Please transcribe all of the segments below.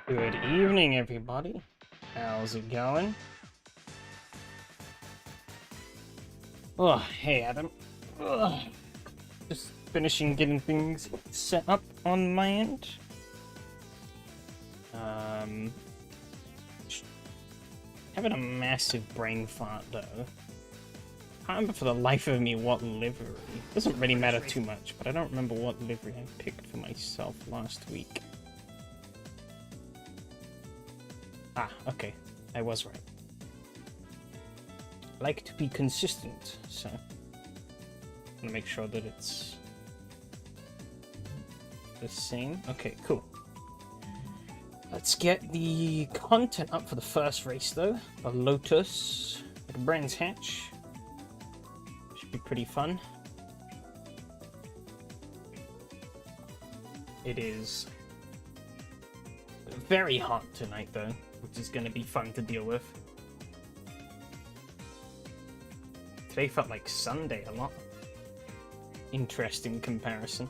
Good evening, everybody. How's it going? Oh, hey, Adam. Ugh. Just finishing getting things set up on my end. Having a massive brain fart, though. Can't remember for the life of me what livery. Doesn't really matter too much, but I don't remember what livery I picked for myself last week. Ah, okay. I was right. I like to be consistent, so I'm gonna make sure that it's the same. Okay, cool. Let's get the content up for the first race, though. A Lotus, like a Brands Hatch. Should be pretty fun. It is very hot tonight, though, which is going to be fun to deal with. Today felt like Sunday a lot. Interesting comparison.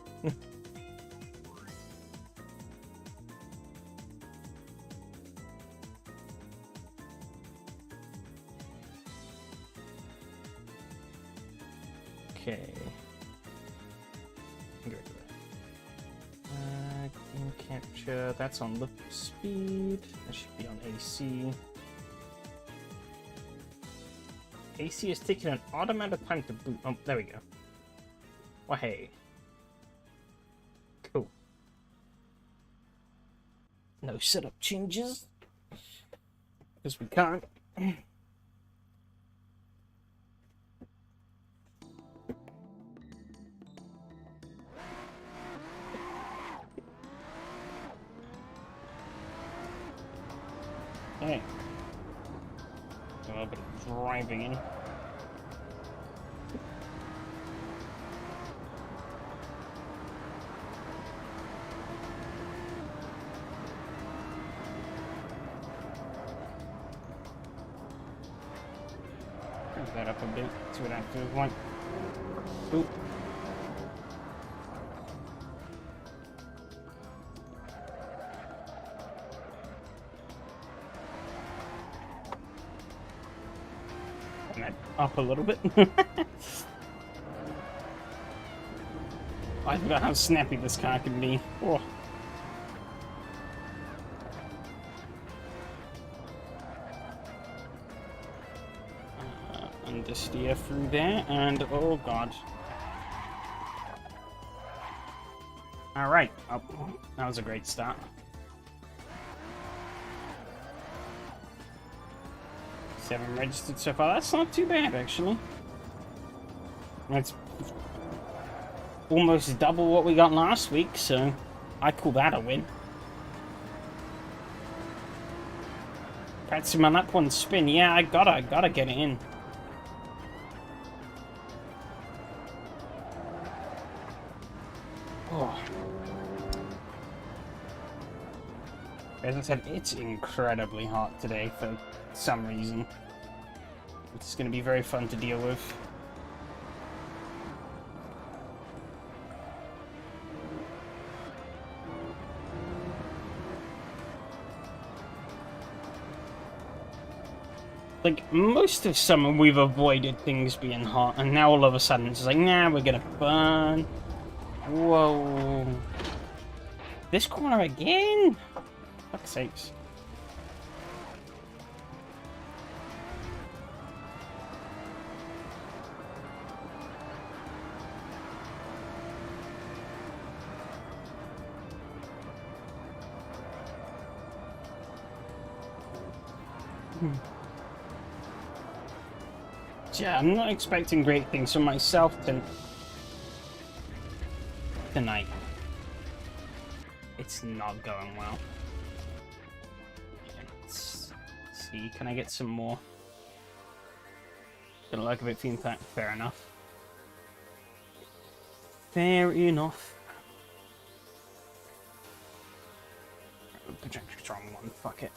Okay. Game capture, that's on loop speed. That should be on AC. AC is taking an odd amount of time to boot. Oh, there we go. Well, hey. Cool. No setup changes. Because we can't. Hey. A little bit of driving in. Crank that up a bit. See what that feels like. Oop. Up a little bit. I forgot how snappy this car can be. Oh. Understeer through there, and oh god. Alright, oh, that was a great start. 7 registered so far. That's not too bad, actually. That's almost double what we got last week, so I call that a win. Pats him on that one spin. Yeah, I gotta get it in. Oh. As I said, it's incredibly hot today for some reason. It's going to be very fun to deal with. Like, most of summer we've avoided things being hot, and now all of a sudden it's like, nah, we're gonna burn. Whoa. This corner again? Fuck's sakes. Yeah, I'm not expecting great things from myself tonight. It's not going well. Let's see, can I get some more? Gonna look a bit feeling that. Fair enough. Fair enough. Projectron one, fuck it.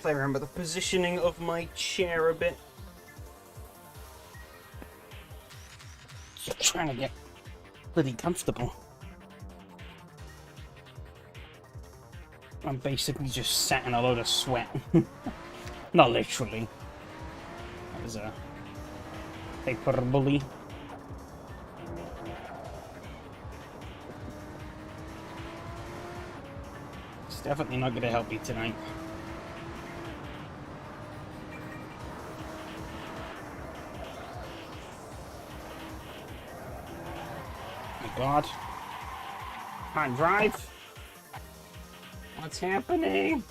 I remember the positioning of my chair a bit. Just trying to get bloody comfortable. I'm basically just sat in a load of sweat. Not literally. That was a hyperbole. It's definitely not going to help me tonight. Oh my god. Can't drive. What's happening?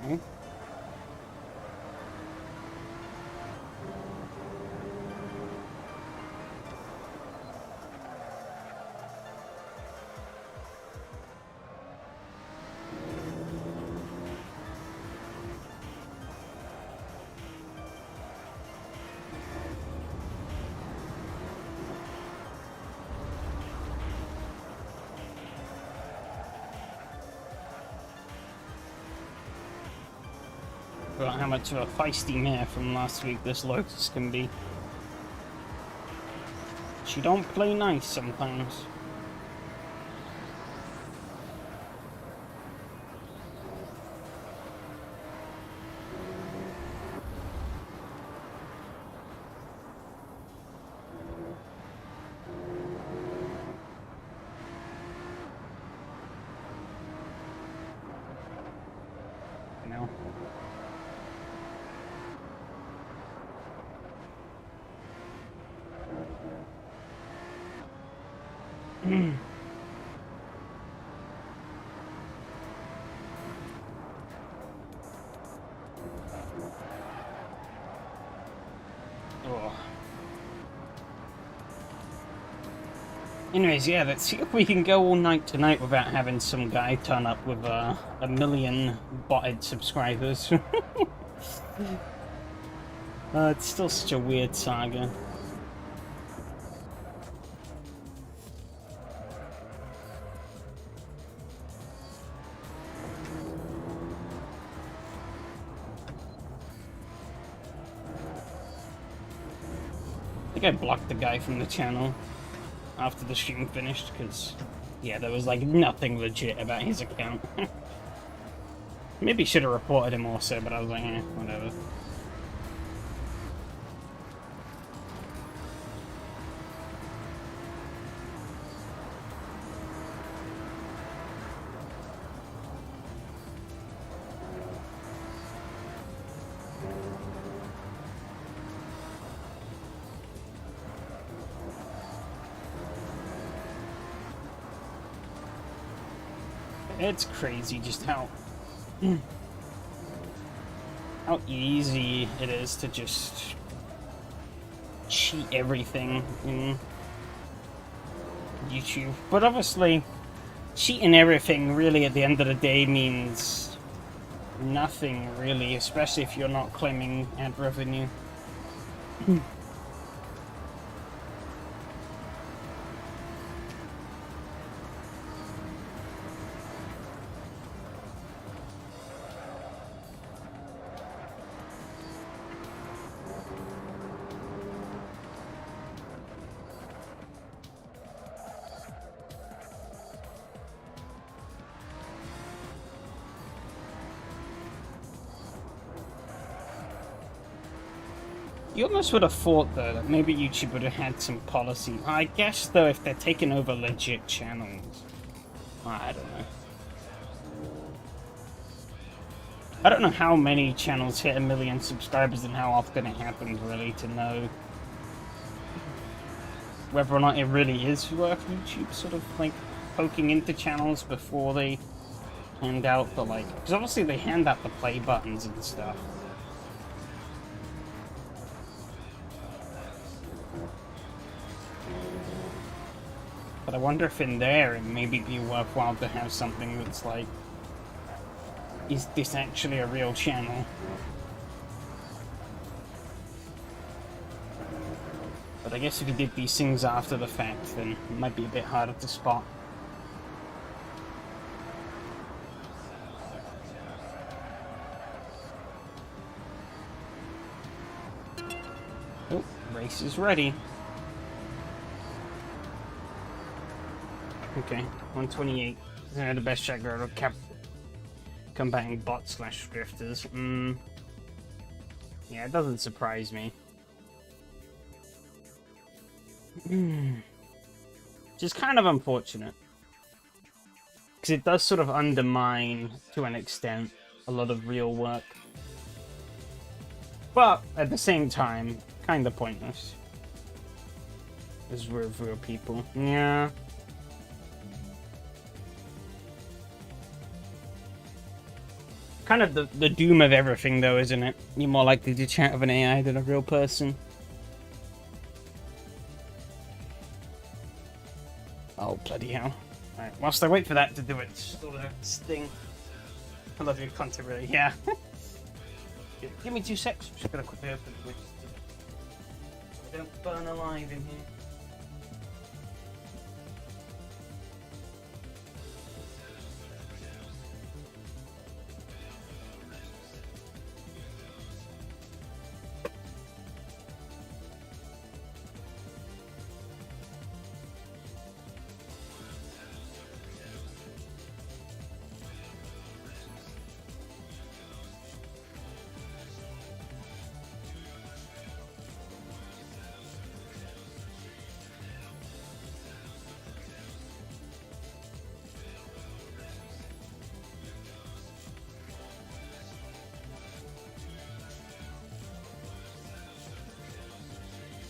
Okay. About how much of a feisty mare from last week this Lotus can be. She don't play nice sometimes. You know. Oh. Anyways, yeah, let's see if we can go all night tonight without having some guy turn up with a million botted subscribers. It's still such a weird saga. I think I blocked the guy from the channel after the stream finished, because, yeah, there was, like, nothing legit about his account. Maybe should have reported him also, but I was like, whatever. It's crazy just how easy it is to just cheat everything in YouTube. But obviously, cheating everything really at the end of the day means nothing really, especially if you're not claiming ad revenue. You almost would have thought, though, that maybe YouTube would have had some policy. I guess, though, if they're taking over legit channels, I don't know. I don't know how many channels hit 1 million subscribers and how often it happens, really, to know whether or not it really is worth YouTube sort of, like, poking into channels before they hand out the, like... Because obviously they hand out the play buttons and stuff. But I wonder if in there it maybe be worthwhile to have something that's like, is this actually a real channel? But I guess if you did these things after the fact, then it might be a bit harder to spot. Oh, race is ready. Okay, 128. The best track driver combating bots / drifters. Yeah, it doesn't surprise me. Which is kind of unfortunate. Because it does sort of undermine, to an extent, a lot of real work. But, at the same time, kind of pointless. As real people. Yeah. Kind of the doom of everything, though, isn't it? You're more likely to chat with an AI than a real person. Oh, bloody hell. Right, whilst I wait for that to do its thing. I love your content, really. Yeah. Give me 2 secs. I'm just gonna quickly open the widget. I don't burn alive in here.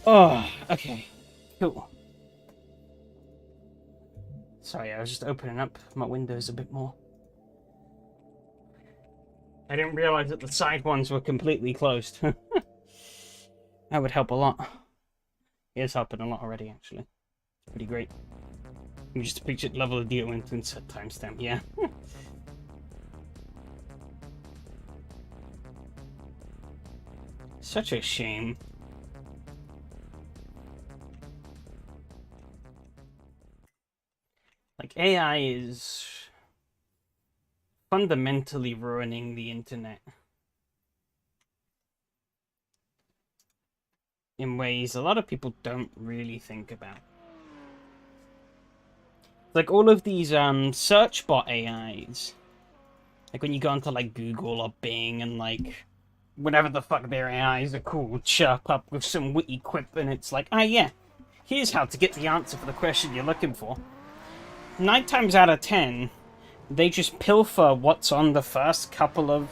Oh, okay. Cool. Sorry, I was just opening up my windows a bit more. I didn't realize that the side ones were completely closed. That would help a lot. It is helping a lot already, actually. Pretty great. You just picture level of deal and set timestamp, yeah. Such a shame. Like, AI is fundamentally ruining the internet in ways a lot of people don't really think about. Like, all of these search bot AIs, like when you go onto like Google or Bing and like whatever the fuck their AIs are called, chirp up with some witty quip, and it's like, ah, yeah, here's how to get the answer for the question you're looking for. 9 times out of 10, they just pilfer what's on the first couple of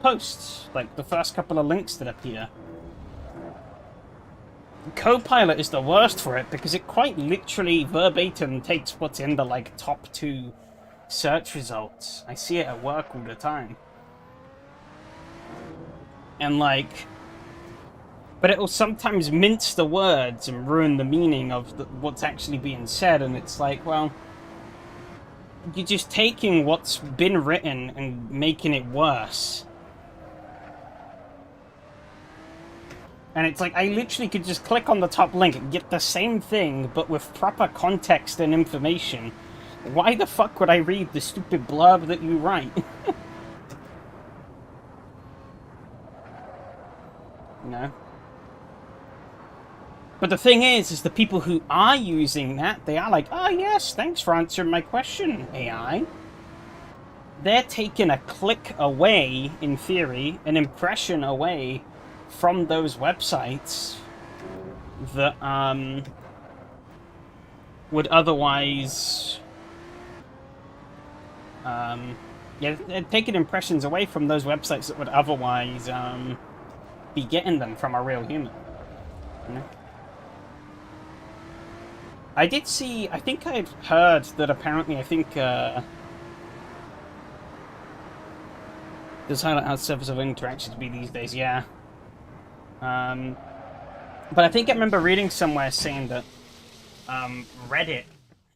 posts, like the first couple of links that appear. Copilot is the worst for it because it quite literally verbatim takes what's in the like top 2 search results. I see it at work all the time. And like, but it will sometimes mince the words and ruin the meaning of what's actually being said, and it's like, well, you're just taking what's been written and making it worse. And it's like, I literally could just click on the top link and get the same thing, but with proper context and information. Why the fuck would I read the stupid blurb that you write? No. But the thing is the people who are using that, they are like, oh yes, thanks for answering my question, AI. They're taking a click away, in theory, an impression away from those websites that would otherwise yeah, they're taking impressions away from those websites that would otherwise be getting them from a real human, you know? I did see, I think I'd heard that apparently, I think there's highlight how surface of interactions be these days, yeah. But I think I remember reading somewhere saying that Reddit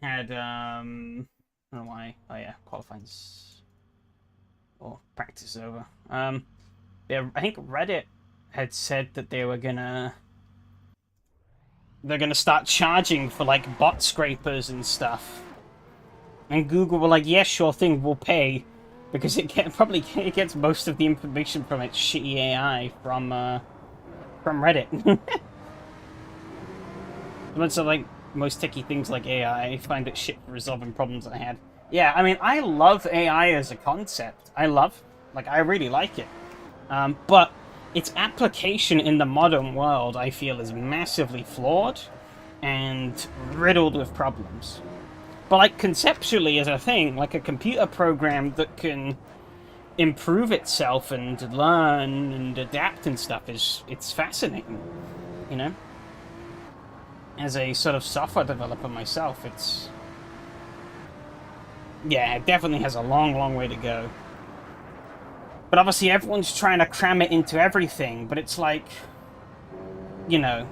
had, I don't know why, oh yeah, qualifying's, or practice is over. Yeah, I think Reddit had said that they were gonna they're going to start charging for, like, bot scrapers and stuff. And Google were like, yeah, sure thing, we'll pay. Because it gets most of the information from its shitty AI from Reddit. Lots of, like, most techie things like AI, I find it shit for resolving problems I had. Yeah, I mean, I love AI as a concept. I really like it. But its application in the modern world, I feel, is massively flawed and riddled with problems. But, like, conceptually as a thing, like a computer program that can improve itself and learn and adapt and stuff it's fascinating, you know? As a sort of software developer myself, yeah, it definitely has a long, long way to go. But obviously everyone's trying to cram it into everything, but it's like, you know,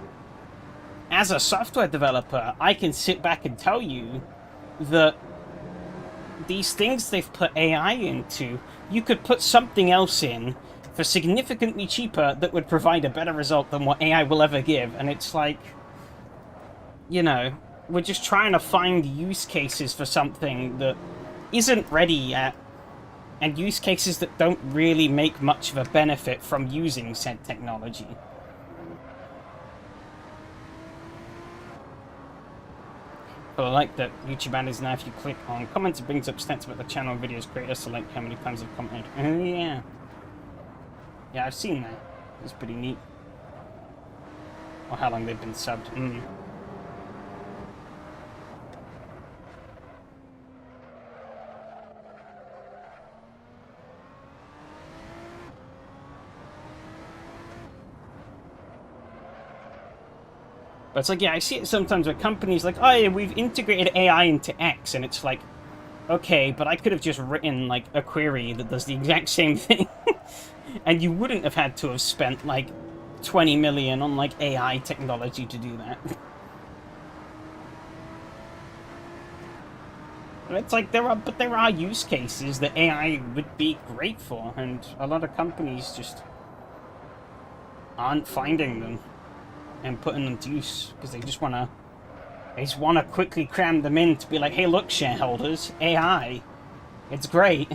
as a software developer, I can sit back and tell you that these things they've put AI into, you could put something else in for significantly cheaper that would provide a better result than what AI will ever give. And it's like, you know, we're just trying to find use cases for something that isn't ready yet, and use cases that don't really make much of a benefit from using said technology. But I like that YouTube ad is now, if you click on comments, it brings up stats about the channel and videos creators, select how many times they've commented. Oh yeah. Yeah, I've seen that. It's pretty neat. Or how long they've been subbed. But it's like, yeah, I see it sometimes where companies like, oh yeah, we've integrated AI into X, and it's like, okay, but I could have just written, like, a query that does the exact same thing. And you wouldn't have had to have spent, like, 20 million on, like, AI technology to do that. And it's like, there are use cases that AI would be great for, and a lot of companies just aren't finding them and putting them to use because they just want to quickly cram them in to be like, hey, look, shareholders, AI, it's great.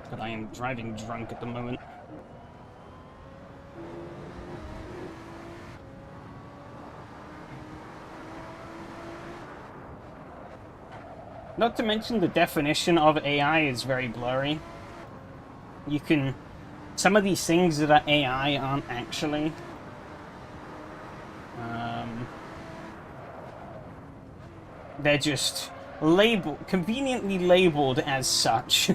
But I am driving drunk at the moment. Not to mention the definition of AI is very blurry. Some of these things that are AI aren't actually. They're just conveniently labeled as such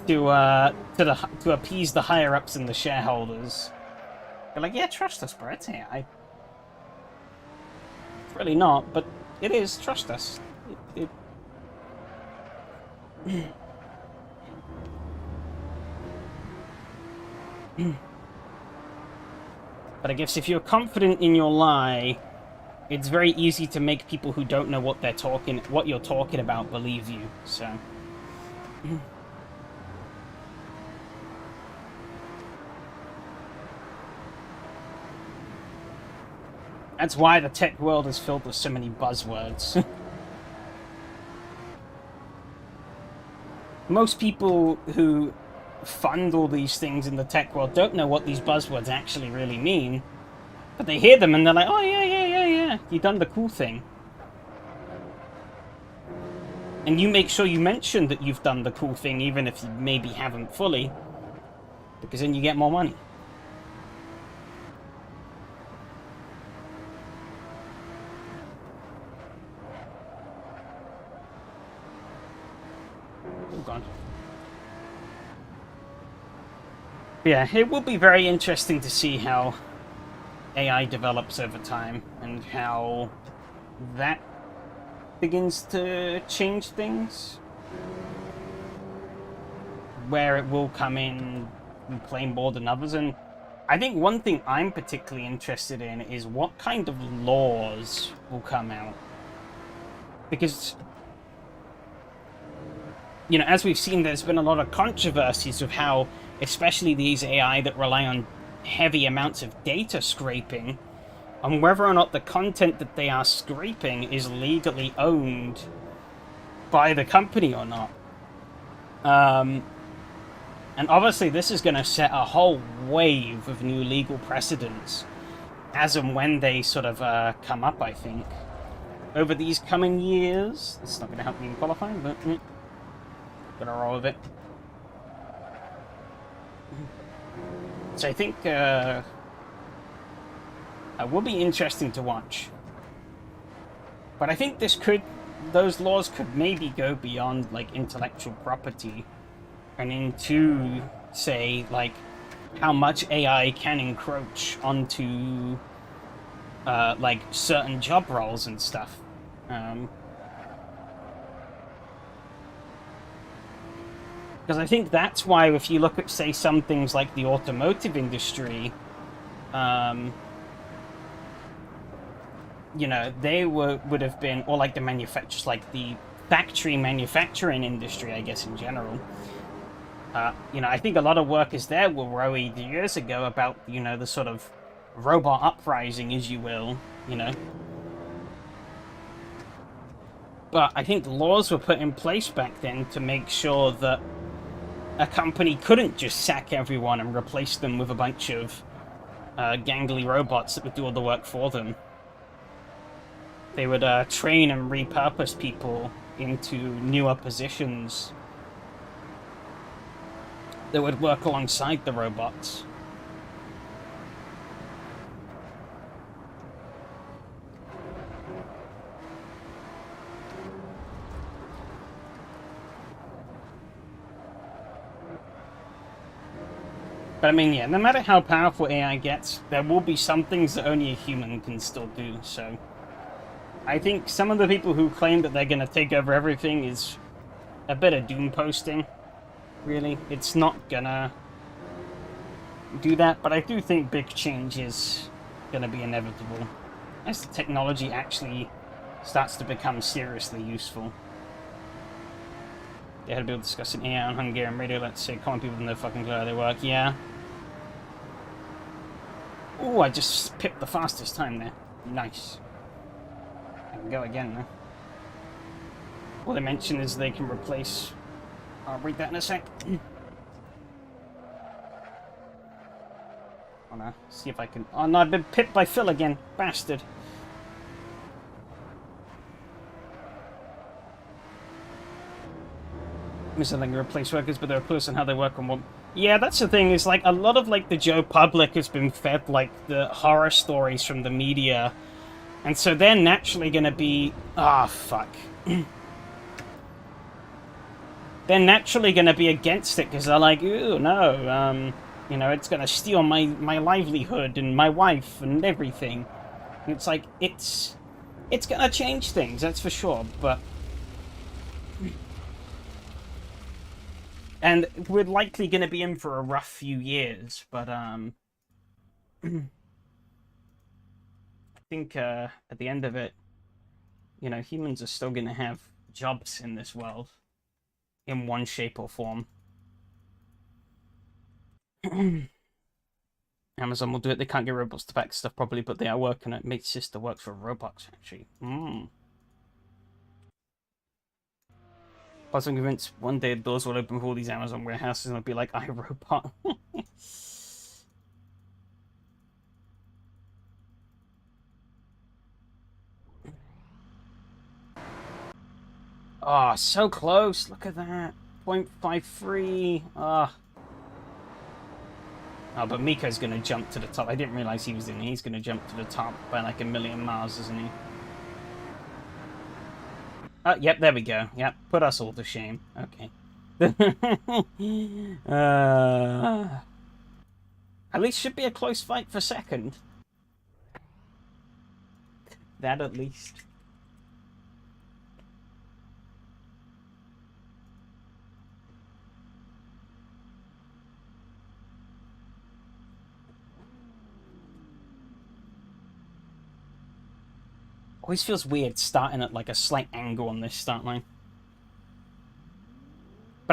to appease the higher ups and the shareholders. They're like, yeah, trust us, bro, it's AI. It's really not, but it is. Trust us. But I guess if you're confident in your lie, it's very easy to make people who don't know what you're talking about believe you. So that's why the tech world is filled with so many buzzwords. Most people who fund all these things in the tech world don't know what these buzzwords actually really mean. But they hear them and they're like, oh yeah, you've done the cool thing. And you make sure you mention that you've done the cool thing even if you maybe haven't fully. Because then you get more money. Yeah, it will be very interesting to see how AI develops over time and how that begins to change things. Where it will come in and play more than others. And I think one thing I'm particularly interested in is what kind of laws will come out. Because you know, as we've seen, there's been a lot of controversies of how, especially these AI that rely on heavy amounts of data scraping, on whether or not the content that they are scraping is legally owned by the company or not. And obviously, this is going to set a whole wave of new legal precedents as and when they sort of come up, I think, over these coming years. It's not going to help me in qualifying, but gonna roll with it. So I think it will be interesting to watch. But I think those laws could maybe go beyond, like, intellectual property and into, say, like, how much AI can encroach onto, like, certain job roles and stuff. Because I think that's why, if you look at, say, some things like the automotive industry, you know, they would have been, or like the manufacturers, like the factory manufacturing industry, I guess, in general. You know, I think a lot of workers there were worried years ago about, you know, the sort of robot uprising, as you will, you know. But I think laws were put in place back then to make sure that a company couldn't just sack everyone and replace them with a bunch of gangly robots that would do all the work for them. They would train and repurpose people into newer positions that would work alongside the robots. But I mean, yeah, no matter how powerful AI gets, there will be some things that only a human can still do, so I think some of the people who claim that they're going to take over everything is a bit of doom posting, really. It's not gonna do that, but I do think big change is going to be inevitable as the technology actually starts to become seriously useful. They had to be able to discuss an AI on Hungarian radio, let's say, common people with no fucking clue how they work, yeah. Ooh, I just picked the fastest time there. Nice. I can go again now. All they mention is they can replace... I'll read that in a sec. Oh no, see if I can... Oh no, I've been pipped by Phil again. Bastard. Missing like replace workers, but they're close on how they work on what... Yeah, that's the thing, is like a lot of like the Joe public has been fed like the horror stories from the media. And so they're naturally gonna be... Ah, fuck. They're naturally gonna be against it, because they're like, ooh, no, you know, it's gonna steal my livelihood and my wife and everything. And it's like, it's gonna change things, that's for sure, but... And we're likely gonna be in for a rough few years, but, I think, at the end of it, you know, humans are still gonna have jobs in this world. In one shape or form. Amazon will do it. They can't get robots to pack stuff properly, but they are working on it. Mate's sister works for robots, actually. Plus, I'm convinced one day the doors will open for all these Amazon warehouses and it'll be like iRobot. Oh, so close. Look at that. 0.53. Ah. Oh, but Miko's going to jump to the top. I didn't realize he was in. He's going to jump to the top by like a million miles, isn't he? Oh, yep, there we go. Yep, put us all to shame. Okay. At least should be a close fight for second. That at least. Always feels weird starting at like a slight angle on this start line.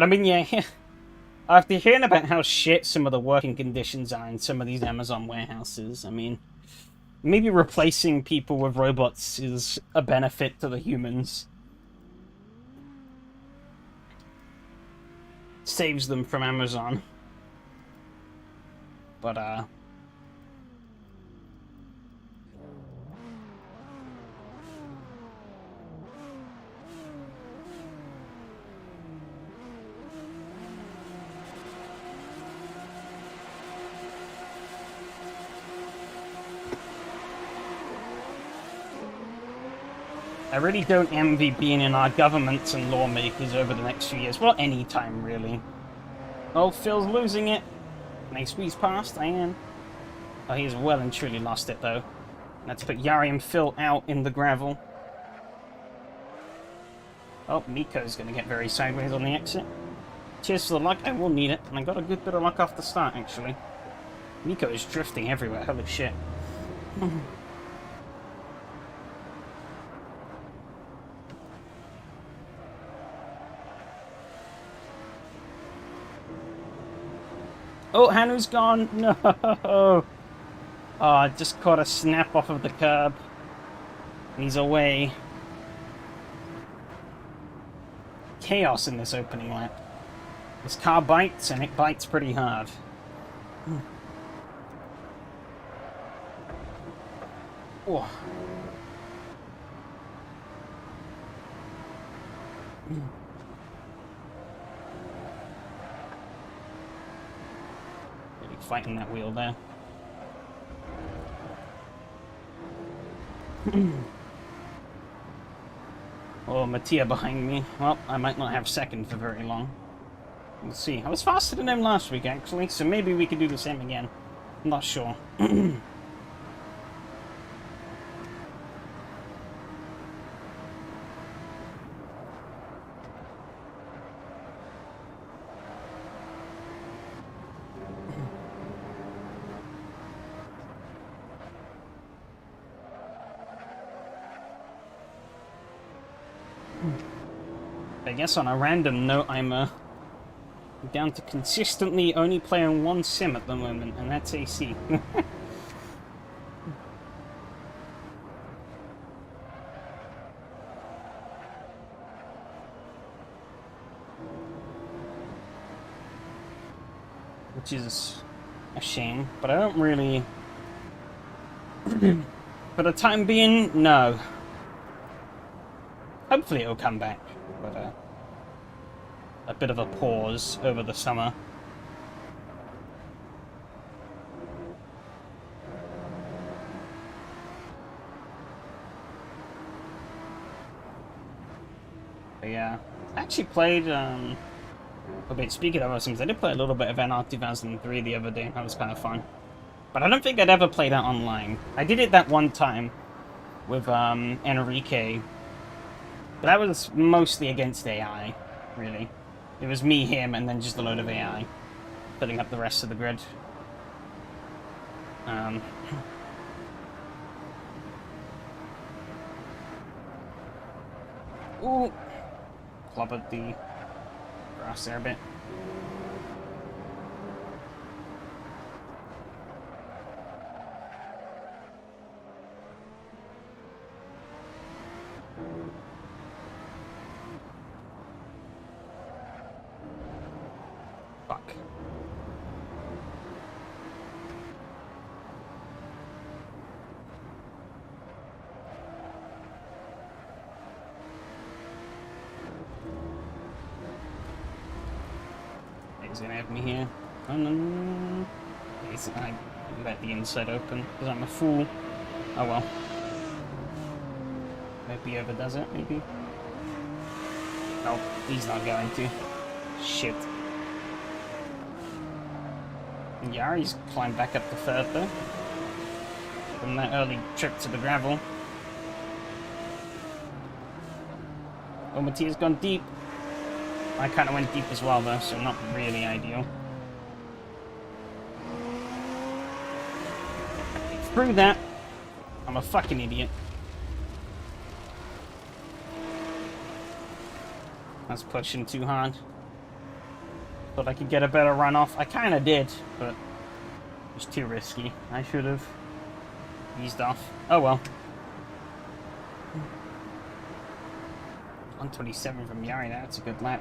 But I mean, yeah, after hearing about how shit some of the working conditions are in some of these Amazon warehouses, I mean, maybe replacing people with robots is a benefit to the humans. Saves them from Amazon. But, I really don't envy being in our governments and lawmakers over the next few years. Well, any time, really. Oh, Phil's losing it. Nice squeeze past, Ian. Oh, he's well and truly lost it, though. Let's put Yari and Phil out in the gravel. Oh, Miko's going to get very sideways on the exit. Cheers for the luck. I will need it. And I got a good bit of luck off the start, actually. Miko is drifting everywhere. Holy shit. Oh, Hanu's gone. No. Oh, I just caught a snap off of the curb. He's away. Chaos in this opening lap. This car bites, and it bites pretty hard. Oh. Really fighting that wheel there. Oh, Mattia behind me. Well, I might not have second for very long. We'll see. I was faster than him last week, actually, so maybe we could do the same again. I'm not sure. I guess on a random note, I'm down to consistently only playing one sim at the moment, and that's AC. Which is a shame, but I don't really... For the time being, no. Hopefully it'll come back, but a bit of a pause over the summer. But yeah, I actually played, a bit, speaking of Sims, I did play a little bit of NR 2003 the other day. That was kind of fun. But I don't think I'd ever play that online. I did it that one time with Enrique. But that was mostly against AI, really. It was me, him, and then just a load of AI filling up the rest of the grid. Ooh! Clobbered the grass there a bit. Fuck. He's gonna have me here. Oh, no. I let the inside open because I'm a fool. Oh well. Maybe he overdoes it, maybe. No, he's not going to. Shit. Yari's climbed back up to third though. From that early trip to the gravel. Oh, Mattia's gone deep. I kind of went deep as well though, so not really ideal. Through that. I'm a fucking idiot. That's pushing too hard. Thought I could get a better run off. I kind of did, but it was too risky. I should have eased off. Oh well. 127 from Yari, that's a good lap.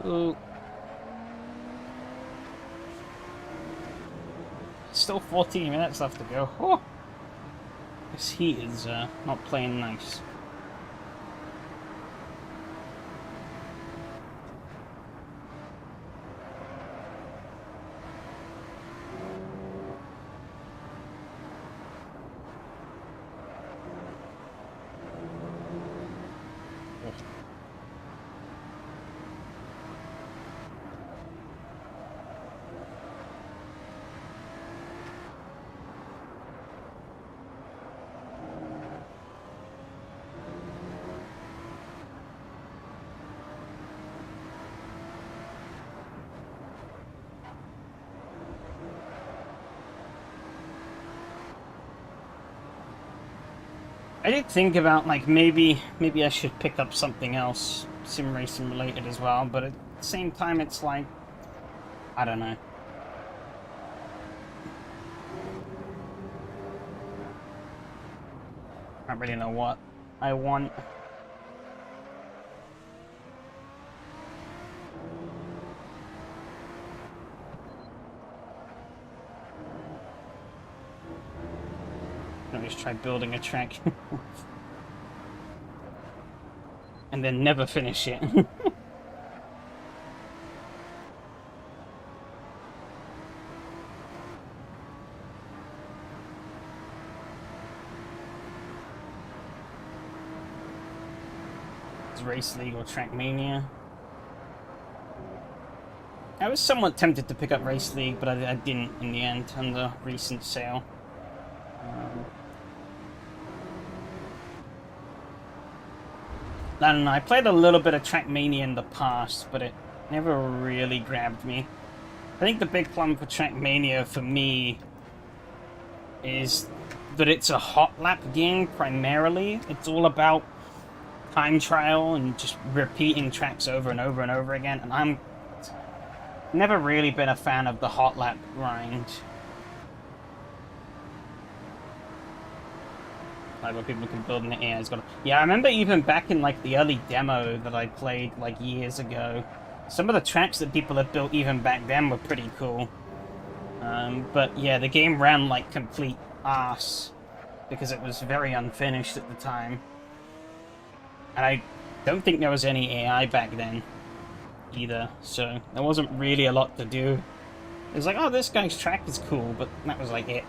Ooh. Still 14 minutes left to go. Oh. This heat is not playing nice. I did think about, like, maybe I should pick up something else sim racing related as well, but at the same time it's like, I don't know. I don't really know what I want. Let me just try building a track. And then never finish it. It's Race League or Trackmania. I was somewhat tempted to pick up Race League, but I didn't in the end on the recent sale. I don't know, I played a little bit of Trackmania in the past, but it never really grabbed me. I think the big problem for Trackmania for me is that it's a hot lap game primarily. It's all about time trial and just repeating tracks over and over and over again, and I'm never really been a fan of the hot lap grind. Like where people can build an AI. Yeah, I remember even back in like the early demo that I played like years ago, some of the tracks that people had built even back then were pretty cool. But yeah, the game ran like complete arse because it was very unfinished at the time. And I don't think there was any AI back then either, so there wasn't really a lot to do. It was like, oh, this guy's track is cool, but that was like it.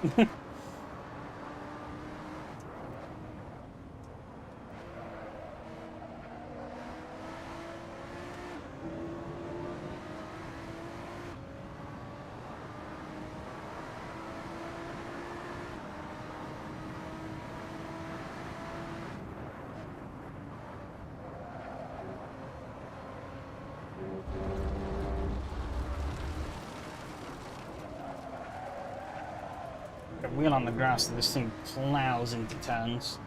Wheel on the grass, so this thing plows into turns.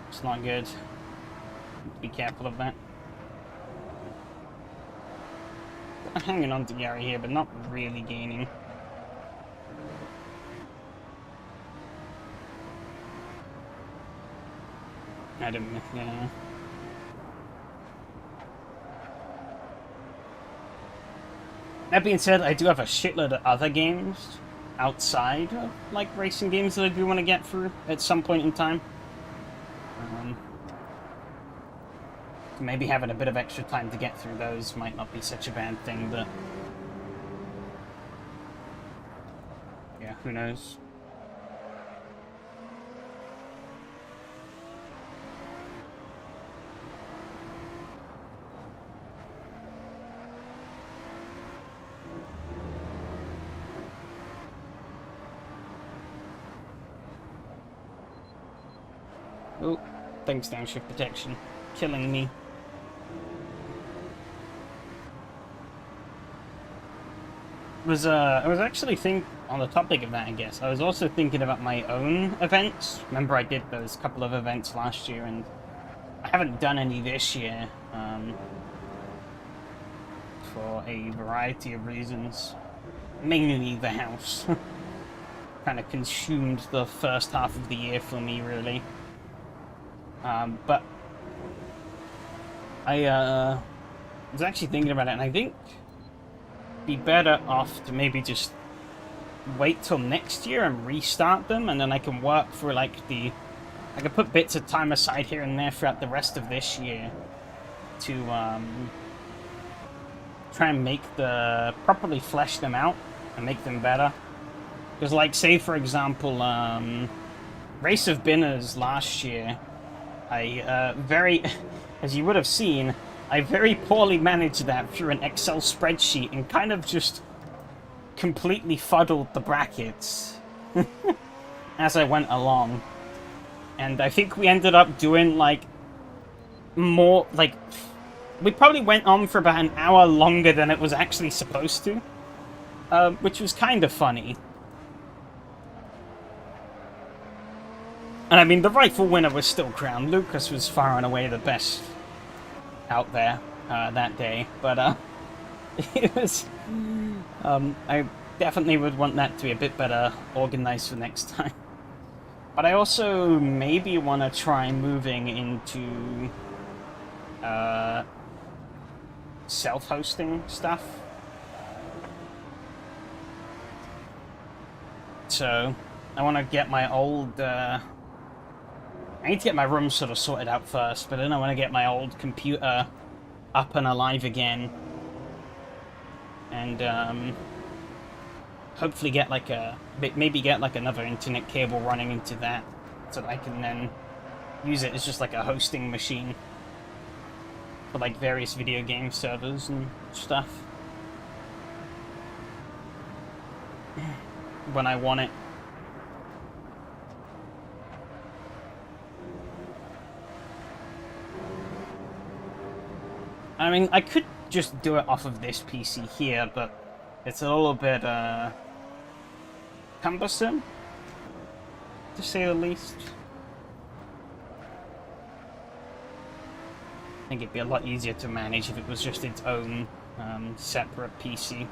It's not good. Be careful of that. I'm hanging on to Gary here, but not really gaining. I didn't, yeah. That being said, I do have a shitload of other games outside of, like, racing games that I do want to get through at some point in time. Maybe having a bit of extra time to get through those might not be such a bad thing, but yeah, who knows. Oh, thanks downshift protection. Killing me. I was actually on the topic of that, I guess. I was also thinking about my own events. Remember I did those couple of events last year, and I haven't done any this year, for a variety of reasons. Mainly the house. Kind of consumed the first half of the year for me, really. But I was actually thinking about it, and I think be better off to maybe just wait till next year and restart them, and then I can work for like I can put bits of time aside here and there throughout the rest of this year to try and properly flesh them out and make them better. Because, like, say for example, Race of Binners last year, I as you would have seen, I very poorly managed that through an Excel spreadsheet and kind of just completely fuddled the brackets as I went along. And I think we ended up doing, like, more, like, we probably went on for about an hour longer than it was actually supposed to, which was kind of funny. And I mean, the rightful winner was still crowned. Lucas was far and away the best out there that day, but it was. I definitely would want that to be a bit better organized for next time. But I also maybe want to try moving into self-hosting stuff. So I want to get my old. I need to get my room sort of sorted out first, but then I want to get my old computer up and alive again. And, hopefully get like maybe get like another internet cable running into that, so that I can then use it as just like a hosting machine for like various video game servers and stuff. When I want it. I mean, I could just do it off of this PC here, but it's a little bit, cumbersome, to say the least. I think it'd be a lot easier to manage if it was just its own, separate PC.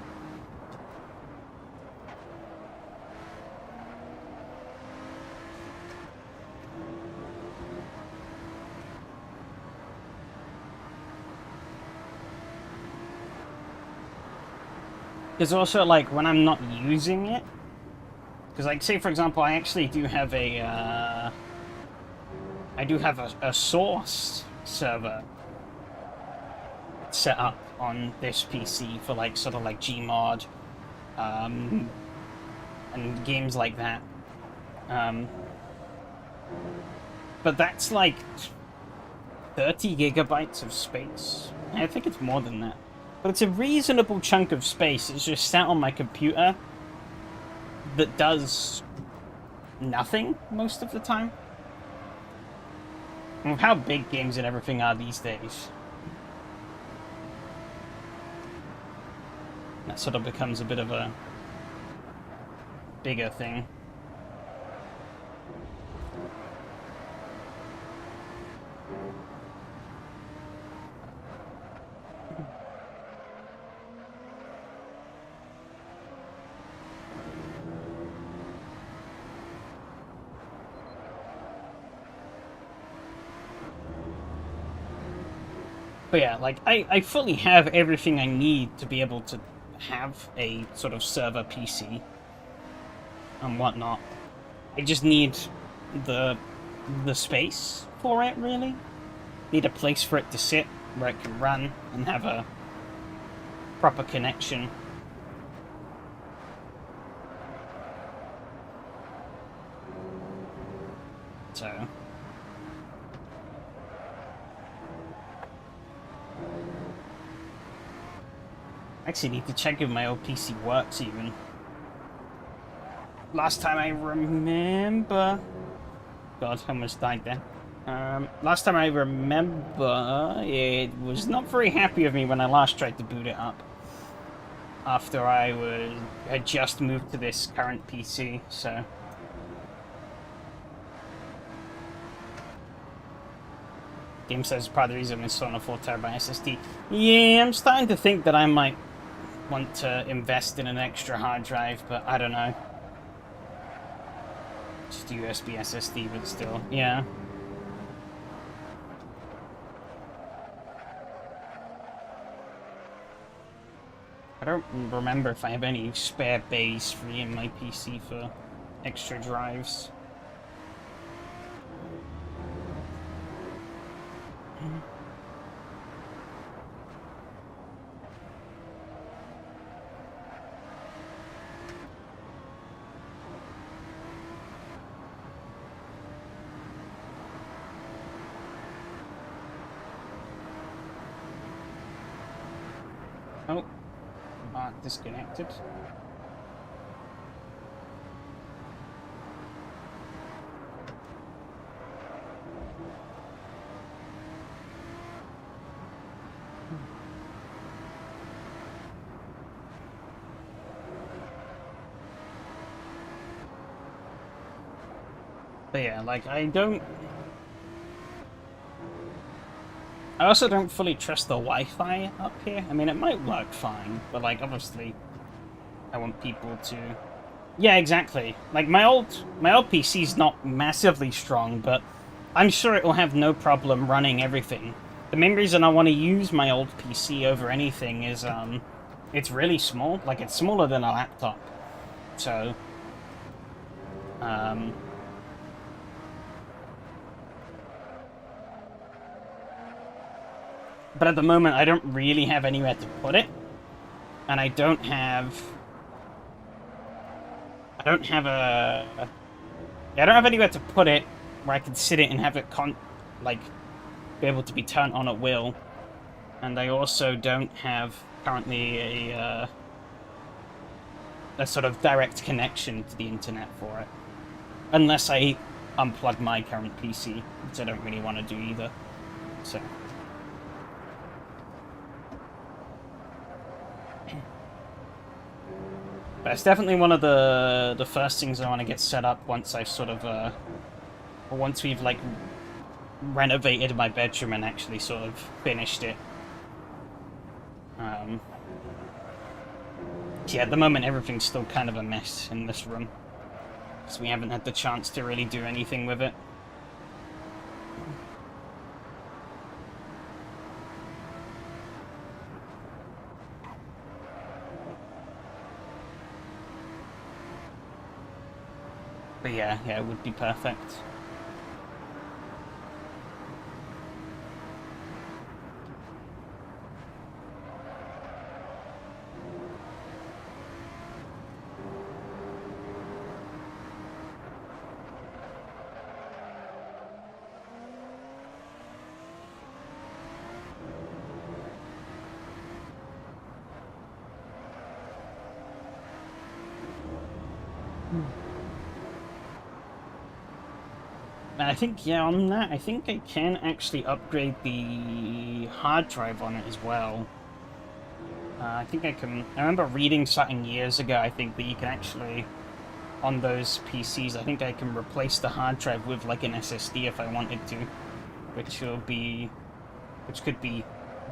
Because also, like, when I'm not using it, because, like, say, for example, I actually do have a source server set up on this PC for, like, sort of, like, Gmod, and games like that. But that's, like, 30 gigabytes of space. I think it's more than that. But it's a reasonable chunk of space. It's just sat on my computer that does nothing most of the time. And with how big games and everything are these days, that sort of becomes a bit of a bigger thing. But yeah, like, I fully have everything I need to be able to have a sort of server PC and whatnot. I just need the space for it, really. Need a place for it to sit where it can run and have a proper connection. So I actually need to check if my old PC works even. Last time I remember... God, I almost died there. Last time I remember, it was not very happy with me when I last tried to boot it up. After I had just moved to this current PC, so... Game says part of the reason it's on a 4TB SSD. Yeah, I'm starting to think that I might want to invest in an extra hard drive, but I don't know. Just USB SSD, but still, yeah. I don't remember if I have any spare bays free in my PC for extra drives. Oh, disconnected. But yeah, like, I also don't fully trust the Wi-Fi up here. I mean, it might work fine, but, like, obviously, I want people to... Yeah, exactly. Like, my old PC's not massively strong, but I'm sure it will have no problem running everything. The main reason I want to use my old PC over anything is, it's really small. Like, it's smaller than a laptop. So, but at the moment, I don't really have anywhere to put it. And I don't have anywhere to put it where I can sit it and have it be able to be turned on at will. And I also don't have currently a sort of direct connection to the internet for it. Unless I unplug my current PC, which I don't really want to do either. So... But it's definitely one of the first things I want to get set up once I've sort of, once we've, like, renovated my bedroom and actually sort of finished it. Yeah, at the moment everything's still kind of a mess in this room. Because we haven't had the chance to really do anything with it. But yeah, it would be perfect. And I think, yeah, on that, I think I can actually upgrade the hard drive on it as well. I think I can... I remember reading something years ago, I think, that you can actually, on those PCs, I think I can replace the hard drive with, like, an SSD if I wanted to. Which could be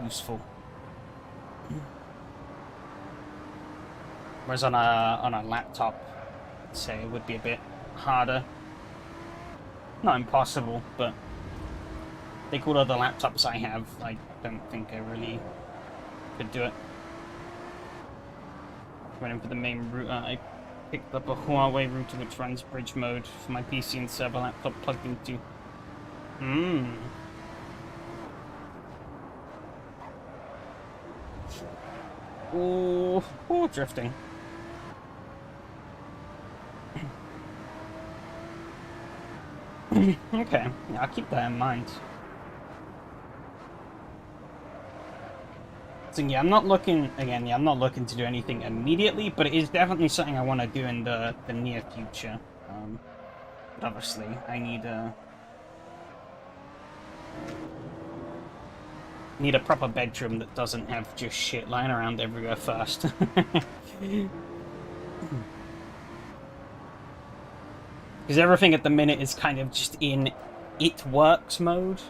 useful. Whereas on a laptop, I'd say it would be a bit harder. Not impossible, but like all other laptops I have, I don't think I really could do it. Went in for the main router. I picked up a Huawei router which runs bridge mode for my PC and server laptop plugged into. Oh, drifting. Okay, yeah, I'll keep that in mind. So yeah, I'm not looking to do anything immediately, but it is definitely something I want to do in the near future. But obviously, I need Need a proper bedroom that doesn't have just shit lying around everywhere first. Because everything at the minute is kind of just in it works mode.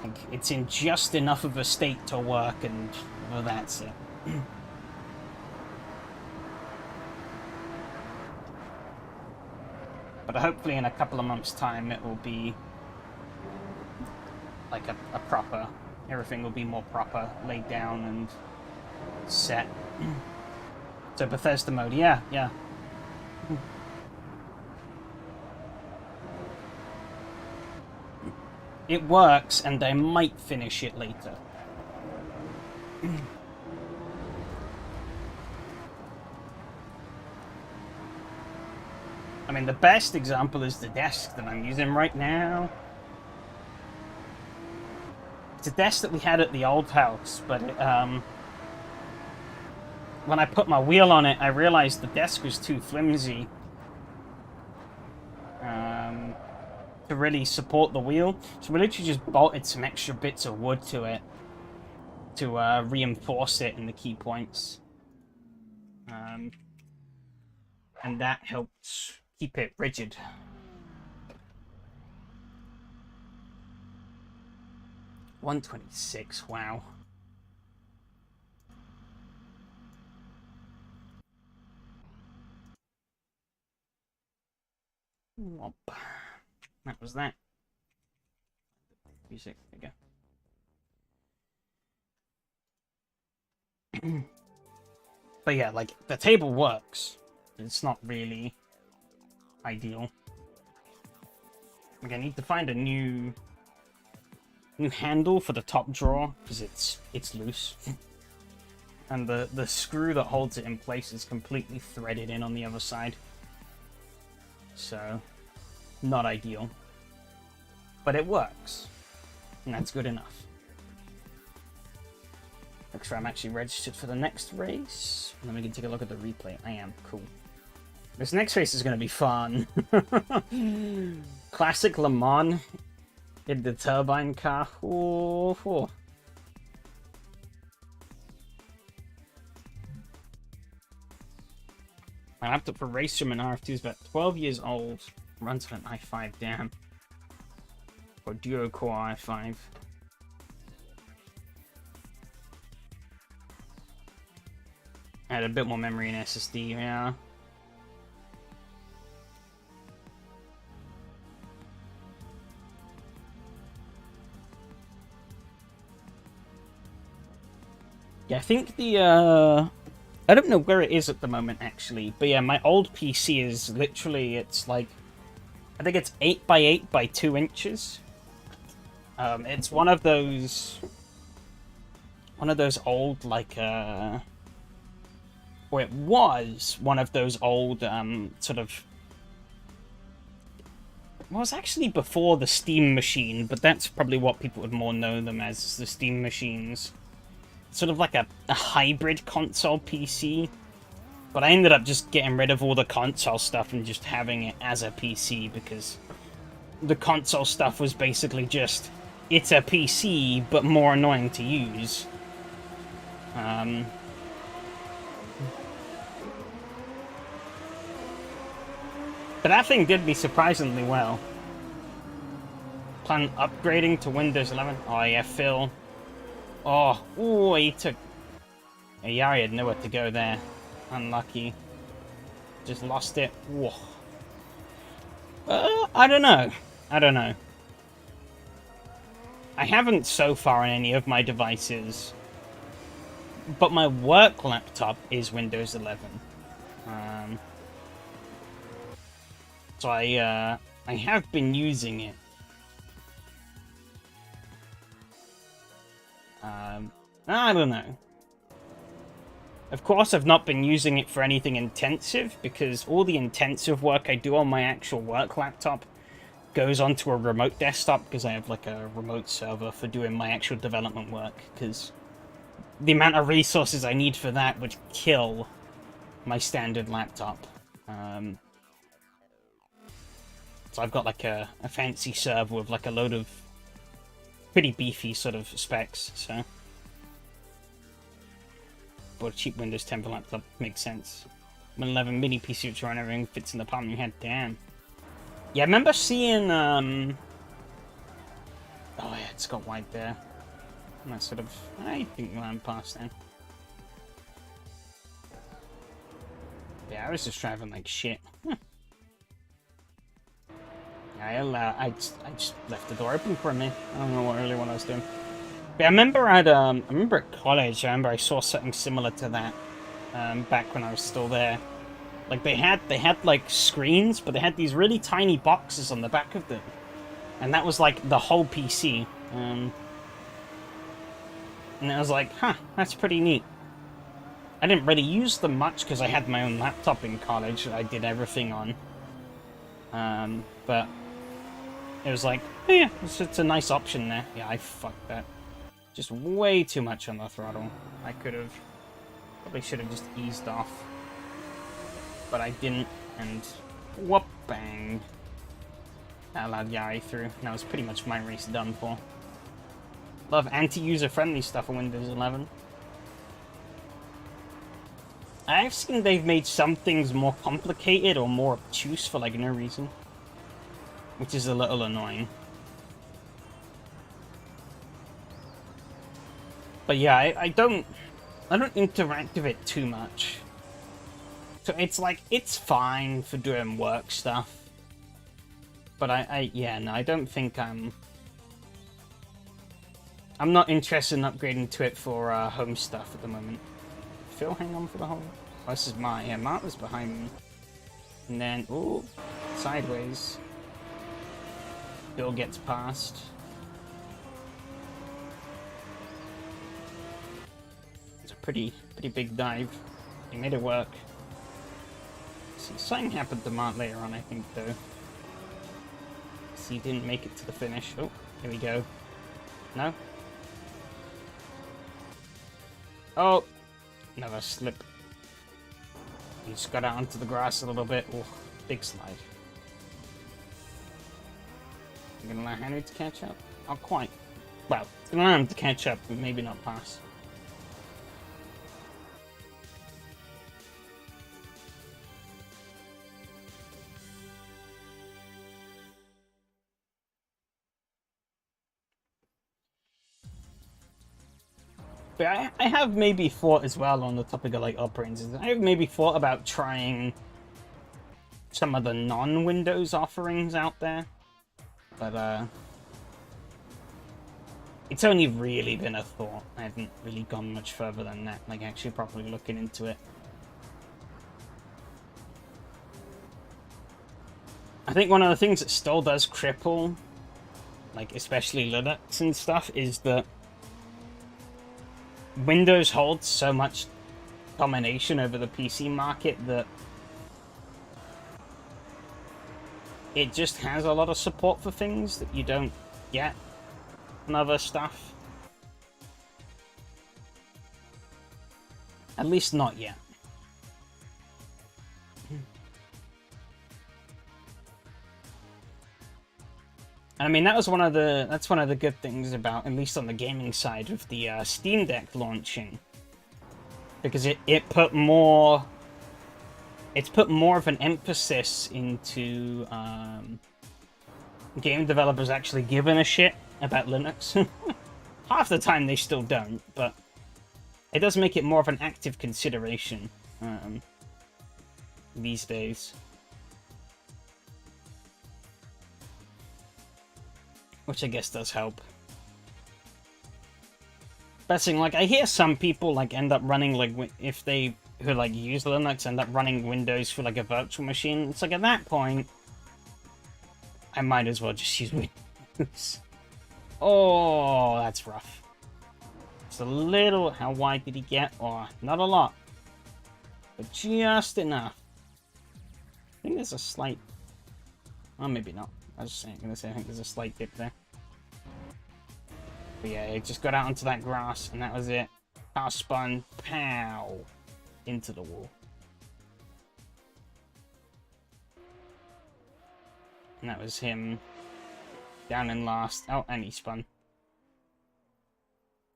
Like, it's in just enough of a state to work, and well, that's it. But hopefully in a couple of months' time it will be like a proper, everything will be more proper, laid down and set. So Bethesda mode, yeah. It works, and I might finish it later. I mean, the best example is the desk that I'm using right now. It's a desk that we had at the old house, but it, when I put my wheel on it, I realized the desk was too flimsy to really support the wheel. So we literally just bolted some extra bits of wood to it to reinforce it in the key points. And that helped keep it rigid. $126, wow. Womp. That was that. Music, there you go. But yeah, like, the table works. It's not really ideal. Like, I need to find a new handle for the top drawer, because it's loose. And the screw that holds it in place is completely threaded in on the other side. So, not ideal. But it works. And that's good enough. Make sure I'm actually registered for the next race. And then we can take a look at the replay. I am. Cool. This next race is going to be fun. Classic Le Mans in the turbine car. Oh. My laptop for race sim and RF2 is about 12 years old. Runs on an i5, damn. Or duo core i5. Had a bit more memory in SSD, yeah. Yeah, I think the, I don't know where it is at the moment, actually. But yeah, my old PC is literally, it's like, I think it's 8 by 8 by 2 inches. It's one of those old, like, or it was one of those old, sort of, well, it was actually before the Steam machine, but that's probably what people would more know them as, the Steam machines. Sort of like a hybrid console PC, but I ended up just getting rid of all the console stuff and just having it as a PC, because the console stuff was basically just, it's a PC, but more annoying to use. But that thing did me surprisingly well. Plan upgrading to Windows 11. Oh yeah, Phil. Oh, ooh, he took... Yari had nowhere to go there. Unlucky. Just lost it. Whoa. I don't know. I haven't so far on any of my devices, but my work laptop is Windows 11. So I have been using it. I don't know. Of course, I've not been using it for anything intensive, because all the intensive work I do on my actual work laptop goes onto a remote desktop, because I have like a remote server for doing my actual development work, because the amount of resources I need for that would kill my standard laptop. So I've got like a fancy server with like a load of pretty beefy sort of specs, so. But a cheap Windows 10 laptop makes sense. An 11 mini PC which run everything fits in the palm of your hand, damn. Yeah, I remember seeing, oh yeah, it's got white there. And that sort of, I think we'll land past then. Yeah, I was just driving like shit. Yeah, I just left the door open for me. I don't know really what I was doing. But I remember at college, I saw something similar to that back when I was still there. Like they had like screens, but they had these really tiny boxes on the back of them, and that was like the whole PC. And I was like, huh, that's pretty neat. I didn't really use them much because I had my own laptop in college that I did everything on. But it was like, oh yeah, it's a nice option there. Yeah, I fucked that. Just way too much on the throttle. I probably should have just eased off. But I didn't, and whoop, bang. That allowed Yari through. That was pretty much my race done for. Love anti-user-friendly stuff on Windows 11. I've seen they've made some things more complicated or more obtuse for like no reason. Which is a little annoying. But yeah, I don't interact with it too much. So it's like, it's fine for doing work stuff. But yeah, no, I don't think I'm not interested in upgrading to it for home stuff at the moment. Phil, hang on for the whole... Oh, this is Mart. Yeah, Mart was behind me. And then, ooh, sideways. Phil gets past. It's a pretty big dive. He made it work. See, something happened to Mart later on, I think, though. So he didn't make it to the finish. Oh, here we go. No? Oh! Another slip. He just got out onto the grass a little bit. Oh, big slide. I'm gonna allow Henry to catch up? Not quite. Well, it's gonna allow him to catch up, but maybe not pass. But I have maybe thought as well on the topic of like upgrades. I have maybe thought about trying some of the non-Windows offerings out there. But it's only really been a thought. I haven't really gone much further than that, like actually properly looking into it. I think one of the things that still does cripple, like especially Linux and stuff, is that Windows holds so much domination over the PC market that it just has a lot of support for things that you don't get in other stuff. At least not yet. I mean, that's one of the good things about, at least on the gaming side, of the Steam Deck launching, because it's put more of an emphasis into game developers actually giving a shit about Linux. Half the time they still don't, but it does make it more of an active consideration these days. Which I guess does help. Best thing, like, I hear some people, like, end up running, like, if they, who, like, use Linux, end up running Windows for, like, a virtual machine. It's like, at that point, I might as well just use Windows. Oh, that's rough. Just a little, how wide did he get? Oh, not a lot. But just enough. I think there's a slight, oh, maybe not. I was just gonna say, I think there's a slight dip there. But yeah, it just got out onto that grass, and that was it. Car spun, pow, into the wall. And that was him down in last. Oh, and he spun.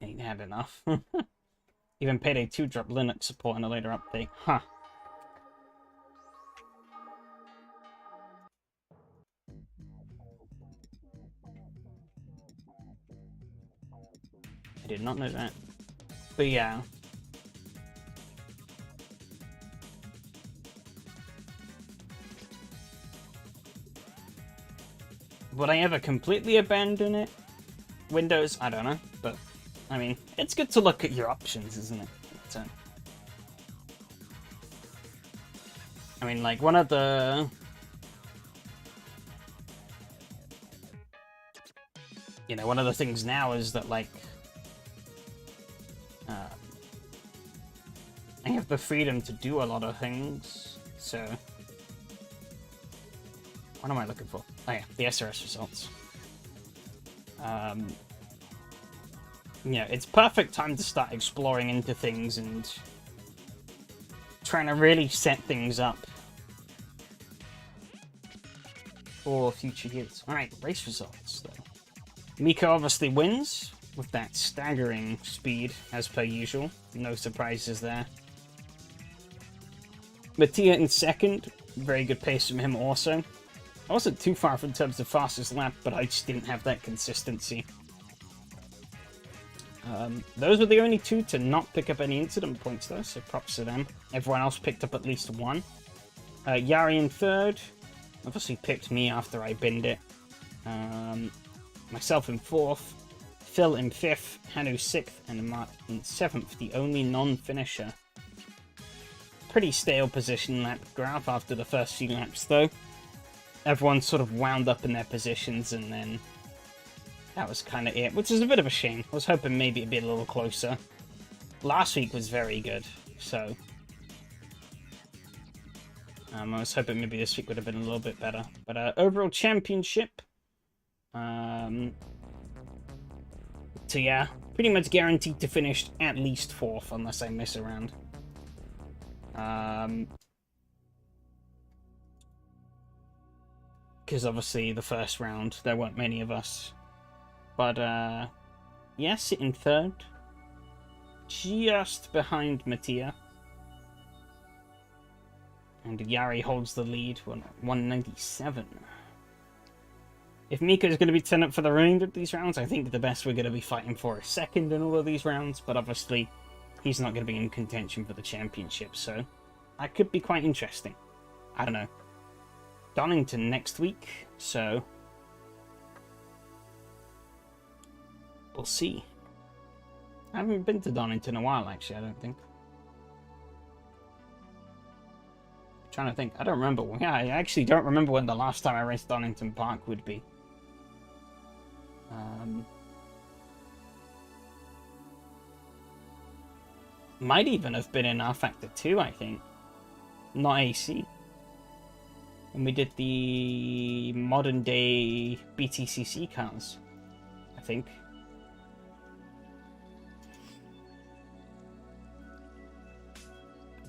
Ain't had enough. Even Payday 2 dropped Linux support in a later update. Huh. I did not know that. But yeah. Would I ever completely abandon it? Windows? I don't know. But, I mean, it's good to look at your options, isn't it? So, I mean, like, one of the... You know, one of the things now is that, like... I have the freedom to do a lot of things, so... What am I looking for? Oh yeah, the SRS results. Yeah, it's perfect time to start exploring into things and trying to really set things up for future years. Alright, race results, though. Mika obviously wins with that staggering speed, as per usual. No surprises there. Mattia in second. Very good pace from him also. I wasn't too far in terms of fastest lap, but I just didn't have that consistency. Those were the only two to not pick up any incident points, though, so props to them. Everyone else picked up at least one. Yari in third. Obviously picked me after I binned it. Myself in fourth. Phil in fifth. Hanu sixth. And Mark in seventh, the only non-finisher. Pretty stale position lap graph after the first few laps, though. Everyone sort of wound up in their positions, and then that was kind of it, which is a bit of a shame. I was hoping maybe it'd be a little closer. Last week was very good, so I was hoping maybe this week would have been a little bit better. But overall championship, so yeah, pretty much guaranteed to finish at least fourth unless I miss a round. Because obviously the first round, there weren't many of us. But, yeah, sitting third. Just behind Mattia. And Yari holds the lead, 197. If Mika is going to be turning up for the remainder of these rounds, I think the best we're going to be fighting for is second in all of these rounds. But obviously, he's not going to be in contention for the championship, so that could be quite interesting. I don't know. Donington next week, so we'll see. I haven't been to Donington in a while, actually, I don't think. I'm trying to think. I don't remember. Yeah, I actually don't remember when the last time I raced Donington Park would be. Might even have been in R Factor 2, I think. Not AC. And we did the modern day BTCC cars, I think.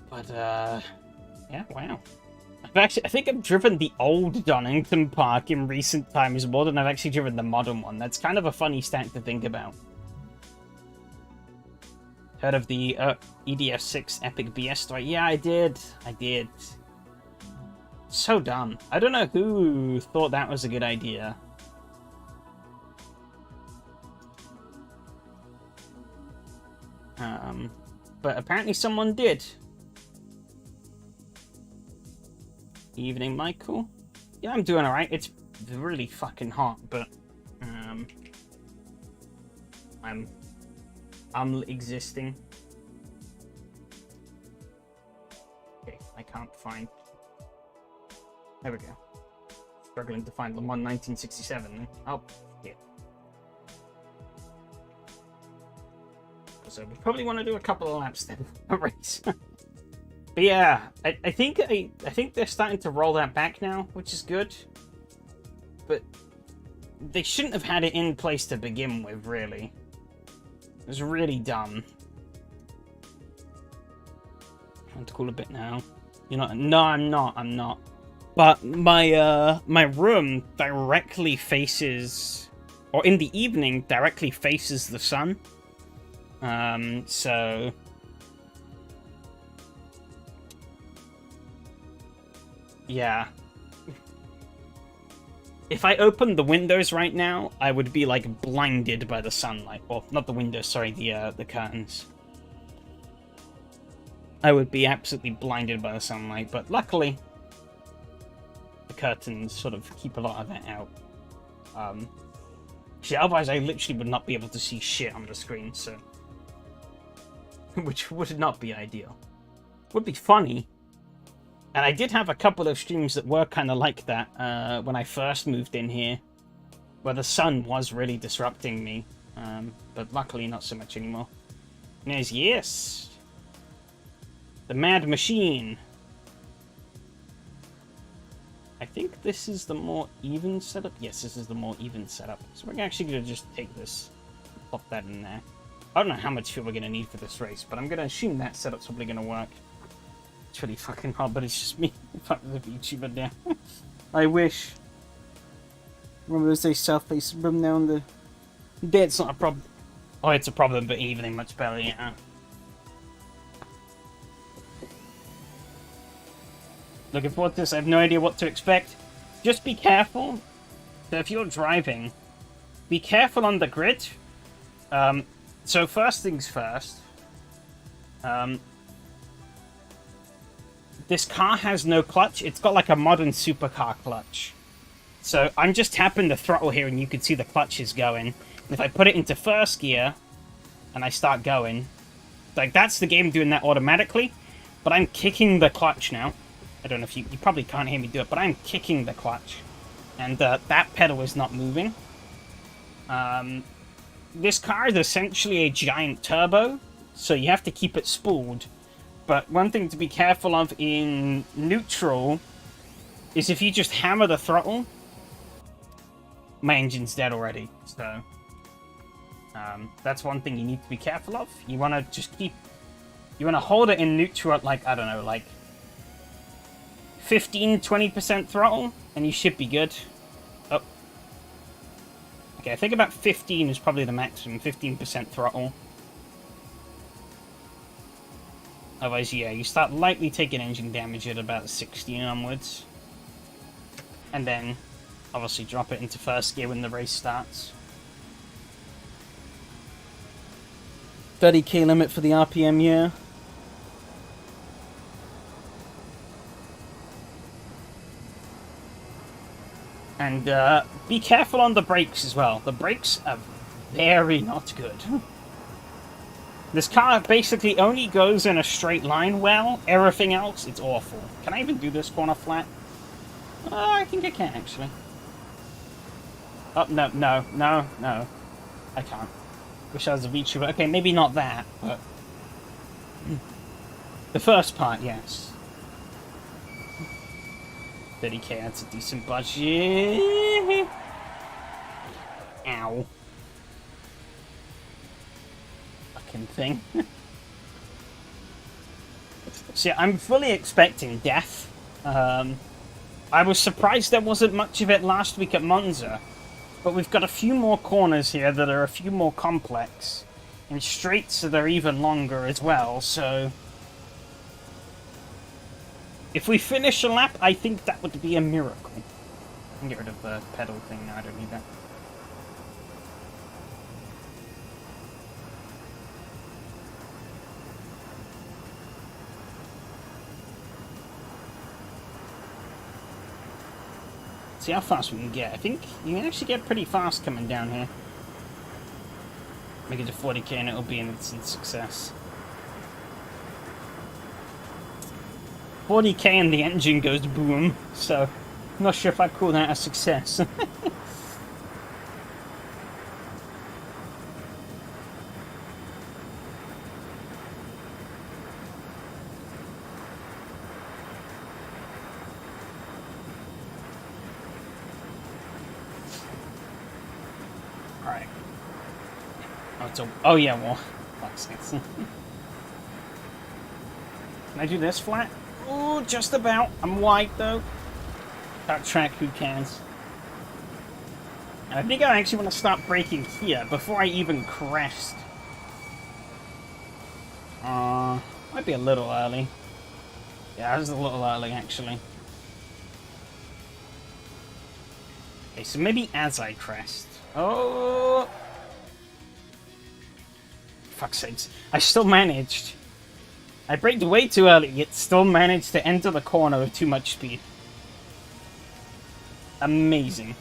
But, yeah, wow. I think I've driven the old Donington Park in recent times more than I've actually driven the modern one. That's kind of a funny stat to think about. Heard of the EDF6 Epic BS story? Yeah, I did. So dumb. I don't know who thought that was a good idea. But apparently someone did. Evening, Michael. Yeah, I'm doing alright. It's really fucking hot, but I'm existing. Okay, I can't find. There we go. Struggling to find Le Mans 1967. Oh, yeah. So we probably want to do a couple of laps then. A race. But yeah, I think they're starting to roll that back now, which is good. But they shouldn't have had it in place to begin with, really. It was really dumb. Trying to cool a bit now. You're not. No, I'm not. But my room directly faces, or in the evening, directly faces the sun. So... yeah. If I opened the windows right now, I would be, like, blinded by the sunlight. Well, not the windows, sorry, the curtains. I would be absolutely blinded by the sunlight, but luckily, the curtains sort of keep a lot of that out. Otherwise I literally would not be able to see shit on the screen, so... which would not be ideal. Would be funny. And I did have a couple of streams that were kind of like that when I first moved in here, where the sun was really disrupting me, but luckily not so much anymore. And there's, yes, the Mad Machine. I think this is the more even setup. Yes, this is the more even setup. So we're actually going to just take this, pop that in there. I don't know how much fuel we're going to need for this race, but I'm going to assume that setup's probably going to work. It's really fucking hard, but it's just me. Fuck the VTuber now. I wish. Remember those days South Face room now on the... It's not a problem. Oh, it's a problem, but evening much better, yeah. Looking forward to this. I have no idea what to expect. Just be careful. So if you're driving, be careful on the grid. So first things first. This car has no clutch. It's got like a modern supercar clutch. So I'm just tapping the throttle here and you can see the clutch is going. And if I put it into first gear and I start going, like that's the game doing that automatically. But I'm kicking the clutch now. I don't know if you probably can't hear me do it, but I'm kicking the clutch. And that pedal is not moving. This car is essentially a giant turbo, so you have to keep it spooled. But one thing to be careful of in neutral is if you just hammer the throttle, my engine's dead already. So that's one thing you need to be careful of. You want to just keep... you want to hold it in neutral at, like, I don't know, like 15-20% throttle, and you should be good. Oh. Okay, I think about 15 is probably the maximum, 15% throttle. Otherwise, yeah, you start lightly taking engine damage at about 16 onwards. And then, obviously, drop it into first gear when the race starts. 30k limit for the RPM, yeah. And be careful on the brakes as well. The brakes are very not good. This car basically only goes in a straight line well. Everything else, it's awful. Can I even do this corner flat? I think I can, actually. Oh, no. I can't. Wish I was a VTuber. Okay, maybe not that, but... the first part, yes. 30k, that's a decent budget. Ow. Fucking thing. So yeah, I'm fully expecting death. I was surprised there wasn't much of it last week at Monza. But we've got a few more corners here that are a few more complex. And straights that are even longer as well, so... if we finish a lap, I think that would be a miracle. I can get rid of the pedal thing now, I don't need that. See how fast we can get. I think you can actually get pretty fast coming down here. Make it to 40k and it'll be an instant success. 40k and the engine goes boom, so I'm not sure if I'd call that a success. Alright. Oh yeah, well, can I do this flat? Oh, just about. I'm wide, though. That track, who cares? And I think I actually want to start braking here before I even crest. Might be a little early. Yeah, that was a little early, actually. Okay, so maybe as I crest. Oh! Fuck's sakes. I still managed. I braked way too early, yet still managed to enter the corner with too much speed. Amazing.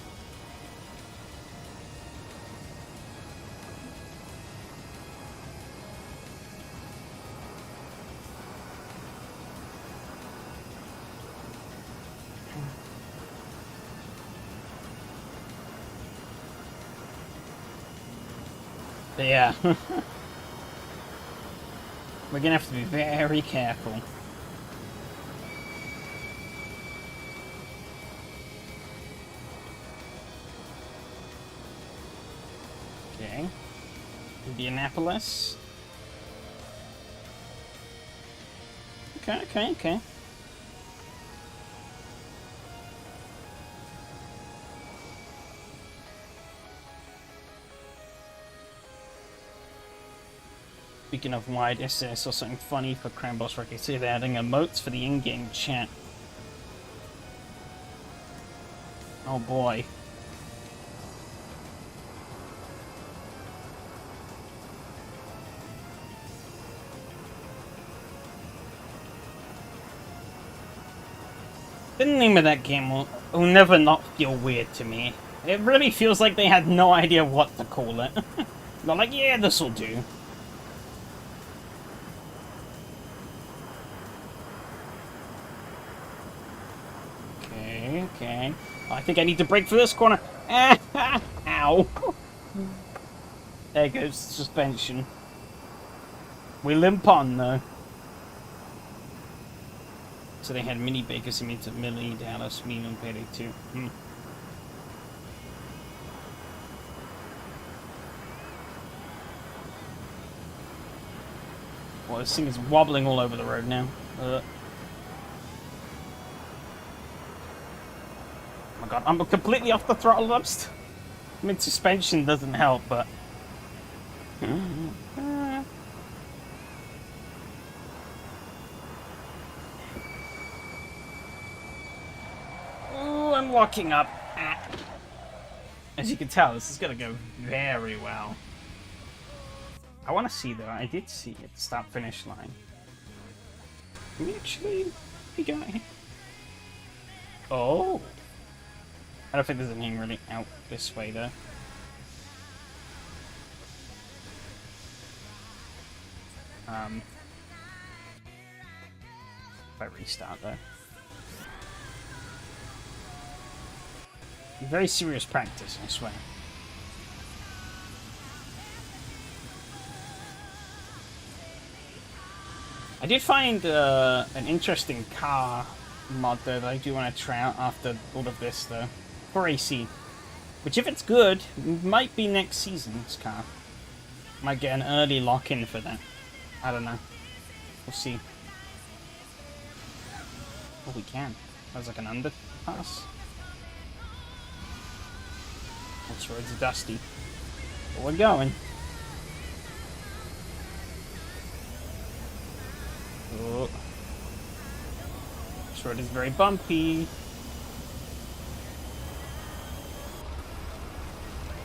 But yeah. We're gonna have to be very careful. Okay. Indianapolis. Okay. Speaking of wide, yesterday I saw something funny for Crown Boss Rocket. See, they're adding emotes for the in-game chat. Oh boy. The name of that game will never not feel weird to me. It really feels like they had no idea what to call it. They're like, yeah, this'll do. Okay. I think I need to brake for this corner. Ow. There goes the suspension. We limp on, though. So they had Mini Baker Simulator, Millie, Dallas, me, and Payday 2. Well, this thing is wobbling all over the road now. Oh my god, I'm completely off the throttle. I mean, suspension doesn't help, but... Ooh, I'm locking up. As you can tell, this is going to go very well. I want to see, though. I did see it. Start-finish line. Can we actually be going here? Oh! I don't think there's anything really out this way, though. If I restart, though. Very serious practice, I swear. I did find an interesting car mod, though, that I do want to try out after all of this, though. For AC. Which, if it's good, might be next season's car. Might get an early lock-in for that. I don't know. We'll see. Oh, we can. That was like an underpass. This road's dusty. But we're going. Oh. This road is very bumpy.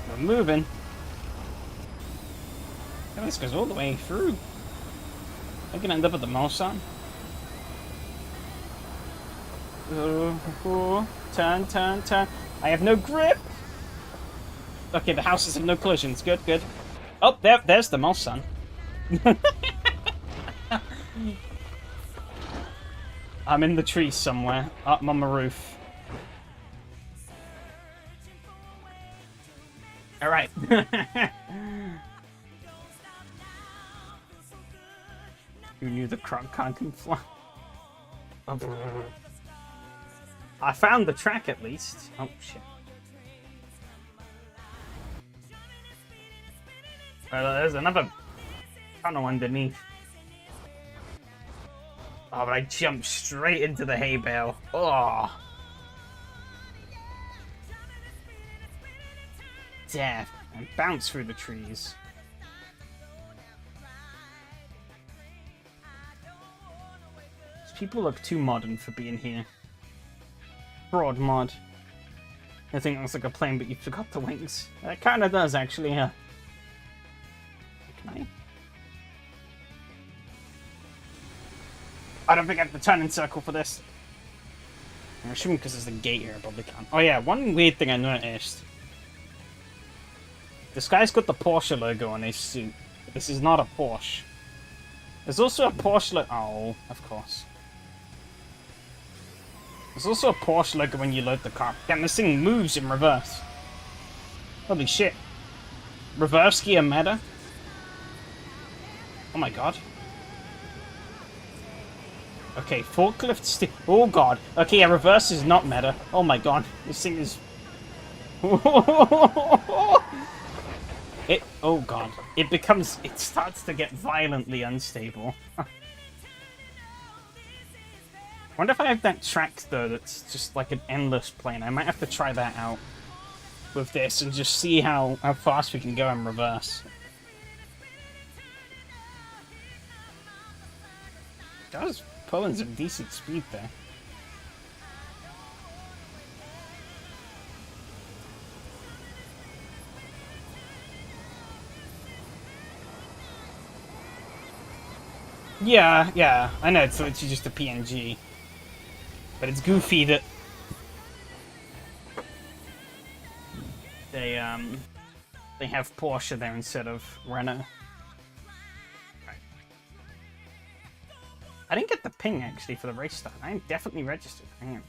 We're moving. And this goes all the way through. I can end up at the Mulsanne. Turn. I have no grip. Okay, the houses have no collisions. Good. Oh, there's the Mulsanne. I'm in the trees somewhere. Up on the roof. Alright. Who knew the Croc-Con can fly? I found the track at least. Oh, shit. Well, there's another tunnel underneath. Oh, but I jumped straight into the hay bale. Oh. death and bounce through the trees. These people look too modern for being here. Broad mod. I think it looks like a plane, but you forgot the wings. It kind of does, actually, yeah. Can I don't think I have to turn in circle for this. I'm assuming because there's the gate here, I probably can't. Oh yeah, one weird thing I noticed. This guy's got the Porsche logo on his suit. But this is not a Porsche. There's also a Porsche logo. Oh, of course. There's also a Porsche logo when you load the car. Damn, this thing moves in reverse. Holy shit. Reverse gear meta? Oh my god. Okay, forklift oh god. Okay, yeah, reverse is not meta. Oh my god. This thing is... oh god. It starts to get violently unstable. I wonder if I have that track, though, that's just like an endless plane. I might have to try that out with this and just see how fast we can go in reverse. That was pulling some decent speed there. Yeah, I know, it's literally just a PNG. But it's goofy that they have Porsche there instead of Renault. Right. I didn't get the ping actually for the race start. I am definitely registered. I am.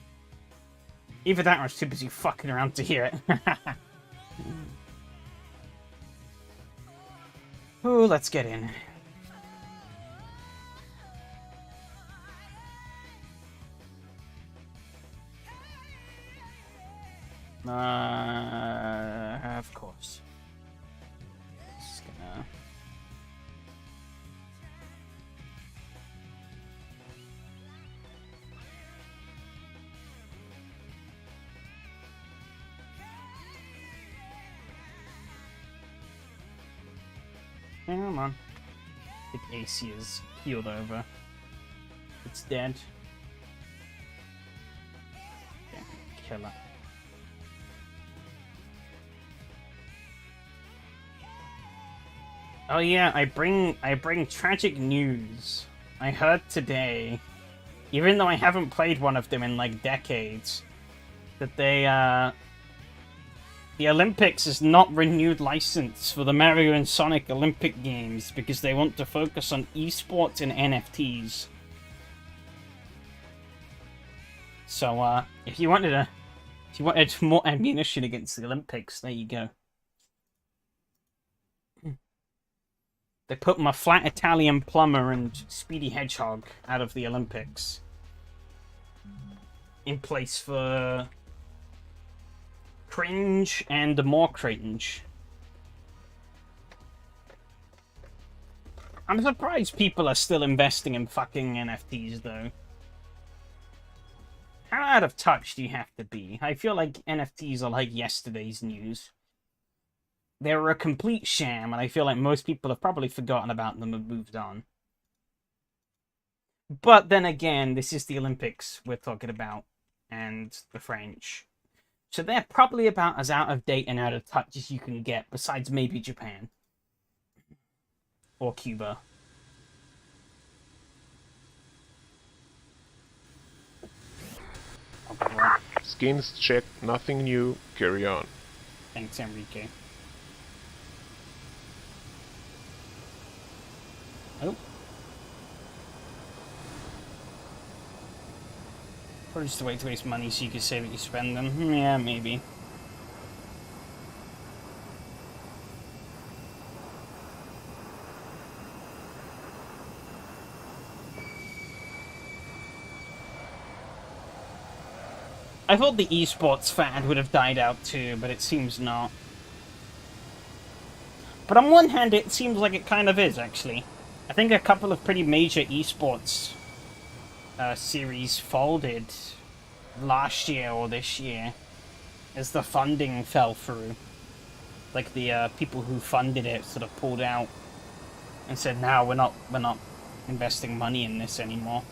Either that or I was too busy fucking around to hear it. Ooh, let's get in. Of course. Just gonna... Come on. I think AC is healed over. It's dead. Yeah, kill it. Oh yeah, I bring tragic news. I heard today, even though I haven't played one of them in like decades, that the Olympics is not renewed license for the Mario and Sonic Olympic games because they want to focus on esports and NFTs. So if you wanted more ammunition against the Olympics, there you go. They put my Flat Italian Plumber and Speedy Hedgehog out of the Olympics. In place for... Cringe and more cringe. I'm surprised people are still investing in fucking NFTs, though. How out of touch do you have to be? I feel like NFTs are like yesterday's news. They were a complete sham, and I feel like most people have probably forgotten about them and moved on. But then again, this is the Olympics we're talking about, and the French. So they're probably about as out of date and out of touch as you can get, besides maybe Japan. Or Cuba. Skins checked, nothing new, carry on. Thanks, Enrique. Oh. Or just a way to waste money so you can save it, you spend them. Yeah, maybe. I thought the esports fad would have died out too, but it seems not. But on one hand, it seems like it kind of is, actually. I think a couple of pretty major esports series folded last year or this year as the funding fell through. like the people who funded it sort of pulled out and said, "No, we're not investing money in this anymore."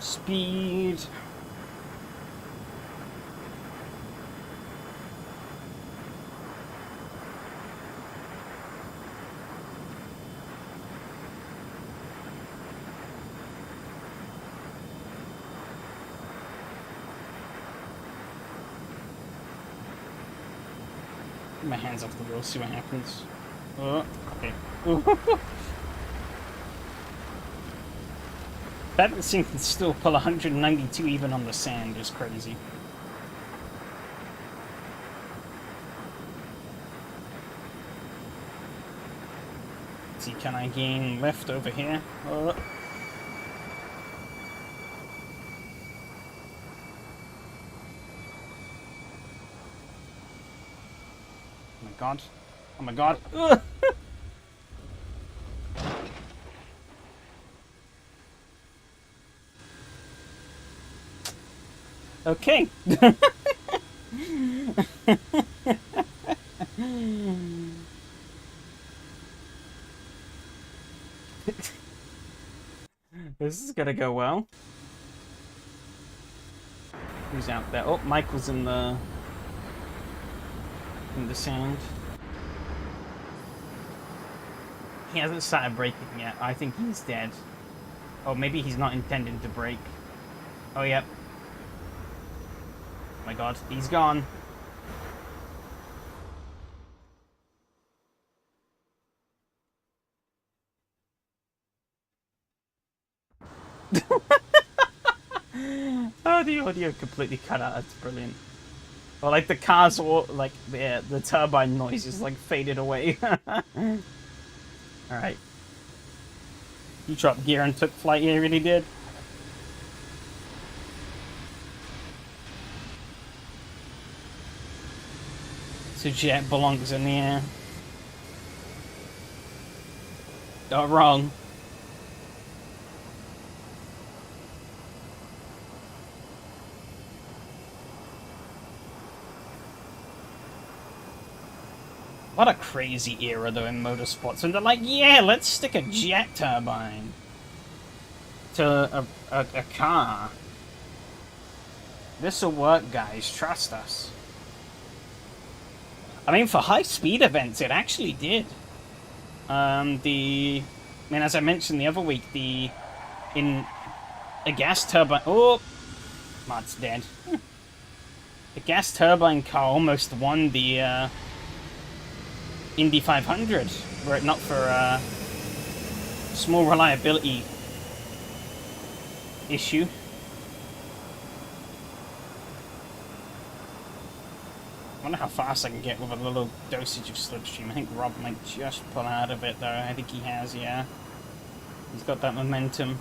Speed. Get my hands off the wheel, see what happens. Oh, okay. That thing can still pull 192 even on the sand is crazy. Let's see, can I gain left over here? Oh. Oh my god. Oh my god. Ugh. Okay. This is gonna go well. Who's out there? Oh, Michael's in the sand. He hasn't started braking yet. I think he's dead. Oh, maybe he's not intending to brake. Oh, yep. Oh my god, he's gone. Oh, the audio completely cut out. That's brilliant. Well, like the cars, all like the turbine noise is like faded away. All right. He dropped gear and took flight. Yeah, he really did. So jet belongs in the air. Oh, wrong. What a crazy era, though, in motorsports. And they're like, yeah, let's stick a jet turbine to a car. This'll work, guys. Trust us. I mean, for high-speed events, it actually did. I mean, as I mentioned the other week, in a gas turbine... Oh! Mart's dead. The gas turbine car almost won the, Indy 500, were it not for small reliability issue. I wonder how fast I can get with a little dosage of slipstream. I think Rob might just pull out of it, though. I think he has, yeah. He's got that momentum.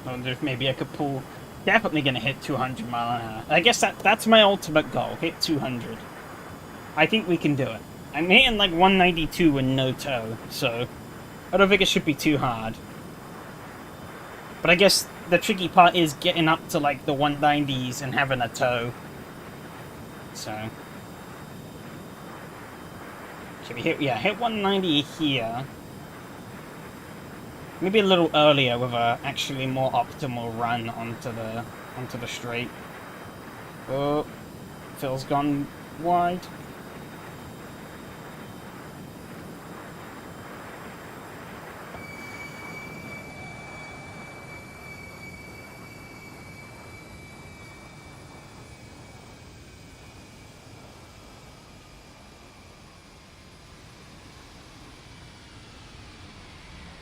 I wonder if maybe I could pull... Definitely gonna hit 200 mile an hour. I guess that's my ultimate goal. Hit 200. I think we can do it. I'm hitting like 192 with no tow, so I don't think it should be too hard. But I guess the tricky part is getting up to like the 190s and having a tow. So should we hit? Yeah, hit 190 here. Maybe a little earlier with a actually more optimal run onto the straight. Oh, Phil's gone wide.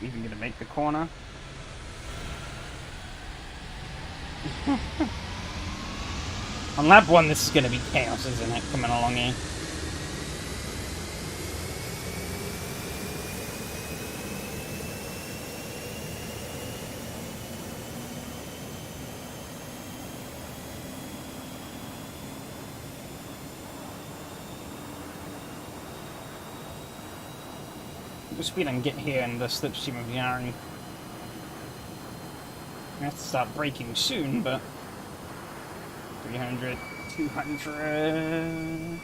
Even gonna make the corner. On lap 1, this is gonna be chaos, isn't it? Coming along here. super speed I can get here in the slipstream of Yari. I have to start braking soon, but 300, 200.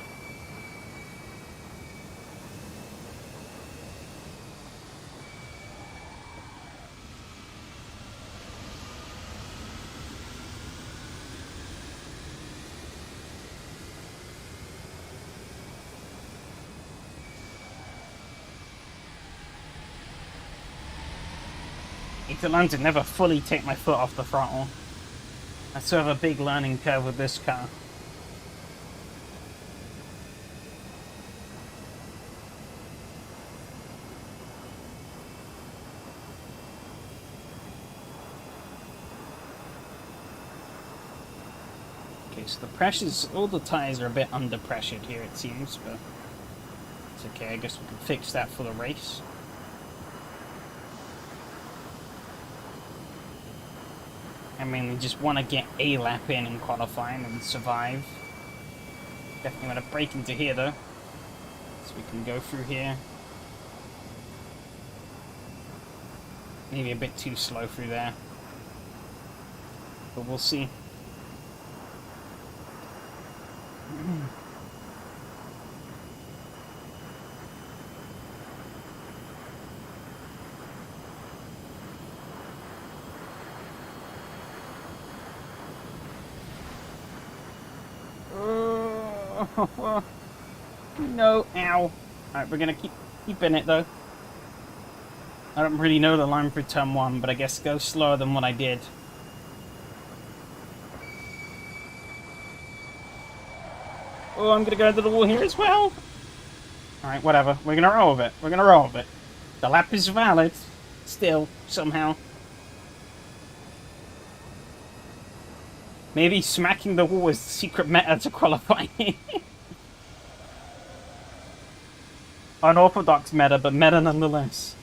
Need to learn to never fully take my foot off the throttle. I still have a big learning curve with this car. Okay, so the pressures, all the tires are a bit under pressured here it seems, but it's okay, I guess we can fix that for the race. I mainly just want to get a lap in qualifying and survive. Definitely want to break into here though, so we can go through here. Maybe a bit too slow through there, but we'll see. No, ow. Alright, we're gonna keep in it though. I don't really know the line for turn 1, but I guess go slower than what I did. Oh, I'm gonna go into the wall here as well. Alright, whatever. We're gonna roll with it. We're gonna roll with it. The lap is valid. Still, somehow. Maybe smacking the wall is the secret meta to qualify. Unorthodox meta, but meta nonetheless.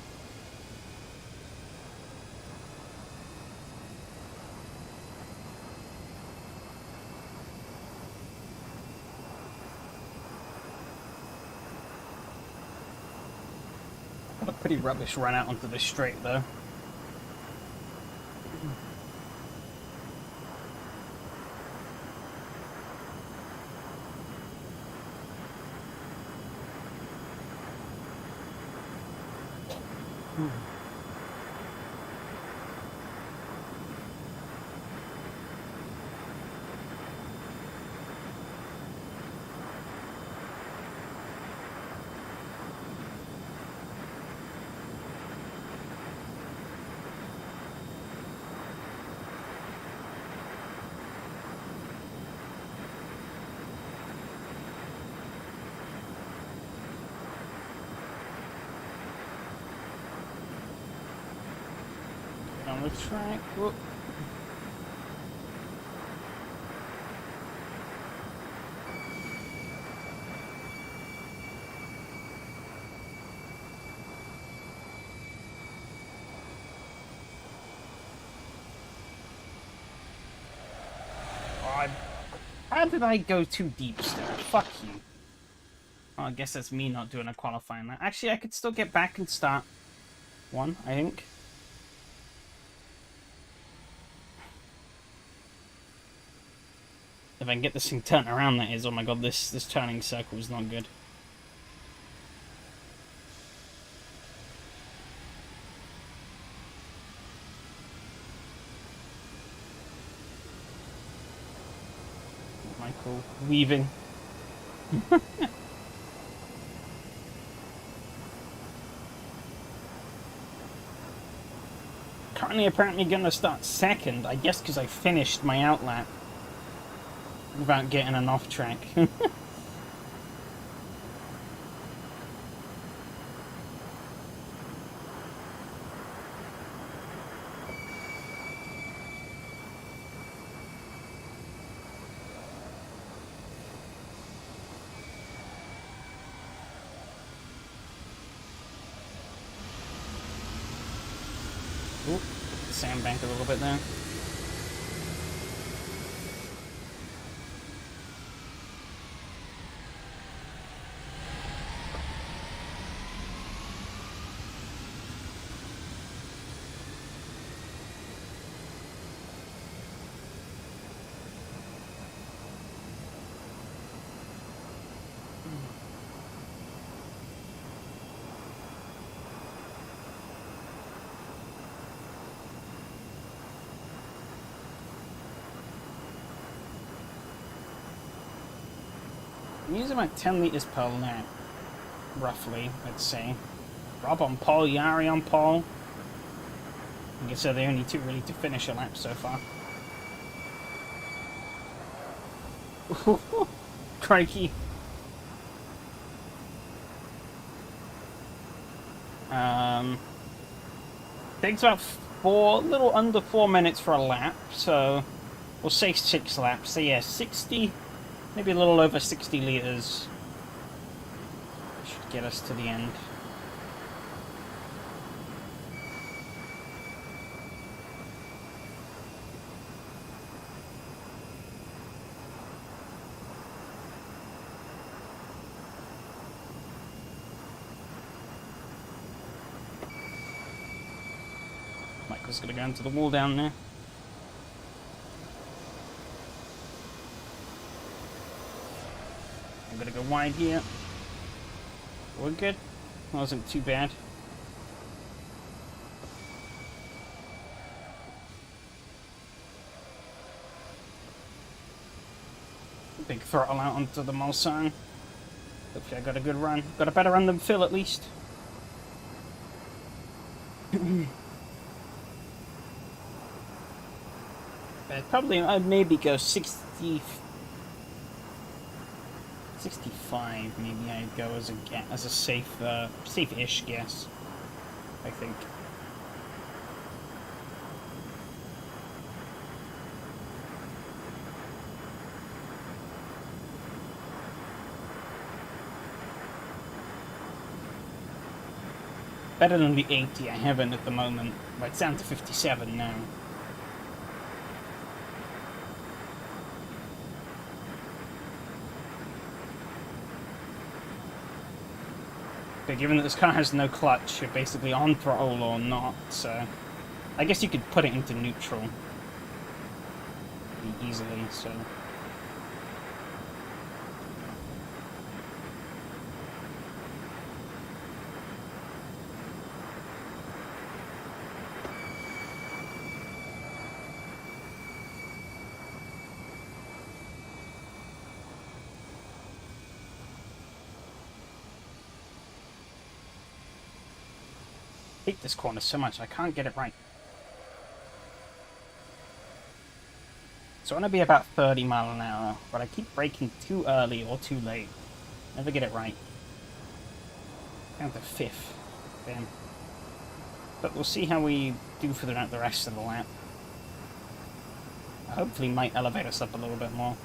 Got a pretty rubbish run out onto the straight though. On the track. Whoop. How did I go too deep still? Fuck you. Oh, I guess that's me not doing a qualifying lap. Actually, I could still get back and start one, I think. If I can get this thing turned around, that is. Oh my god, this turning circle is not good. Michael weaving. Currently, apparently gonna start second, I guess because I finished my outlap without getting an off track. Oop, sandbank a little bit there. use about 10 litres per lap, roughly, let's say. Rob on pole, Yari on pole. I guess they're the only two really to finish a lap so far. Crikey. Takes about a little under 4 minutes for a lap, so we'll say 6 laps. So yeah, 60, maybe a little over 60 litres should get us to the end. Michael's gonna go into the wall down there. I'm gonna go wide here. We're good. Wasn't too bad. Big throttle out onto the Mulsanne. Hopefully I got a good run. Got a better run than Phil at least. Probably, I'd maybe go 60, 65. Maybe I'd go as a safe, safe-ish guess. I think. Better than the 80 I have in at the moment. Well, it's down to 57 now. But given that this car has no clutch, you're basically on throttle or not, so I guess you could put it into neutral easily, so. I hate this corner so much, I can't get it right. So I want to be about 30 miles an hour, but I keep braking too early or too late. Never get it right. Down to 5th. Damn. But we'll see how we do for the rest of the lap. Hopefully might elevate us up a little bit more.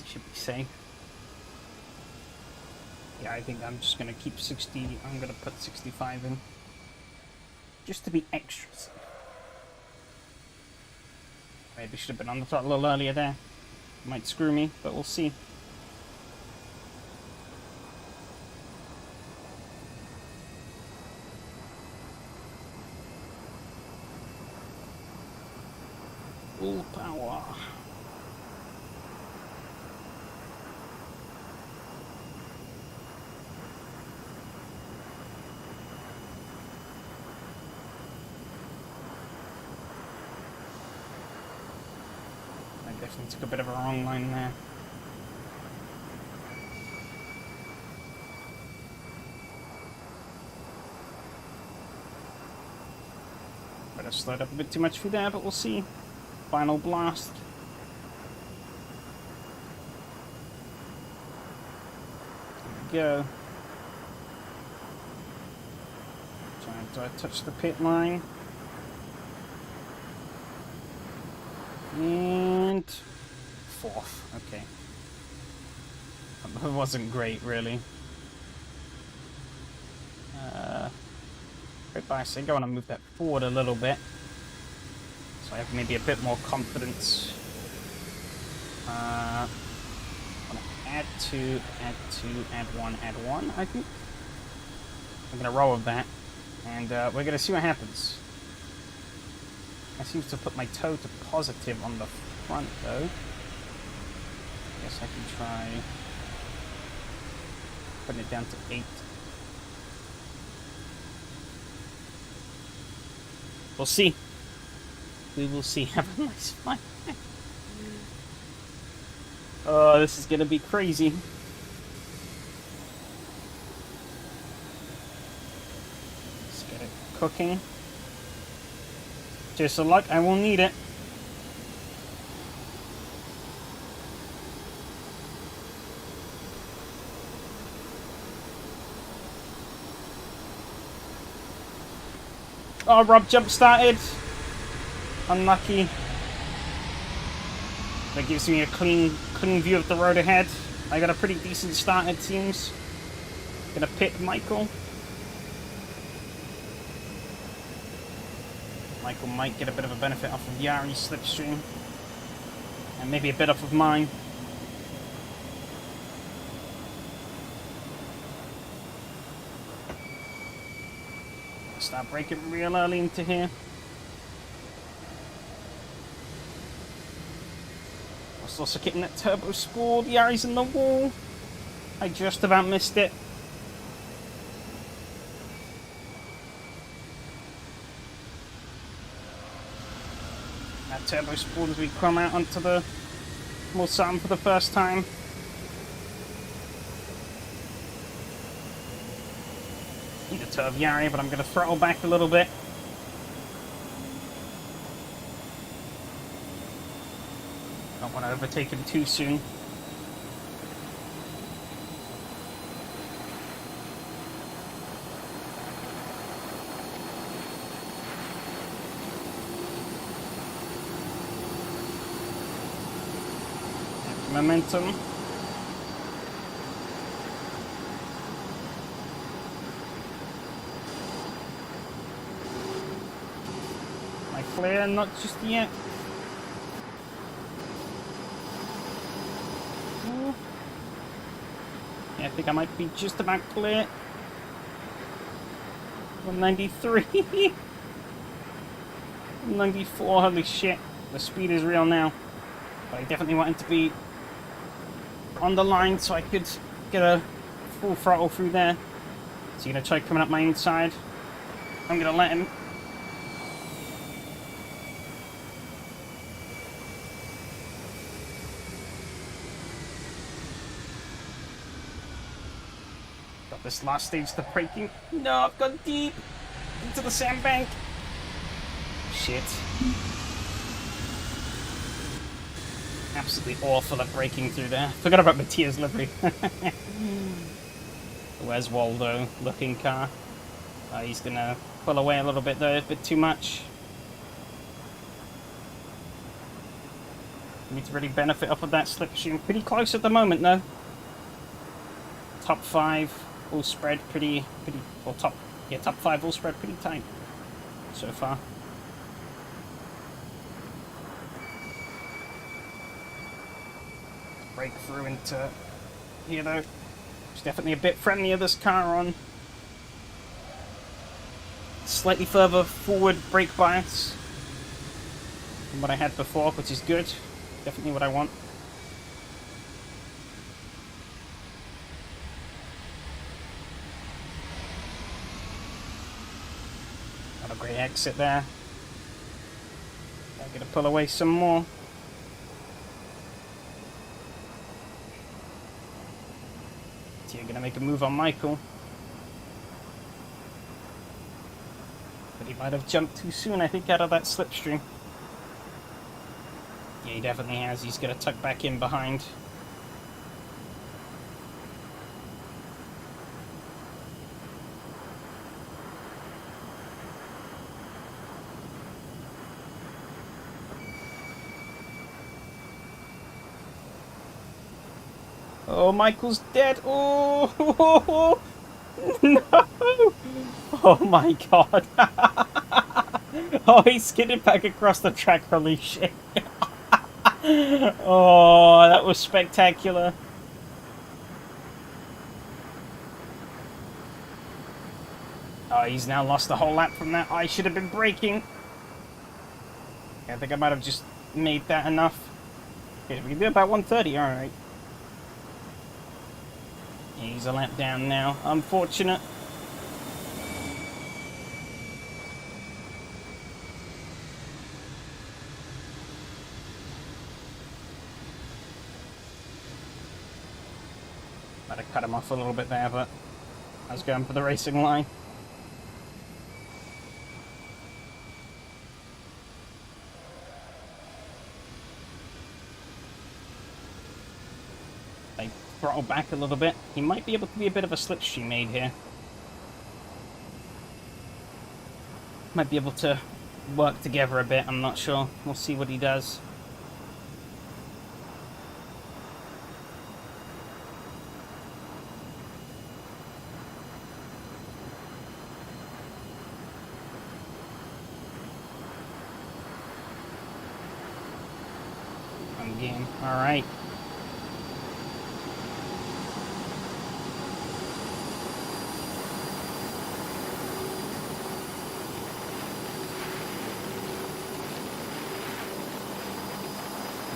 Should be safe. Yeah, I think I'm just gonna keep 60. I'm gonna put 65 in, just to be extra safe. Maybe should have been on the throttle a little earlier there. Might screw me, but we'll see. Full power. Definitely took a bit of a wrong line there. Might have slowed up a bit too much through there, but we'll see. Final blast. There we go. Do I touch the pit line? And 4th, okay. That wasn't great, really. Right by, I think I want to move that forward a little bit, so I have maybe a bit more confidence. I want to add 2, add 2, add 1, add 1, I think. I'm going to roll with that. And we're going to see what happens. I seem to put my toe to positive on the front, though. Guess I can try putting it down to 8. We'll see. We will see. Have a nice flight. Oh, this is gonna be crazy. Let's get it cooking. Just a luck, I will need it. Oh, Rob jump started. Unlucky. That gives me a clean view of the road ahead. I got a pretty decent start, it seems. Gonna pit Michael. Michael might get a bit of a benefit off of Yari's slipstream. And maybe a bit off of mine. Start braking real early into here. Also getting that turbo spool. The Yari's in the wall. I just about missed it. That turbo spool as we come out onto the Mulsanne for the first time. Need a toe of Yari, but I'm going to throttle back a little bit. Don't want to overtake him too soon. Momentum. My flare, not just yet. Yeah, I think I might be just about clear. 193. 194, holy shit. The speed is real now. But I definitely wanted to be on the line so I could get a full throttle through there. So you're going to try coming up my inside. I'm going to let him. Got this last stage to braking. No, I've gone deep into the sandbank. Shit. Absolutely awful at braking through there. Forgot about Matthias livery. Where's Waldo? Looking car. He's gonna pull away a little bit though, a bit too much. Need to really benefit off of that slipstream. Pretty close at the moment though. Top 5 all spread pretty or top 5 all spread pretty tight so far. Break through into here though. It's definitely a bit friendlier, this car on. Slightly further forward brake bias than what I had before, which is good. Definitely what I want. Got a great exit there. I'm gonna pull away some more. You're gonna make a move on Michael. But he might have jumped too soon, I think, out of that slipstream. Yeah, he definitely has. He's gonna tuck back in behind. Oh, Michael's dead. Oh, no. Oh my god. Oh, he skidded back across the track. Holy shit. Oh, that was spectacular. Oh, he's now lost a whole lap from that. I should have been braking. Yeah, I think I might have just made that enough. Okay, we can do about 130, alright. He's a lap down now. Unfortunate. Might have cut him off a little bit there, but I was going for the racing line. They throttle back a little bit. He might be able to be a bit of a slipstream made here. Might be able to work together a bit, I'm not sure. We'll see what he does. Game. All right.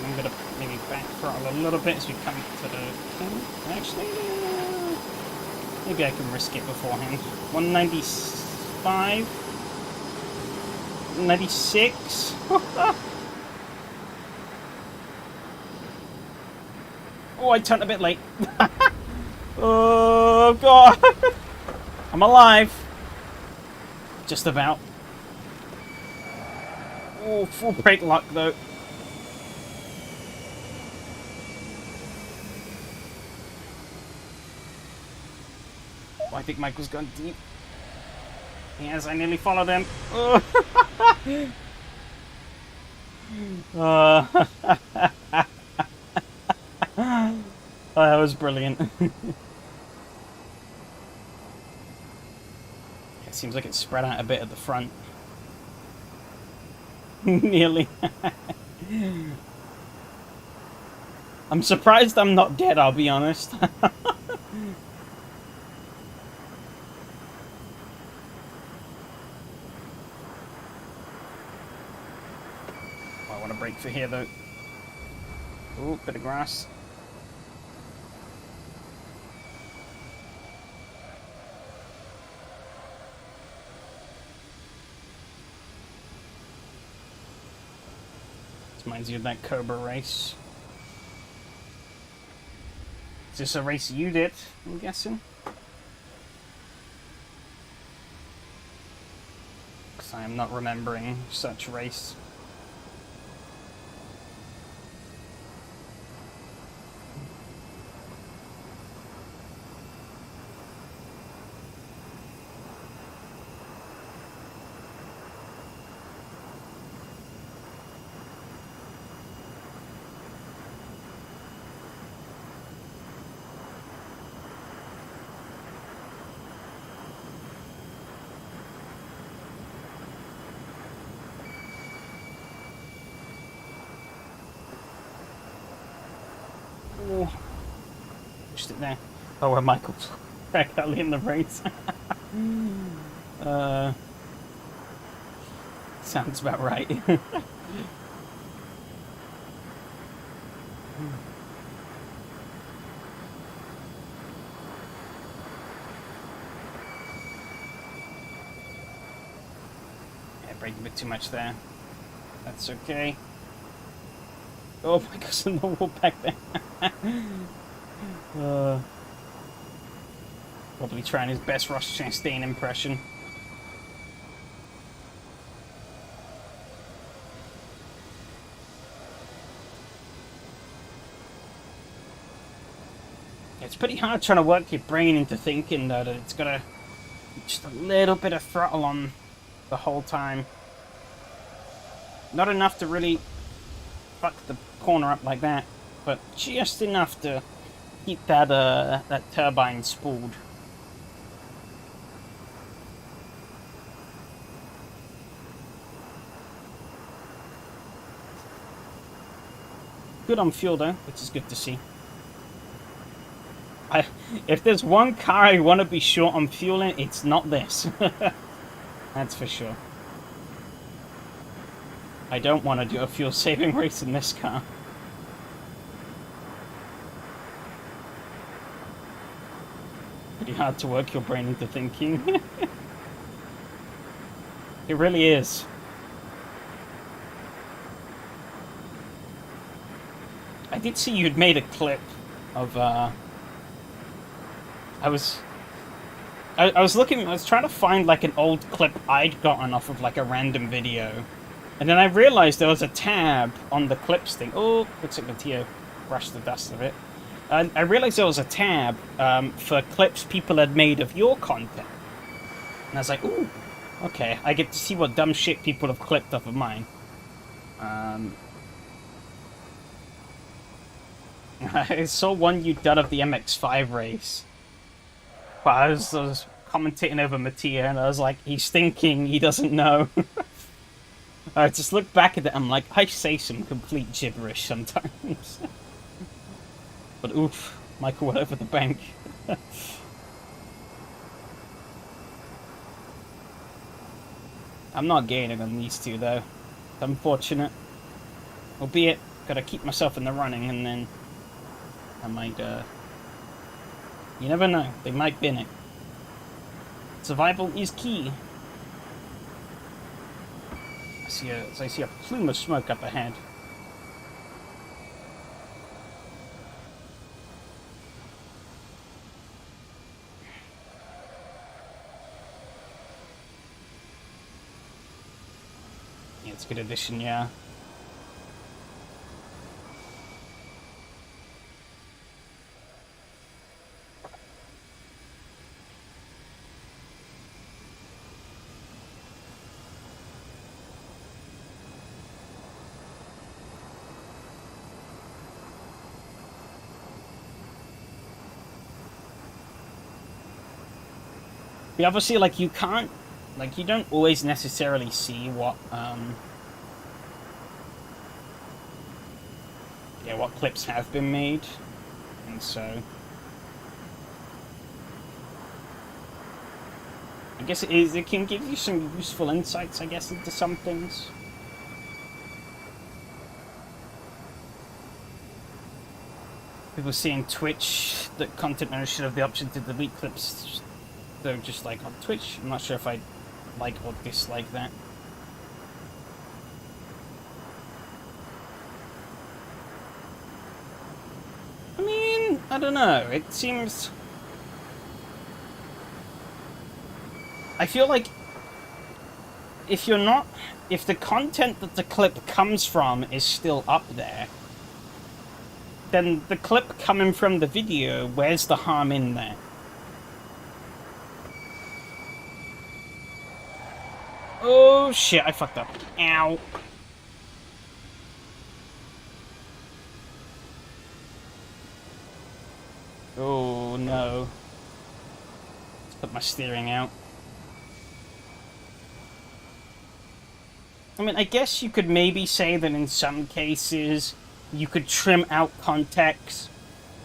I'm gonna maybe back throttle a little bit as we come to the. Actually, maybe I can risk it beforehand. 195, 96. Oh, I turned a bit late. Oh, God. I'm alive. Just about. Oh, full brake lock, though. Oh, I think Michael's gone deep. Yes, I nearly followed him. Oh, oh, that was brilliant. It seems like it's spread out a bit at the front. Nearly. I'm surprised I'm not dead, I'll be honest. I want to brake for here, though. Ooh, bit of grass. Reminds you of that Cobra race. Is this a race you did, I'm guessing? Because I am not remembering such race. Oh, pushed it there. Oh, where Michael's back early in the race. Sounds about right. Yeah, braking a bit too much there. That's okay. Oh my gosh, no wall back there. Probably trying his best Ross Chastain impression. It's pretty hard trying to work your brain into thinking though that it's got a just a little bit of throttle on the whole time. Not enough to really fuck the corner up like that, but just enough to keep that that turbine spooled. Good on fuel though, which is good to see. If there's one car I want to be short on fuel in, it's not this. That's for sure. I don't want to do a fuel-saving race in this car. Pretty hard to work your brain into thinking. It really is. I did see you'd made a clip of, I was looking, I was trying to find, like, an old clip I'd gotten off of, like, a random video. And then I realized there was a tab on the clips thing. Oh, looks like Mateo brushed the dust of it. I realized there was a tab for clips people had made of your content. And I was like, ooh, okay, I get to see what dumb shit people have clipped off of mine. I saw one you'd done of the MX-5 race. But I was commentating over Mattia, and I was like, he's thinking, he doesn't know. I just look back at it, I'm like, I say some complete gibberish sometimes. But oof, Michael went over the bank. I'm not gaining on these two, though. It's unfortunate. Albeit, gotta keep myself in the running, and then I might, you never know, they might bin it. Survival is key. I see a plume of smoke up ahead. Yeah, it's a good addition, yeah. But obviously, like, you can't, like, you don't always necessarily see what, yeah, what clips have been made, and so, I guess it can give you some useful insights, I guess, into some things. People seeing Twitch, that content owners should have the option to delete clips. So just like on Twitch, I'm not sure if I like or dislike that. I mean, I don't know. It seems... I feel like if you're not... If the content that the clip comes from is still up there, then the clip coming from the video, where's the harm in that? Oh shit, I fucked up. Ow. Oh no. Let's put my steering out. I mean, I guess you could maybe say that in some cases you could trim out context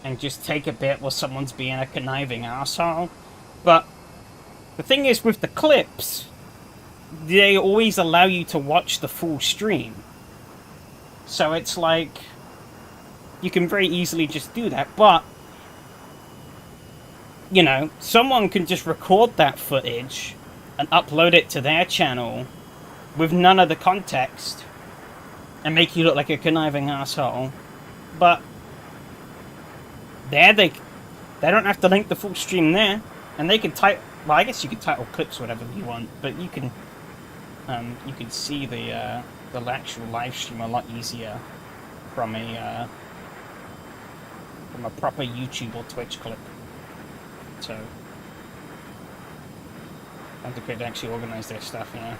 and just take a bit where someone's being a conniving asshole. But the thing is, with the clips, they always allow you to watch the full stream. So it's like, you can very easily just do that, but, you know, someone can just record that footage and upload it to their channel with none of the context and make you look like a conniving asshole. But there they don't have to link the full stream there, and they can type, well, I guess you could title clips whatever you want, but you can see the actual live stream a lot easier from a proper YouTube or Twitch clip. So I think they'd actually organize their stuff, you know.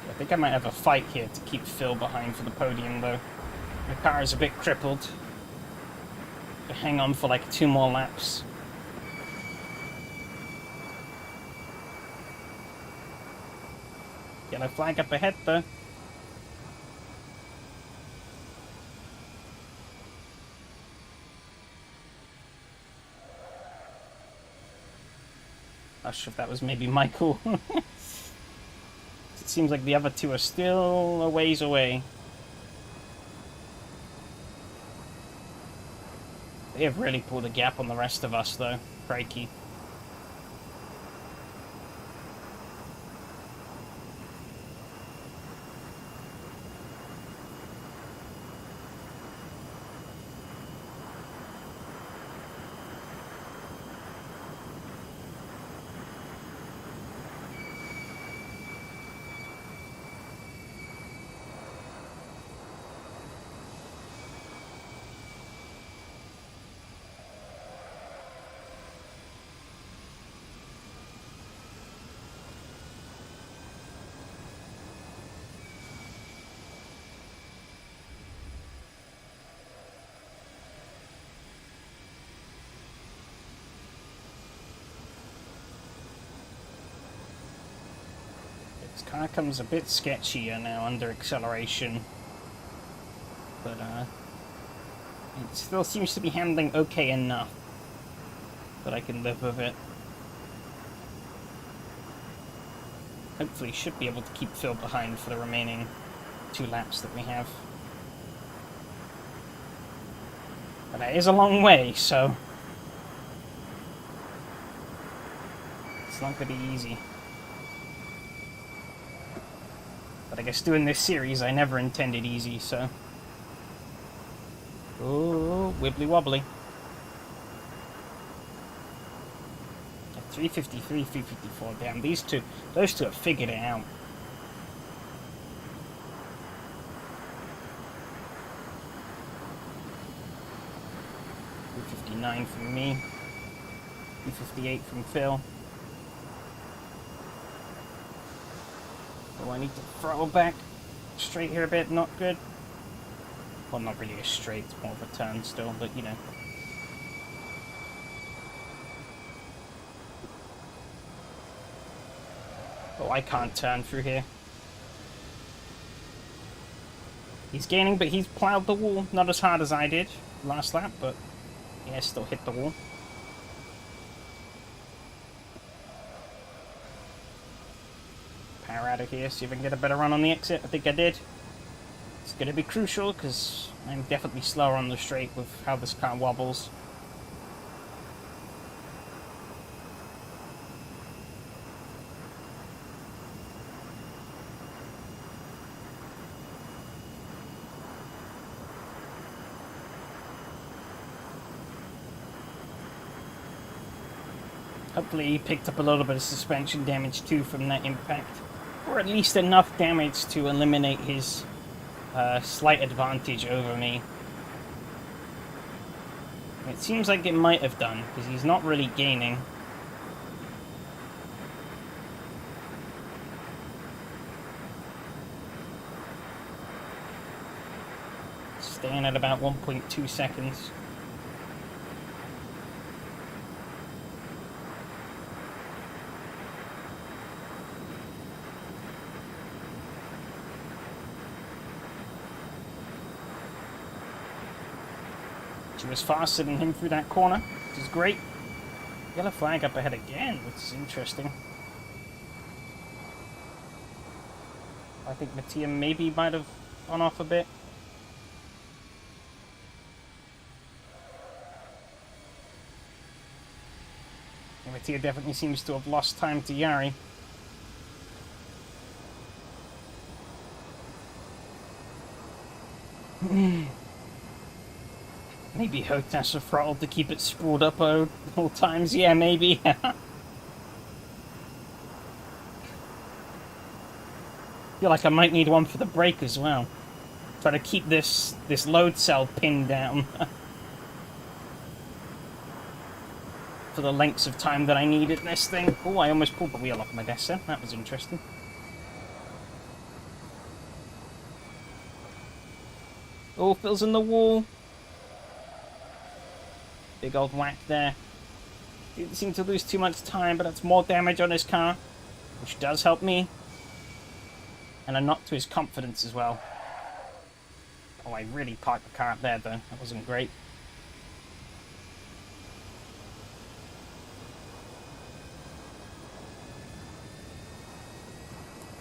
I think I might have a fight here to keep Phil behind for the podium, though. My car is a bit crippled. To hang on for like 2 more laps. Yellow flag up ahead, though. Not sure if that was maybe Michael. It seems like the other two are still a ways away. They have really pulled a gap on the rest of us, though. Crikey. This car comes a bit sketchier now under acceleration. But, it still seems to be handling okay enough that I can live with it. Hopefully should be able to keep Phil behind for the remaining 2 laps that we have. But that is a long way, so it's not going to be easy. But I guess doing this series I never intended easy, so... Oh, wibbly wobbly. 353, 354, damn, those two have figured it out. $359 from me, 358 from Phil. Oh, I need to throttle back straight here a bit, not good. Well, not really a straight, it's more of a turn still, but you know. Oh, I can't turn through here. He's gaining, but he's plowed the wall. Not as hard as I did last lap, but yeah, still hit the wall. Power out of here, see if I can get a better run on the exit. I think I did. It's going to be crucial, because I'm definitely slower on the straight with how this car wobbles. Hopefully he picked up a little bit of suspension damage too from that impact. Or at least enough damage to eliminate his slight advantage over me. It seems like it might have done, because he's not really gaining. Staying at about 1.2 seconds. She was faster than him through that corner, which is great. Yellow flag up ahead again, which is interesting. I think Mattia maybe might have gone off a bit. And Mattia definitely seems to have lost time to Yari. Maybe Hotas a throttle to keep it sprawled up all times. Yeah, maybe. Feel like I might need one for the brake as well. Try to keep this load cell pinned down for the lengths of time that I needed this thing. Oh, I almost pulled the wheel off my desk then. That was interesting. Oh, Phil's in the wall. Big old whack there. Didn't seem to lose too much time, but that's more damage on his car, which does help me. And a knock to his confidence as well. Oh, I really parked the car up there, though. That wasn't great.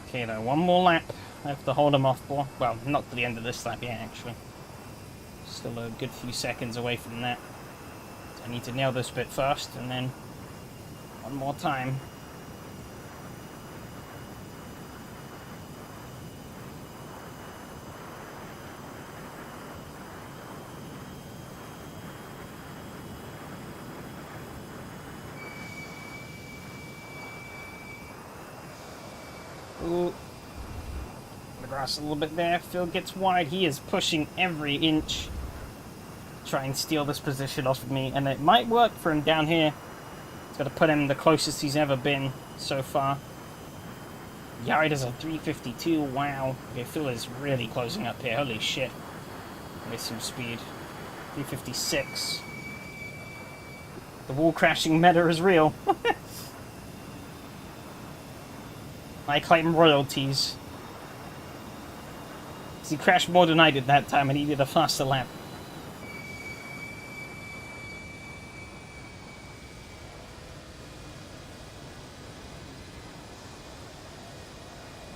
Okay, now one more lap. I have to hold him off for. Well, not to the end of this lap yet, actually. Still a good few seconds away from that. So I need to nail this bit first, and then one more time. Ooh. The grass a little bit there. Phil gets wide. He is pushing every inch. Try and steal this position off of me, and it might work for him down here. It's got to put him the closest he's ever been so far. Yari does a 352. Wow. Okay, Phil is really closing up here. Holy shit. With some speed. 356. The wall crashing meta is real. I claim royalties. He crashed more than I did that time, and he did a faster lap.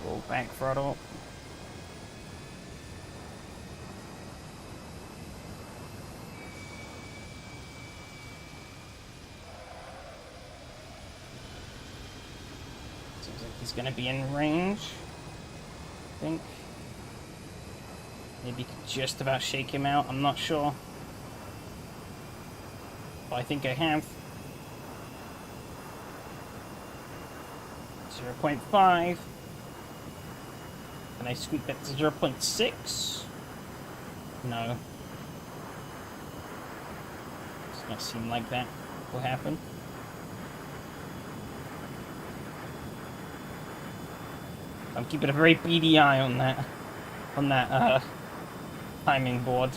Roll back throttle. Seems like he's going to be in range, I think. Maybe could just about shake him out, I'm not sure. But I think I have. 0.5. Can I squeak that to 0.6? No. Does not seem like that will happen. I'm keeping a very beady eye on that timing board.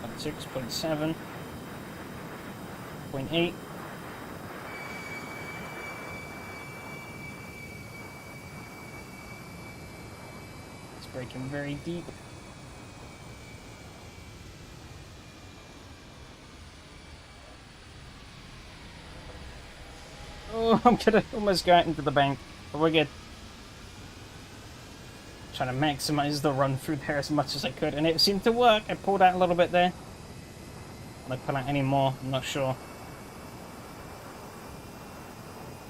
Point 6, 0.7, 0.8. It's breaking very deep. Oh, I'm gonna almost go out into the bank, but we're good. Trying to maximize the run through there as much as I could, and it seemed to work. I pulled out a little bit there. Will I pull out any more? I'm not sure.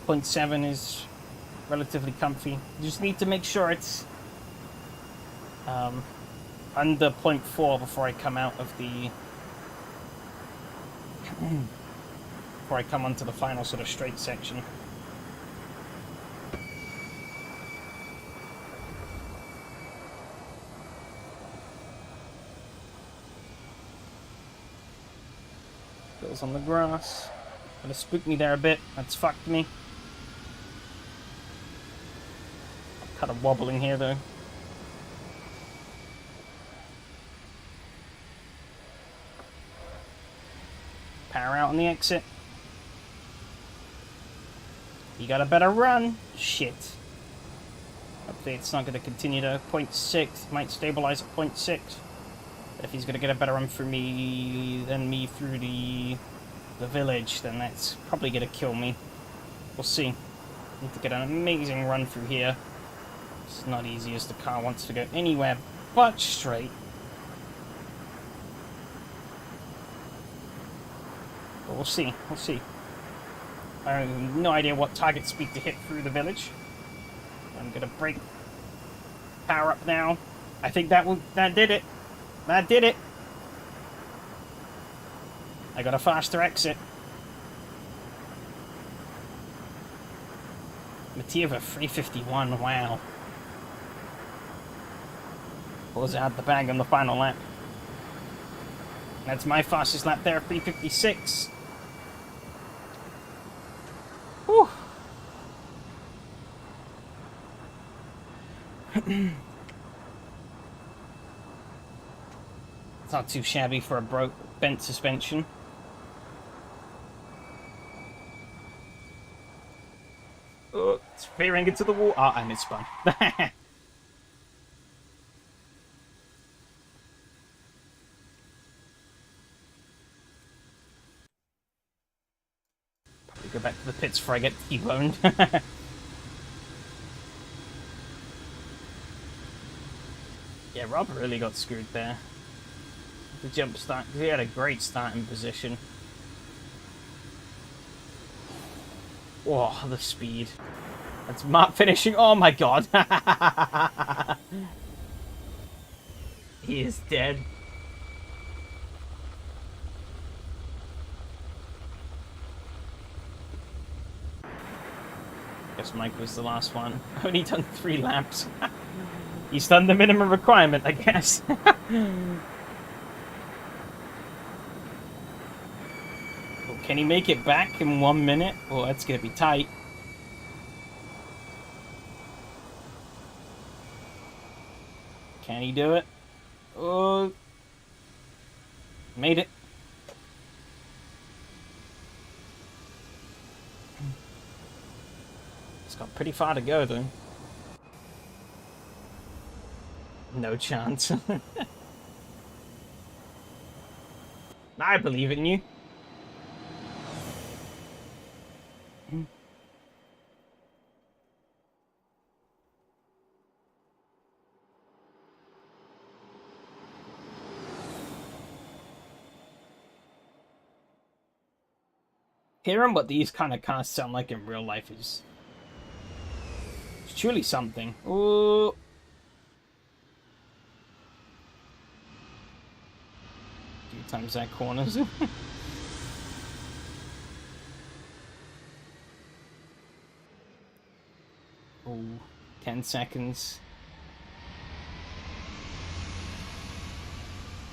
0.7 is relatively comfy. You just need to make sure it's under 0.4 before I come out of the before I come onto the final sort of straight section. Bill's on the grass. Gonna spook me there a bit. That's fucked me. I'm kind of wobbling here though. Power out on the exit. You got a better run. Shit. Hopefully it's not going to continue to 0.6. Might stabilize at 0.6. But if he's going to get a better run for me than me through the village, then that's probably going to kill me. We'll see. Need to get an amazing run through here. It's not easy as the car wants to go anywhere but straight. But we'll see. We'll see. I have no idea what target speed to hit through the village. I'm gonna brake. Power up now. I think that did it. That did it. I got a faster exit. Mateva 351. Wow. Pulls out the bag on the final lap. That's my fastest lap there, 356. Whew. It's not too shabby for a bent suspension. Oh, it's veering into the wall. Ah, and it's spun. Probably go back to the pits before I get T-boned. Yeah, Rob really got screwed there. The jump start, because he had a great starting position. Oh, the speed. That's Mark finishing. Oh my god. He is dead. Guess Mike was the last one. Only done 3 laps. He's done the minimum requirement, I guess. Oh, can he make it back in 1 minute? Oh, that's gonna be tight. Can he do it? Oh, made it. It's got pretty far to go, though. No chance. I believe in you. Hearing what these kind of cars sound like in real life is it's truly something. Ooh. Few times that corners. Oh, 10 seconds.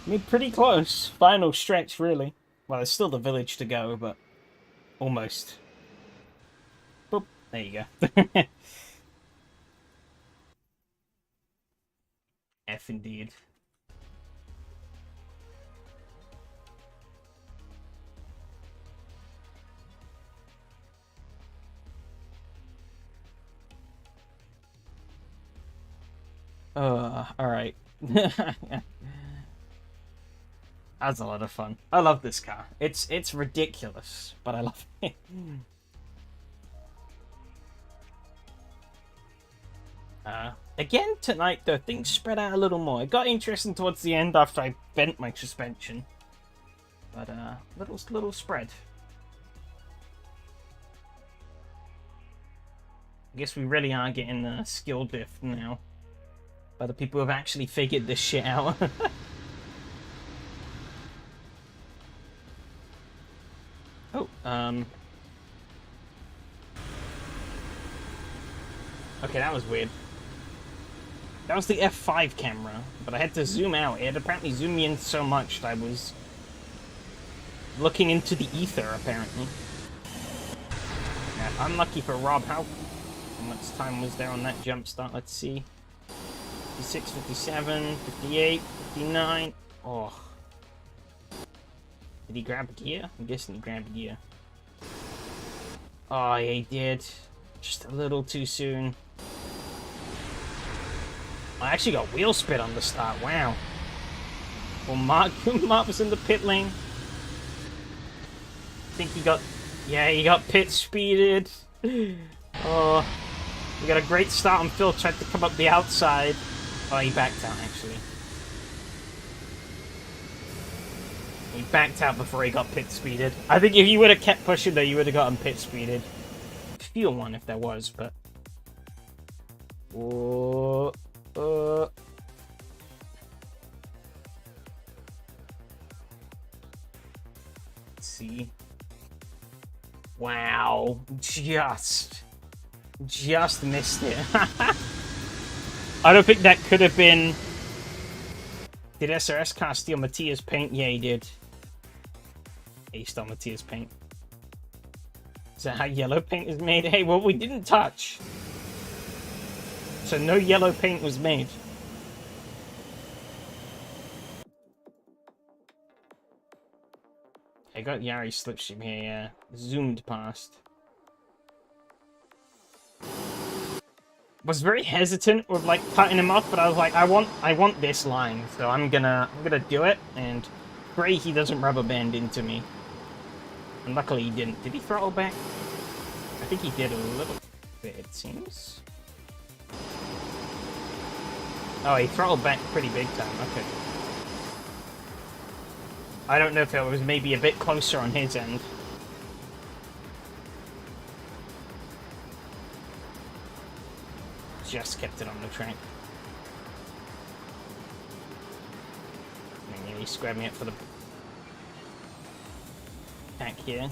I mean, pretty close. Final stretch, really. Well, there's still the village to go, but almost. Boop. There you go. F indeed. Alright. That's a lot of fun. I love this car. It's ridiculous, but I love it. Again tonight though, things spread out a little more. It got interesting towards the end after I bent my suspension. But little spread. I guess we really are getting the skill diff now. By the people who have actually figured this shit out. Oh, okay, that was weird. That was the F5 camera, but I had to zoom out. It had apparently zoomed me in so much that I was looking into the ether, apparently. Yeah, unlucky for Rob. How much time was there on that jump start? Let's see. 56, 57, 58, 59. Oh. Did he grab a gear? I'm guessing he grabbed a gear. Oh, yeah, he did. Just a little too soon. I actually got wheel spit on the start. Wow. Well, Mark was in the pit lane. I think he got... Yeah, he got pit speeded. Oh. We got a great start on Phil. Tried to come up the outside. Oh, he backed out, actually. He backed out before he got pit speeded. I think if you would have kept pushing, though, you would have gotten pit speeded. Feel one if there was, but... Oh... Let's see. Wow. Just missed it. I don't think that could have been... Did SRS car steal Mattia's paint? Yeah, he did. He stole Mattia's paint. Is that how yellow paint is made? Hey, well, we didn't touch. So no yellow paint was made. I got Yari's slipstream here, yeah. Zoomed past. Was very hesitant with like cutting him off, but I was like, I want this line, so I'm gonna do it. And pray he doesn't rubber band into me. And luckily he didn't. Did he throttle back? I think he did a little bit, it seems. Oh, he throttled back pretty big time. Okay. I don't know if it was maybe a bit closer on his end. Just kept it on the track. And he's grabbing it for the back here.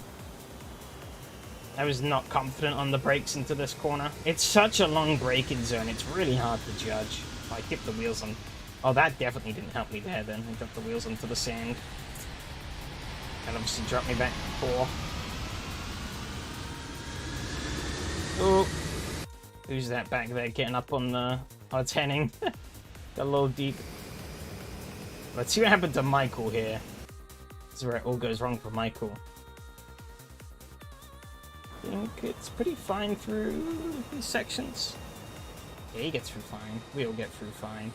I was not confident on the brakes into this corner. It's such a long braking zone, it's really hard to judge. I kept the wheels on. Oh, that definitely didn't help me there then. I dropped the wheels onto the sand. And obviously dropped me back to 4. Oh. Who's that back there getting up on the... Oh, it's Henning. Got a little deep. Let's see what happened to Michael here. This is where it all goes wrong for Michael. I think it's pretty fine through these sections. Yeah, he gets through fine. We all get through fine.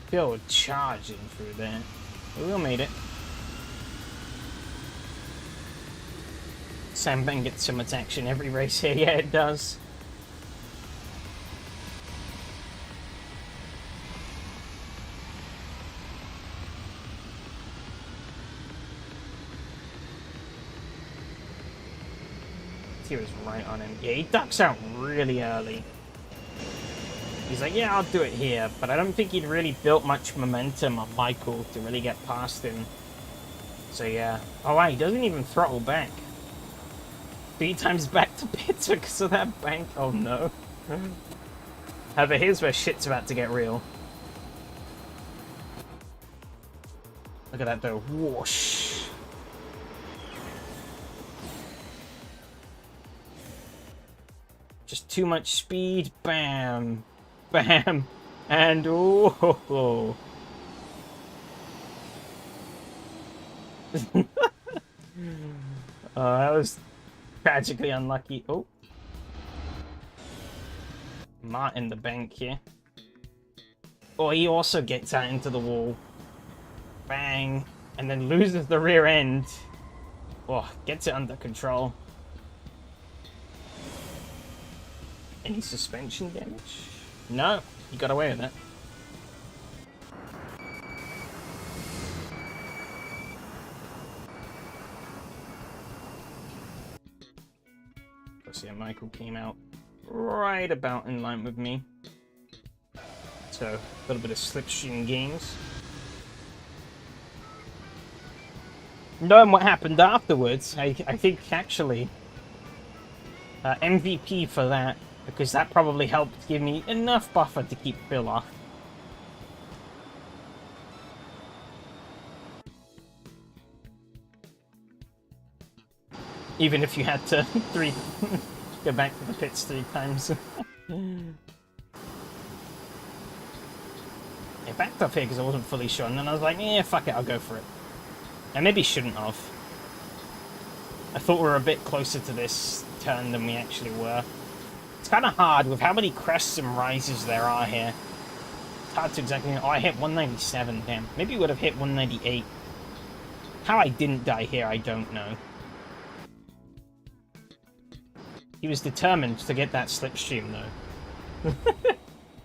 Still charging through there. But we all made it. Sandbang gets so much action every race here. Yeah, it does. He was right on him. Yeah, he ducks out really early. He's like, yeah, I'll do it here. But I don't think he'd really built much momentum on Michael to really get past him. So yeah. Oh wow, he doesn't even throttle back. 3 times back to pits because of that bank. Oh no. However, here's where shit's about to get real. Look at that though. Whoosh. Just too much speed. Bam. Bam. And oh. That was tragically unlucky. Oh. Martin the bank here. Oh, he also gets out into the wall. Bang. And then loses the rear end. Oh, gets it under control. Any suspension damage? No, he got away with it. Yeah, Michael came out right about in line with me. So, a little bit of slipstream gains. Knowing what happened afterwards, I think actually MVP for that, because that probably helped give me enough buffer to keep Phil off. Even if you had to go back to the pits 3 times. I backed up here because I wasn't fully sure, and then I was like, yeah, fuck it, I'll go for it. I maybe shouldn't have. I thought we were a bit closer to this turn than we actually were. It's kind of hard with how many crests and rises there are here. It's hard to exactly... Oh, I hit 197, damn. Maybe would have hit 198. How I didn't die here, I don't know. He was determined to get that slipstream, though.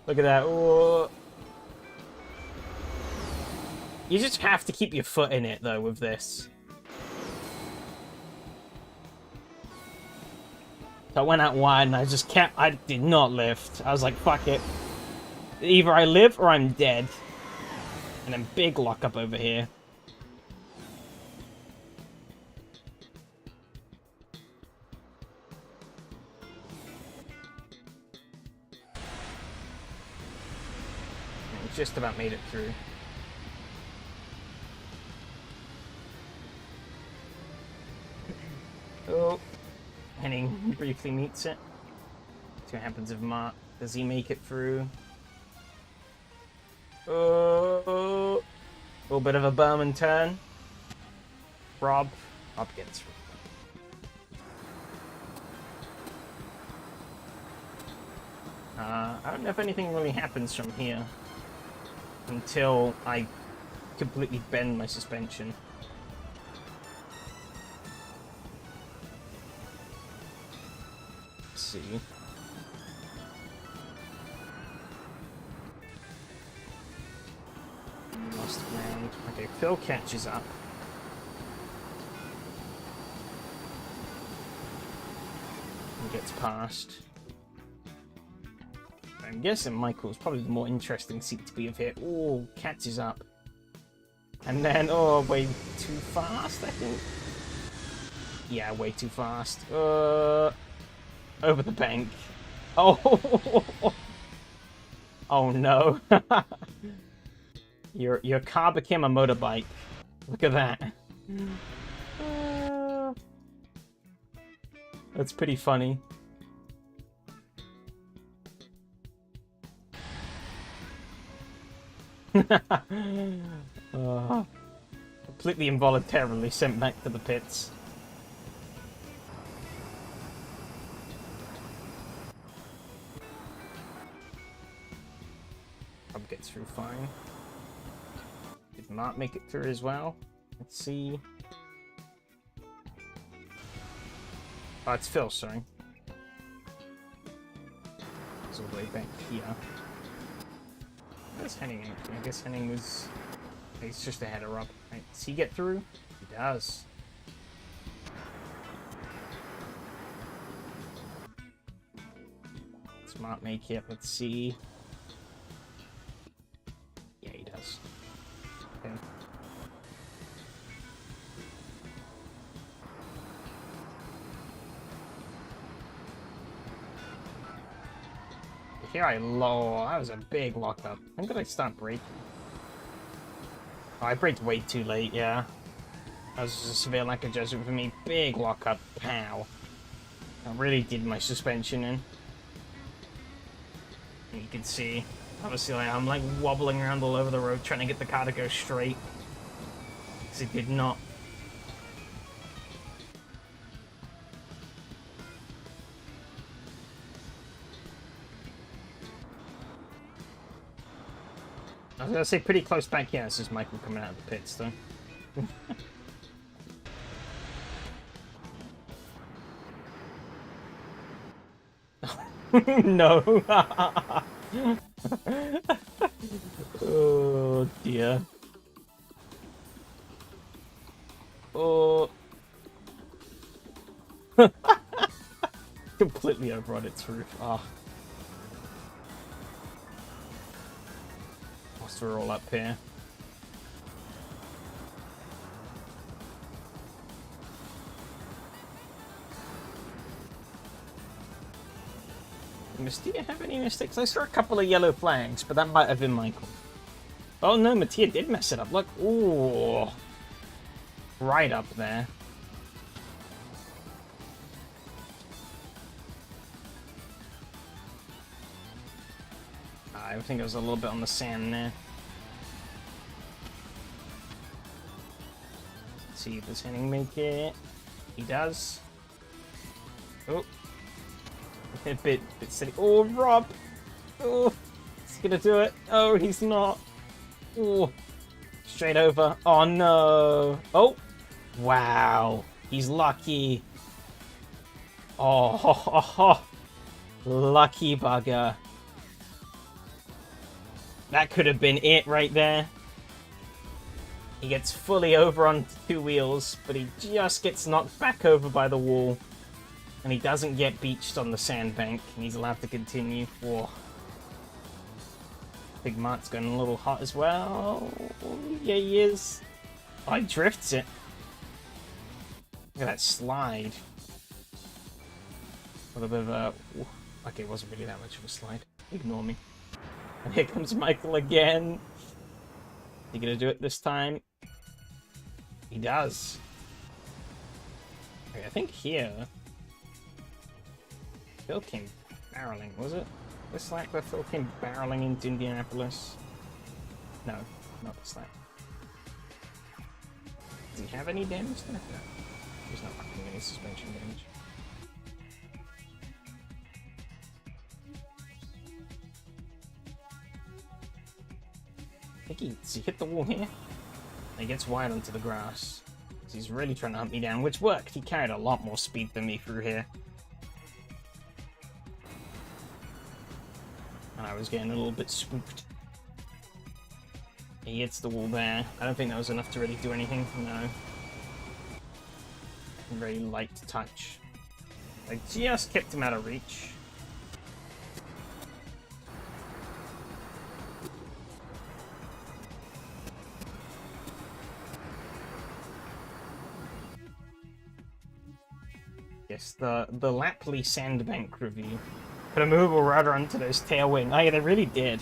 Look at that. Oh. You just have to keep your foot in it, though, with this. So I went out wide, and I just kept... I did not lift. I was like, fuck it. Either I live, or I'm dead. And then big lockup over here. Just about made it through. Oh, Henning briefly meets it. See what happens if Mark, does he make it through? Oh, a little bit of a Berman turn. Rob I'll get through. I don't know if anything really happens from here until I completely bend my suspension. Let's see. Lost ground. Okay, Phil catches up. And gets past. I'm guessing Michael's probably the more interesting seat to be of here. Oh, catches up. And then, oh, way too fast, I think. Yeah, way too fast. Over the bank. Oh, oh no. Your car became a motorbike. Look at that. That's pretty funny. Completely involuntarily sent back to the pits. I'll get through fine. Did not make it through as well. Let's see. Oh, it's Phil, sorry. It's all the way back here. Where's Henning? I guess Henning was... He's just a header up. Right. Does he get through? He does. Smart make it. Let's see. Yeah, he does. Okay. Here that was a big lockup. When did I start braking? Oh, I braked way too late, yeah. That was a severe lack of judgment for me. Big lockup, pow. I really did my suspension in. And you can see, obviously, I'm like wobbling around all over the road trying to get the car to go straight. Because it did not. I was going to say pretty close back here. This is Michael coming out of the pits, though. No. Oh, dear. Oh. Completely overrode its roof. Oh. We're all up here. Do you have any mistakes? I saw a couple of yellow flags, but that might have been Michael. Oh no, Mattia did mess it up. Look, ooh, right up there. I think it was a little bit on the sand there. Let's see if does Henning make it. He does. Oh. A bit silly. Oh, Rob! Oh, he's gonna do it. Oh, he's not. Oh, straight over. Oh, no. Oh, wow. He's lucky. Oh, ho, ho, ho. Lucky bugger. That could have been it right there. He gets fully over on two wheels, but he just gets knocked back over by the wall. And he doesn't get beached on the sandbank, and he's allowed to continue. Whoa. Big Mart's going a little hot as well. Yeah, he is. Oh, he drifts it. Look at that slide. A little bit of a... Okay, it wasn't really that much of a slide. Ignore me. And here comes Michael again. He gonna do it this time? He does. Okay, I think here... Phil came barreling, was it? This lap where Phil came barreling into Indianapolis? No, not this lap. Does he have any damage there? No. He's not packing any suspension damage. I think he hit the wall here. And he gets wide onto the grass. He's really trying to hunt me down, which worked. He carried a lot more speed than me through here. And I was getting a little bit spooked. He hits the wall there. I don't think that was enough to really do anything. No. Very light touch. I just kept him out of reach. Yes, the Lapley Sandbank review. Put a movable rudder onto those tailwind. Oh yeah, they really did.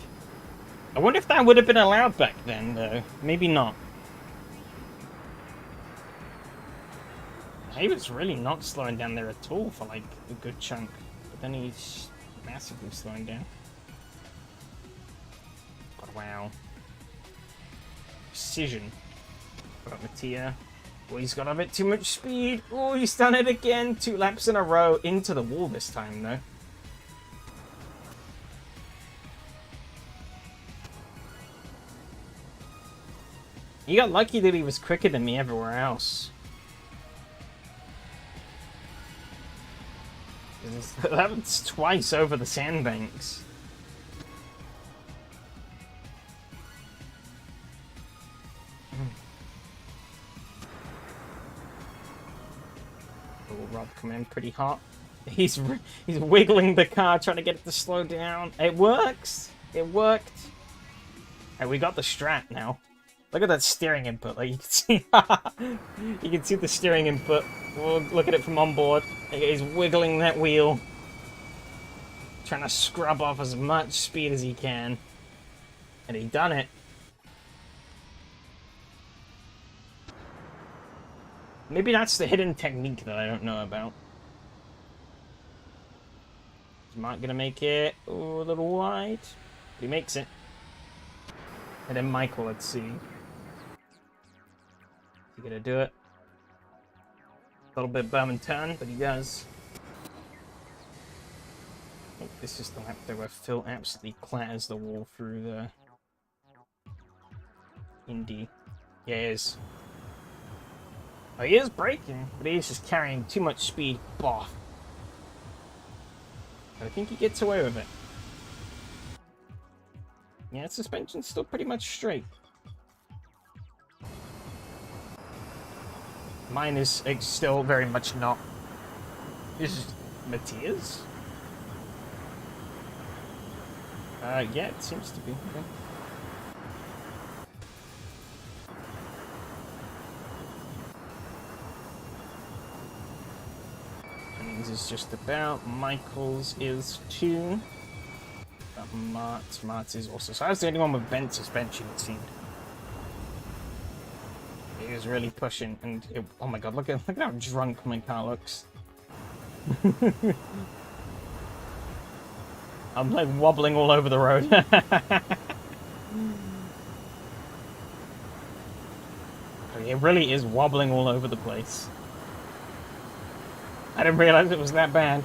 I wonder if that would have been allowed back then, though. Maybe not. He was really not slowing down there at all for, like, a good chunk. But then he's massively slowing down. But wow. Precision. Got Mattia. Oh, he's got a bit too much speed. Oh, he's done it again. 2 laps in a row into the wall this time, though. He got lucky that he was quicker than me everywhere else. That was twice over the sandbanks. Oh, Rob coming in pretty hot. He's wiggling the car, trying to get it to slow down. It works. It worked. Hey, we got the strat now. Look at that steering input. Like you can see, you can see the steering input. We'll look at it from on board. He's wiggling that wheel, trying to scrub off as much speed as he can, and he done it. Maybe that's the hidden technique that I don't know about. Is Mark gonna make it? Oh, a little wide. But he makes it. And then Michael, let's see. Is he gonna do it? A little bit bum and turn, but he does. I think this is the lap there where Phil absolutely clatters the wall through the Indy. Yeah, he is. Oh, he is braking, but he's just carrying too much speed. Bah. But I think he gets away with it. Yeah, suspension's still pretty much straight. Mine is still very much not. This is Matthias? Yeah, it seems to be. Okay. Cummings is just about. Michael's is too. Mart's is also. So I was the only one with bent suspension, it seemed. He was really pushing, and it, oh my god, look at how drunk my car looks. I'm like wobbling all over the road. It really is wobbling all over the place. I didn't realize it was that bad.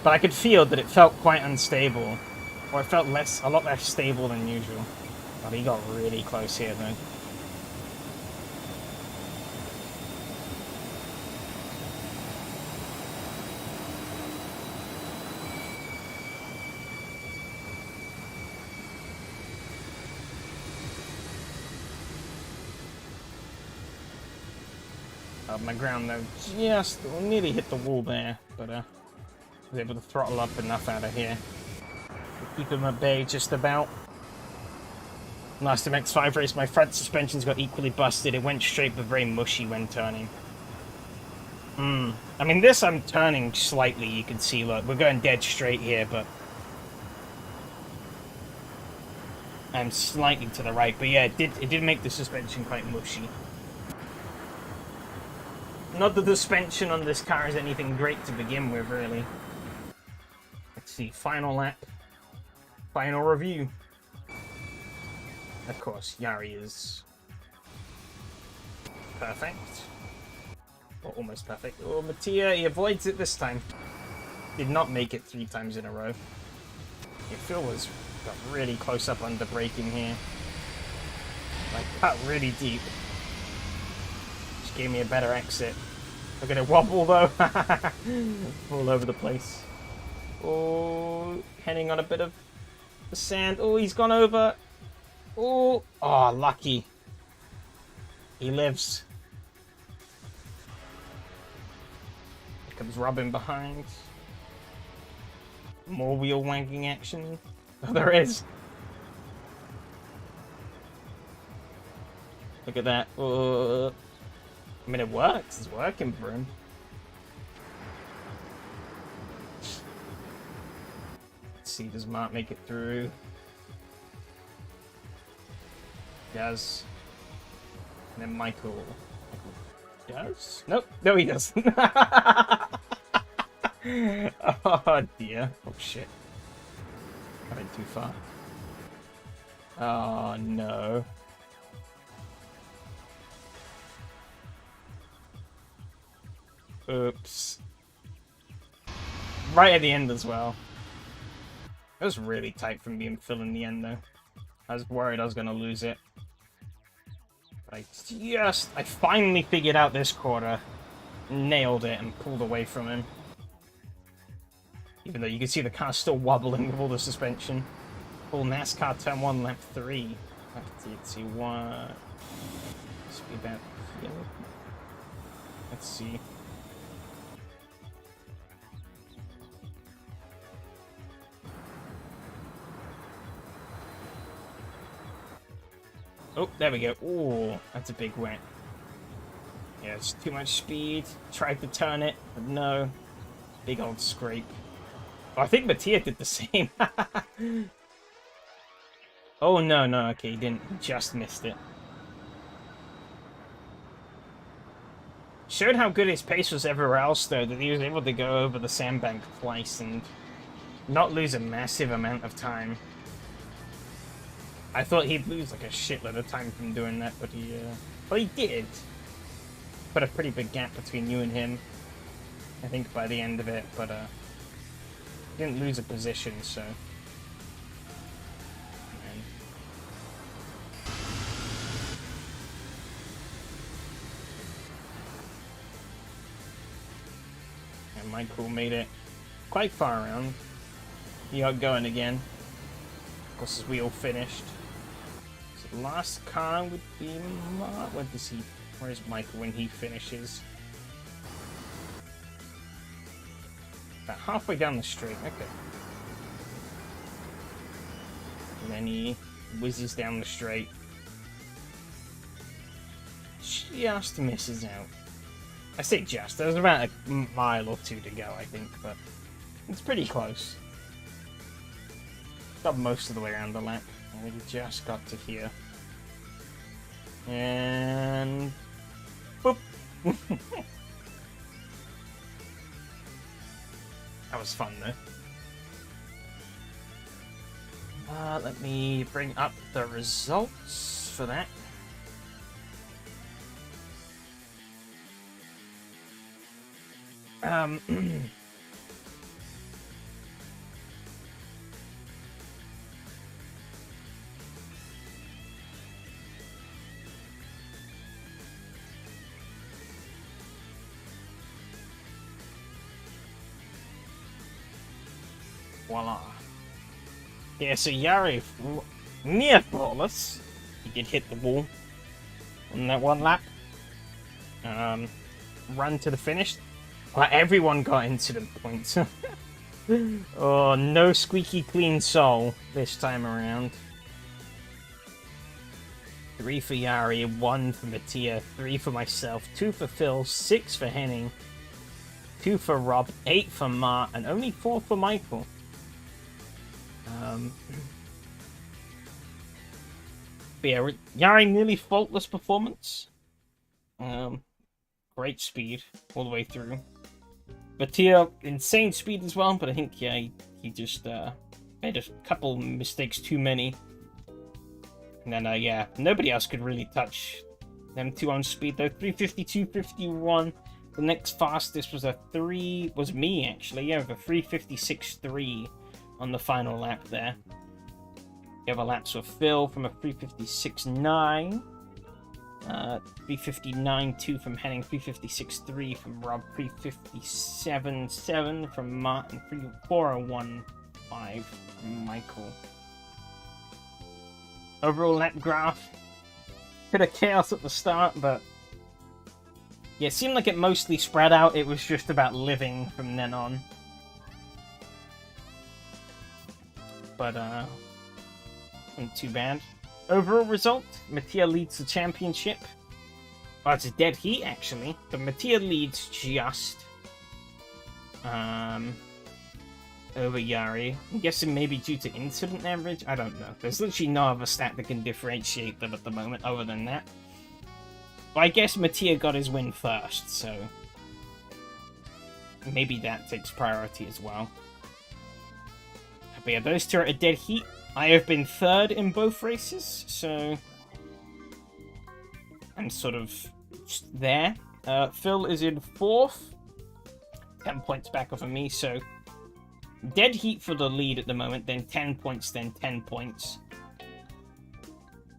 But I could feel that it felt quite unstable. Or it felt a lot less stable than usual. But he got really close here though. My ground though just nearly hit the wall there, but was able to throttle up enough out of here to keep him at bay just about. Last MX-5 race, my front suspensions got equally busted. It went straight but very mushy when turning. I mean, this I'm turning slightly, you can see, look, we're going dead straight here, but I'm slightly to the right. But yeah, it did make the suspension quite mushy. Not that the suspension on this car is anything great to begin with, really. Let's see, final lap. Final review. Of course, Yari is perfect. Or almost perfect. Oh, Mattia, he avoids it this time. Did not make it 3 times in a row. Yeah, Phil got really close up under braking here. Like, cut really deep. Just gave me a better exit. Look at it wobble, though. All over the place. Oh, heading on a bit of the sand. Oh, he's gone over. Oh, lucky. He lives. Here comes Robin behind. More wheel wanking action. Oh, there is. Look at that. I mean, it works. It's working for him. Let's see, does Mark make it through? He does. And then Michael does? Nope. No, he doesn't. Oh, dear. Oh, shit. I went too far. Oh, no. Oops. Right at the end as well. It was really tight from me and Phil in the end, though. I was worried I was going to lose it. But I finally figured out this quarter. Nailed it and pulled away from him. Even though you can see the car still wobbling with all the suspension. Full NASCAR turn 1, lap 3. Let's see what... Must be about here. Let's see. Oh, there we go. Ooh, that's a big wet. Yeah, it's too much speed. Tried to turn it, but no. Big old scrape. Oh, I think Mattia did the same. Oh, no, okay, he didn't. He just missed it. Showed how good his pace was everywhere else, though, that he was able to go over the sandbank twice and not lose a massive amount of time. I thought he'd lose like a shitload of time from doing that, but he did. Put a pretty big gap between you and him, I think, by the end of it, but didn't lose a position, so. And Michael made it quite far around. He got going again. Of course, his wheel finished. So the last car would be Mark. Where's Michael when he finishes? About halfway down the straight. Okay. And then he whizzes down the straight. Just misses out. I say just. There's about a mile or 2 to go, I think, but it's pretty close. Got most of the way around the lap. And we just got to here. And... boop! That was fun, though. Let me bring up the results for that. Voila. Yeah, so Yari, near flawless. He did hit the wall on that one lap. Run to the finish. Like, everyone got incident points. Oh, no squeaky clean soul this time around. 3 for Yari, 1 for Mattia, 3 for myself, 2 for Phil, 6 for Henning, 2 for Rob, 8 for Mark, and only 4 for Michael. But yeah, Yari nearly faultless performance. Great speed all the way through. Mattia, insane speed as well, but I think, yeah, he just made a couple mistakes too many. And then, yeah, nobody else could really touch them two on speed though. 3:52.51. The next fastest was was me actually. Yeah, with a 3:56.3 on the final lap there. The other laps were Phil from a 3:56.9. 3:59.2 from Henning, 3:56.3 from Rob, 3:57.7 from Martin, 4:01.5 from Michael. Overall lap graph, bit of chaos at the start, but yeah, it seemed like it mostly spread out. It was just about living from then on. But not too bad. Overall result, Mattia leads the championship. Oh, it's a dead heat, actually. But Mattia leads just over Yari. I'm guessing maybe due to incident average? I don't know. There's literally no other stat that can differentiate them at the moment other than that. But I guess Mattia got his win first, so maybe that takes priority as well. But yeah, those two are a dead heat. I have been third in both races, so I'm sort of just there. Phil is in fourth, 10 points back off of me, so dead heat for the lead at the moment, then 10 points, then 10 points.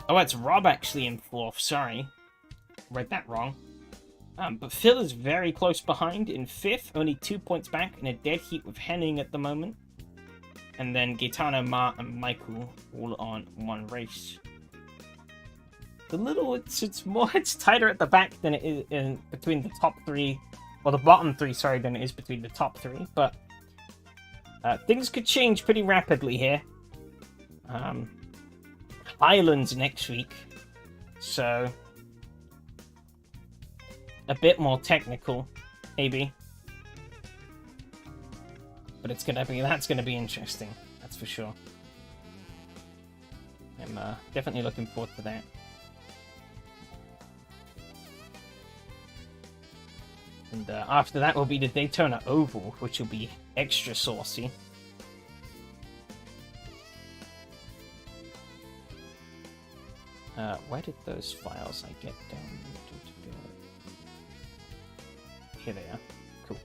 Oh, it's Rob actually in fourth, sorry. Read that wrong. But Phil is very close behind in fifth, only 2 points back, in a dead heat with Henning at the moment. And then Gaetano, Mart, and Michael all on one race. It's tighter at the back than it is in between the top three, or the bottom three, sorry, than it is between the top three. But things could change pretty rapidly here. Highlands next week, so a bit more technical, maybe. But that's gonna be interesting, that's for sure. I'm definitely looking forward to that. And after that will be the Daytona Oval, which will be extra saucy. Where did those files I get down? Here they are. Cool.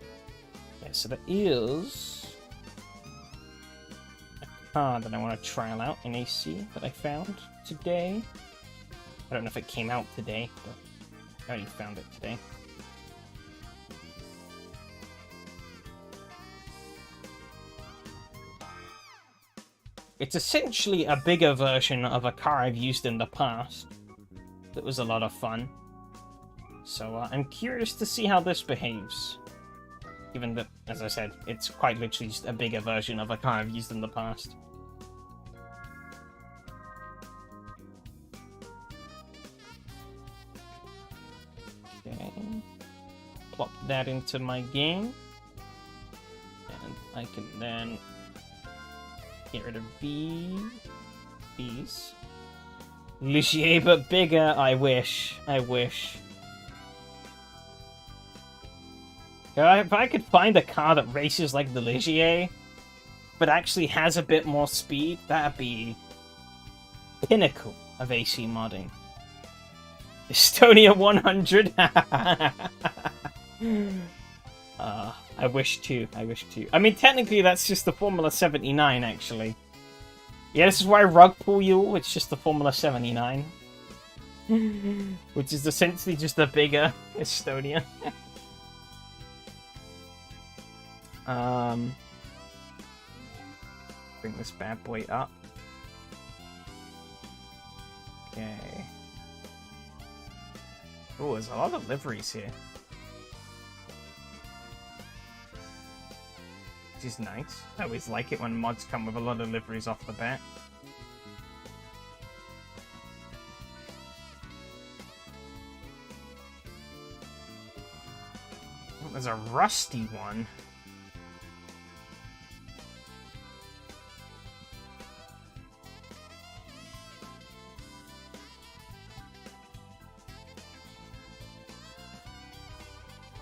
Yeah, so there is a car that I want to trial out in AC that I found today. I don't know if it came out today, but I already found it today. It's essentially a bigger version of a car I've used in the past. That was a lot of fun. So I'm curious to see how this behaves. Given that, as I said, it's quite literally just a bigger version of a car I've used in the past. Okay. Plop that into my game. And I can then get rid of these. Ligier, but bigger. I wish. I wish. If I could find a car that races like the Ligier, but actually has a bit more speed, that'd be pinnacle of AC modding. Estonia 100. I wish too. I wish too. I mean, technically, that's just the Formula 79, actually. Yeah, this is why Rug Pull you. It's just the Formula 79, which is essentially just a bigger Estonia. Bring this bad boy up. Okay. Oh, there's a lot of liveries here. Which is nice. I always like it when mods come with a lot of liveries off the bat. Oh, there's a rusty one.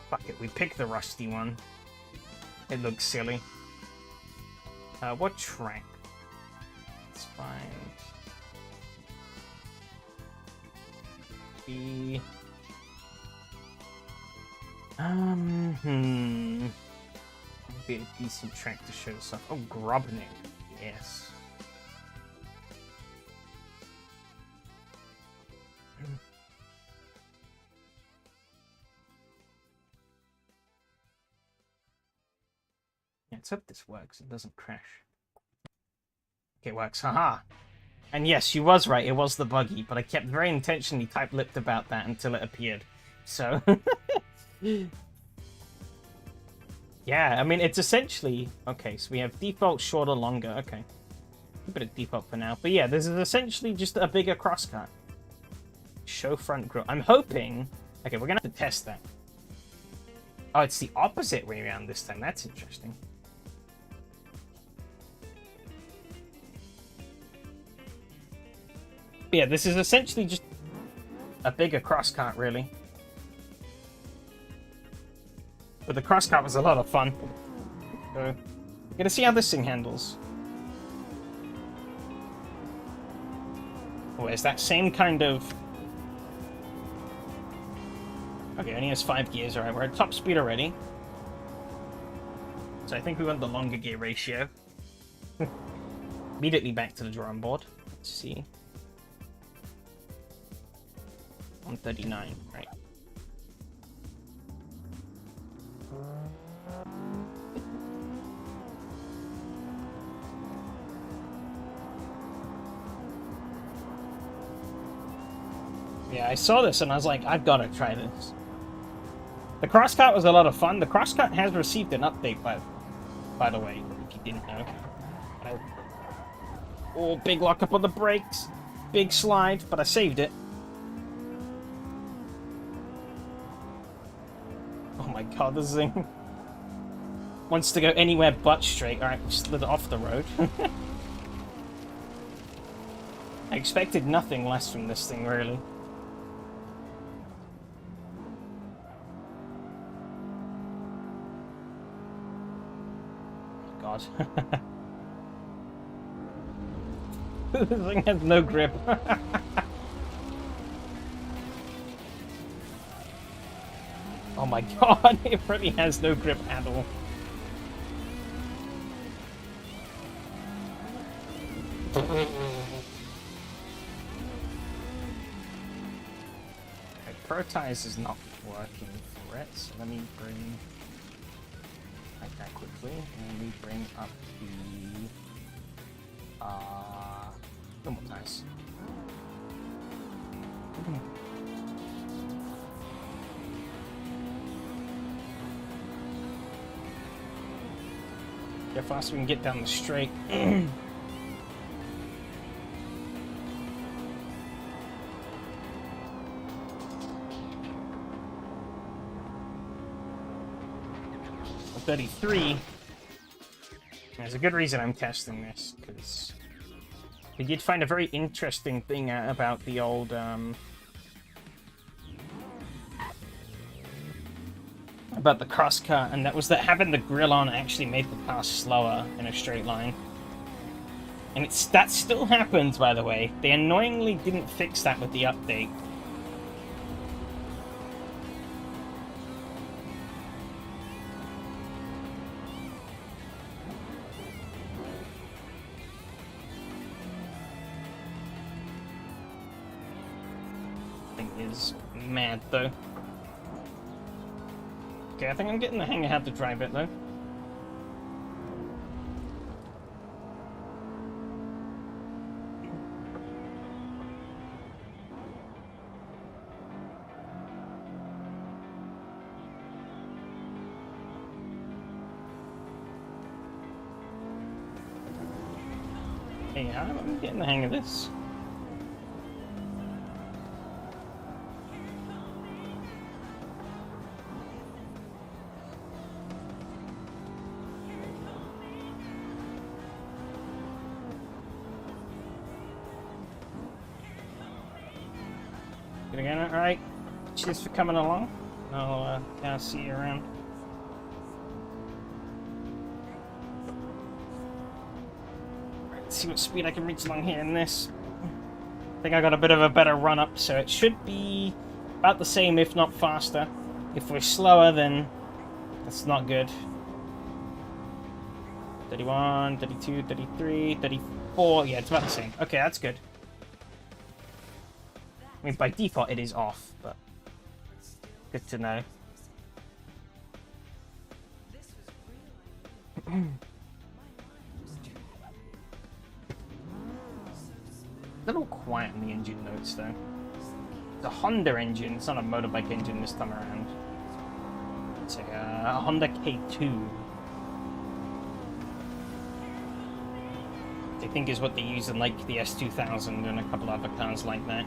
Fuck it, we picked the rusty one. It looks silly. What track? Let's find... Be a decent track to show stuff. Oh, Grobnik. Yes. Let's hope this works. It doesn't crash. Okay, it works. Haha. And yes, she was right. It was the buggy, but I kept very intentionally tight-lipped about that until it appeared. So... yeah, I mean, it's essentially... Okay, so we have default, shorter, longer. Okay. Keep it at default for now. But yeah, this is essentially just a bigger crosscut. Show front grille. I'm hoping... Okay, we're going to have to test that. Oh, it's the opposite way around this time. That's interesting. But yeah, this is essentially just a bigger crosscut, really. But the crosscut was a lot of fun. So, we're gonna see how this thing handles. Oh, it's that same kind of... Okay, only has 5 gears. Alright, we're at top speed already. So I think we want the longer gear ratio. Immediately back to the drawing board. Let's see. 139, right. Yeah, I saw this and I was like, I've got to try this. The crosscut was a lot of fun. The crosscut has received an update, by the way, if you didn't know. Oh, big lock up on the brakes. Big slide, but I saved it. Oh my god, this thing wants to go anywhere but straight. Alright, we slid off the road. I expected nothing less from this thing, really. God. This thing has no grip. Oh my god, it really has no grip at all. Okay, Pro Tires is not working for it, so let me bring that quickly, and let me bring up the normal tires. How fast we can get down the straight. 33. There's a good reason I'm testing this, because I did find a very interesting thing about the old about the crosscut, and that was that having the grill on actually made the car slower in a straight line. And that still happens, by the way. They annoyingly didn't fix that with the update. Thing is mad, though. Okay, I think I'm getting the hang of how to drive it, though. Hey, I'm getting the hang of this. Alright, cheers for coming along. I'll see you around. Let's see what speed I can reach along here in this. I think I got a bit of a better run up, so it should be about the same, if not faster. If we're slower, then that's not good. 31, 32, 33, 34. Yeah, it's about the same. Okay, that's good. I mean, by default, it is off, but good to know. A little quiet on the engine notes, though. It's a Honda engine. It's not a motorbike engine this time around. It's a Honda K2. I think is what they use in like the S2000 and a couple other cars like that.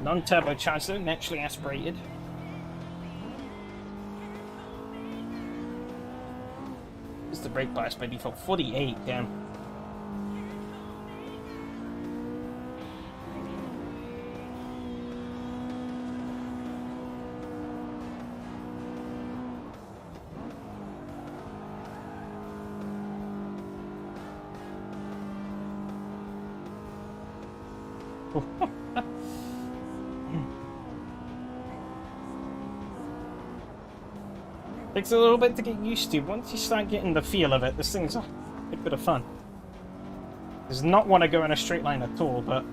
Non-turbocharged though, naturally aspirated. What's the brake bias by default? 48, damn. Takes a little bit to get used to. Once you start getting the feel of it, this thing's a bit of fun. Does not want to go in a straight line at all, but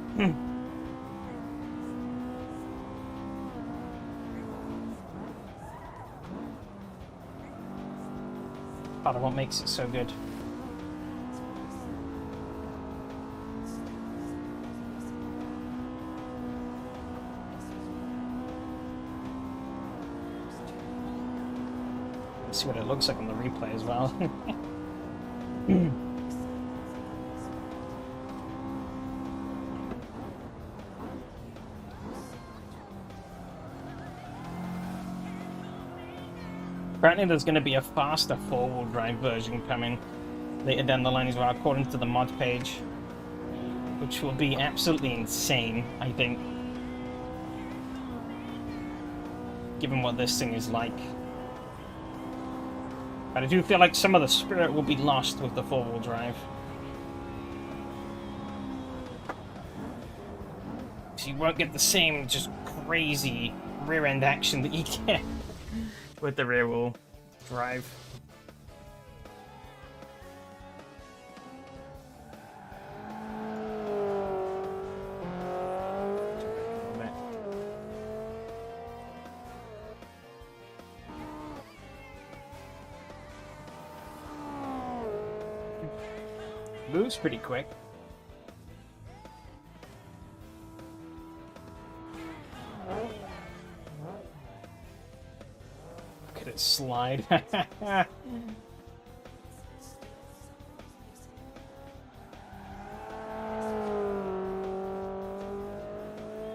part of what makes it so good. See what it looks like on the replay as well. Apparently there's going to be a faster four-wheel drive version coming later down the line as well, according to the mod page, which will be absolutely insane, I think, given what this thing is like. But I do feel like some of the spirit will be lost with the four-wheel drive. So you won't get the same just crazy rear-end action that you get with the rear-wheel drive. Moves pretty quick. Look at it slide.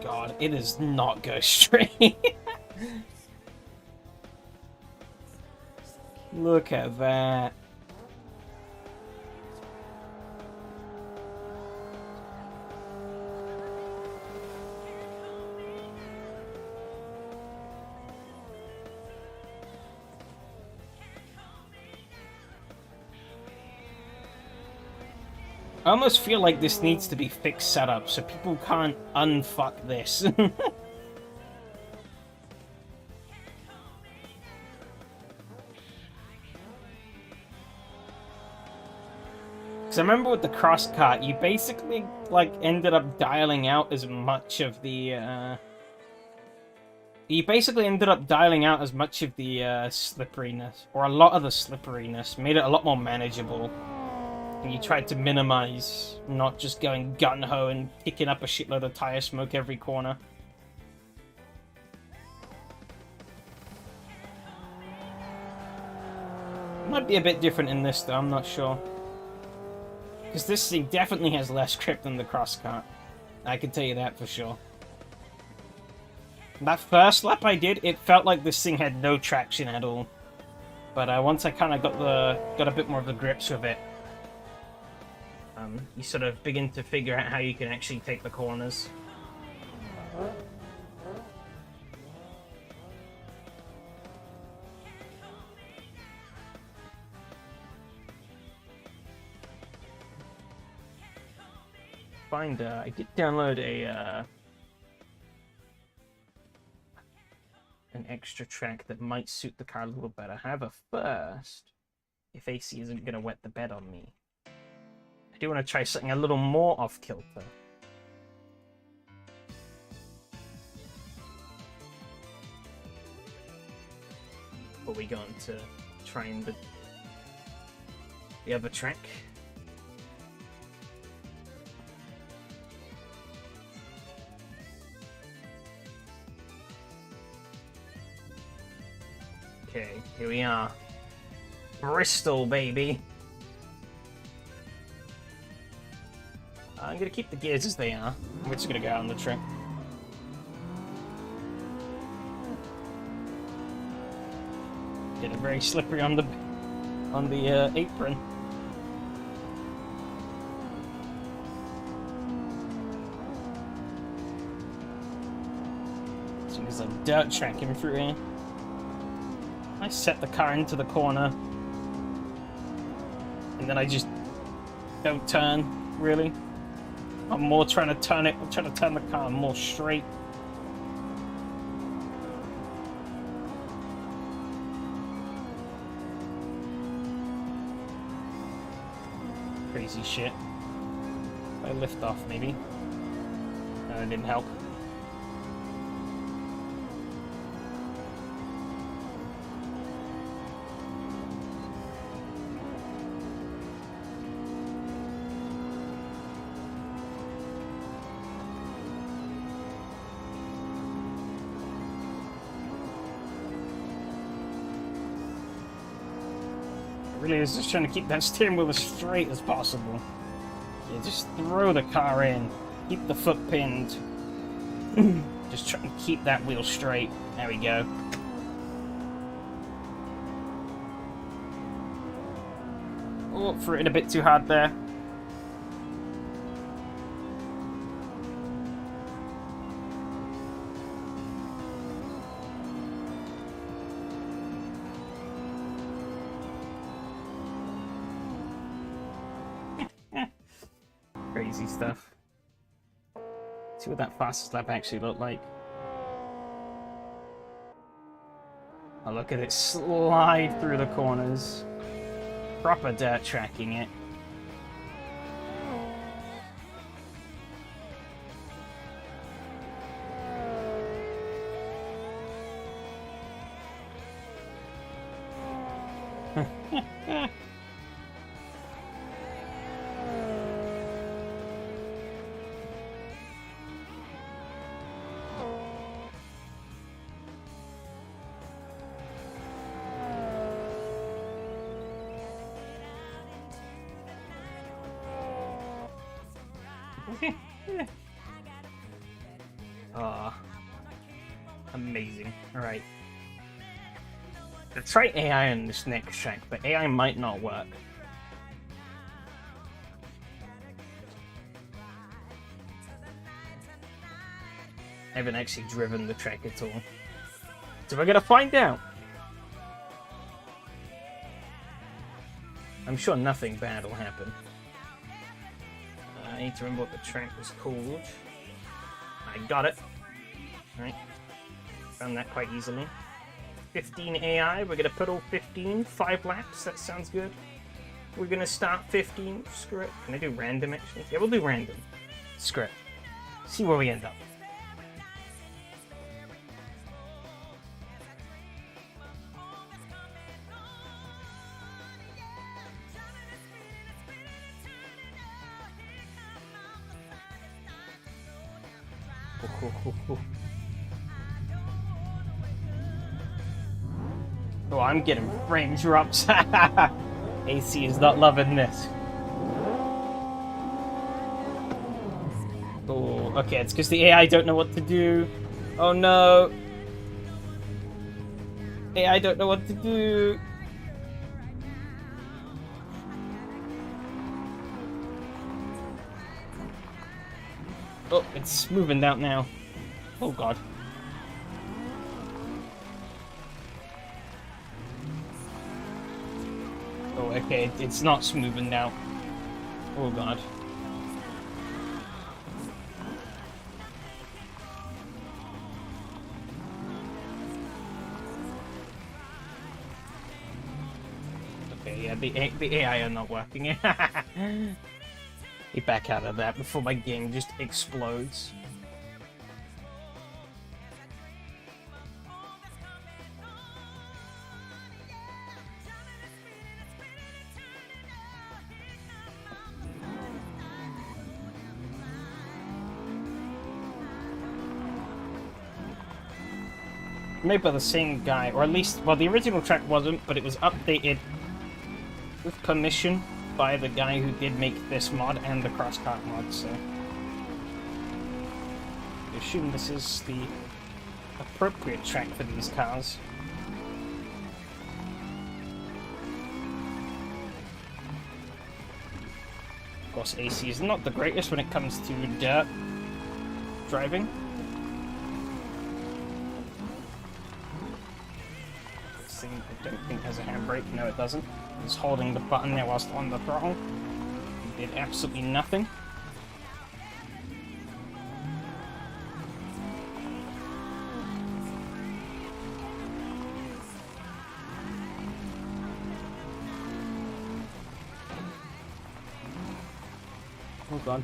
God, it does not go straight. Look at that. I almost feel like this needs to be fixed setup so people can't unfuck this. Because I remember with the cross-cut, you basically like ended up dialing out as much of the slipperiness, or a lot of the slipperiness, made it a lot more manageable. And you tried to minimize not just going gun-ho and kicking up a shitload of tire smoke every corner. Might be a bit different in this though, I'm not sure. Because this thing definitely has less grip than the cross-cut. I can tell you that for sure. That first lap I did, it felt like this thing had no traction at all. But once I kind of got a bit more of the grips with it, you sort of begin to figure out how you can actually take the corners. I did download a an extra track that might suit the car a little better. However, first, if AC isn't going to wet the bed on me, I do want to try something a little more off-kilter. Before we go on to trying the other track. Okay, here we are. Bristol, baby. I'm gonna keep the gears as they are. We're just gonna go out on the track. Getting very slippery on the apron. So there's a dirt track in through here. I set the car into the corner, and then I just don't turn, really. I'm more trying to turn it, I'm trying to turn the car more straight. Crazy shit. I lift off, maybe. No, it didn't help. Really is just trying to keep that steering wheel as straight as possible. Yeah, just throw the car in. Keep the foot pinned. Just try and keep that wheel straight. There we go. Oh, threw it in a bit too hard there. Crazy stuff. See what that fastest lap actually looked like. Oh, look at it slide through the corners. Proper dirt tracking it. Amazing. Alright. Let's try AI on this next track, but AI might not work. I haven't actually driven the track at all. So we're gonna find out. I'm sure nothing bad will happen. I need to remember what the track was called. I got it. Alright. Found that quite easily. 15 AI. We're gonna put all 15. 5 laps. That sounds good. We're gonna start 15. Screw it. Can I do random actually? Yeah, we'll do random. Screw it. See where we end up. Oh, I'm getting frame drops. AC is not loving this. Oh, okay, it's because the AI don't know what to do. Oh no. AI don't know what to do. Oh, it's moving out now. Oh god. Oh, okay, it's not smoothing now. Oh god. yeah, the AI are not working. Get back out of that before my game just explodes. Made by the same guy, or at least, well, the original track wasn't, but it was updated with permission by the guy who did make this mod and the cross-kart mod, so I assume this is the appropriate track for these cars. Of course, AC is not the greatest when it comes to dirt driving. This thing, I don't think has a handbrake. No, it doesn't. It's holding the button there whilst on the throttle. It did absolutely nothing. Oh god.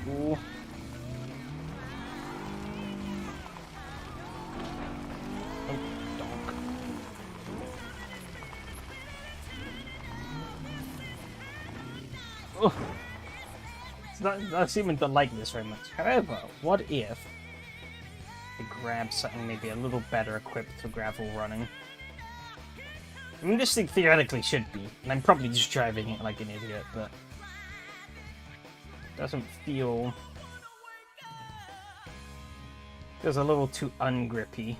Ooh. Oh, donk. Oh. It's not seeming to like this very much. However, what if I grab something maybe a little better equipped for gravel running? I mean, this thing theoretically should be, and I'm probably just driving it like an idiot, but doesn't feel... feels a little too ungrippy.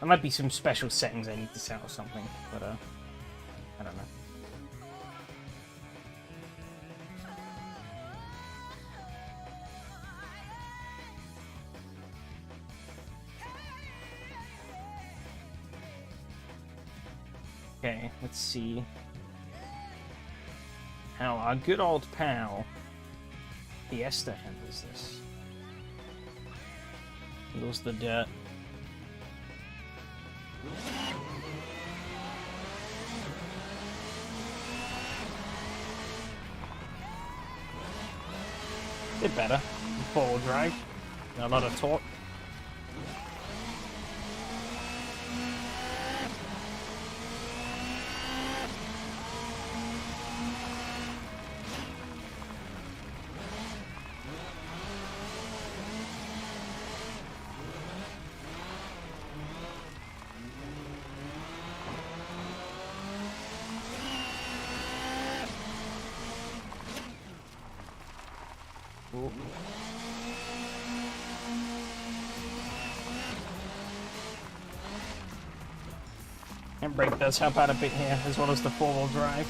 There might be some special settings I need to set or something, but I don't know. Okay, let's see how our good old pal Fiesta handles this. Handles the dirt. Bit better. Four-wheel drive. And a lot of torque. Ooh. And brake does help out a bit here, as well as the four-wheel drive.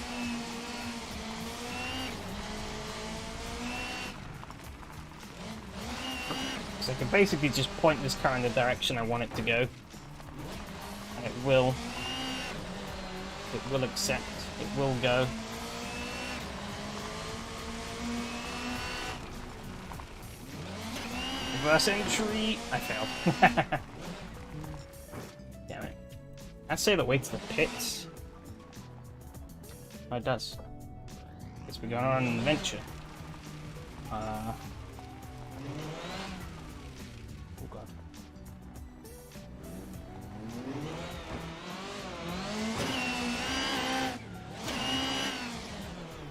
So I can basically just point this car in the direction I want it to go. And it will accept, it will go. Reverse entry! I failed. Damn it. I'd say that way to the pits. Oh, it does. Guess we're going on an adventure. Oh god.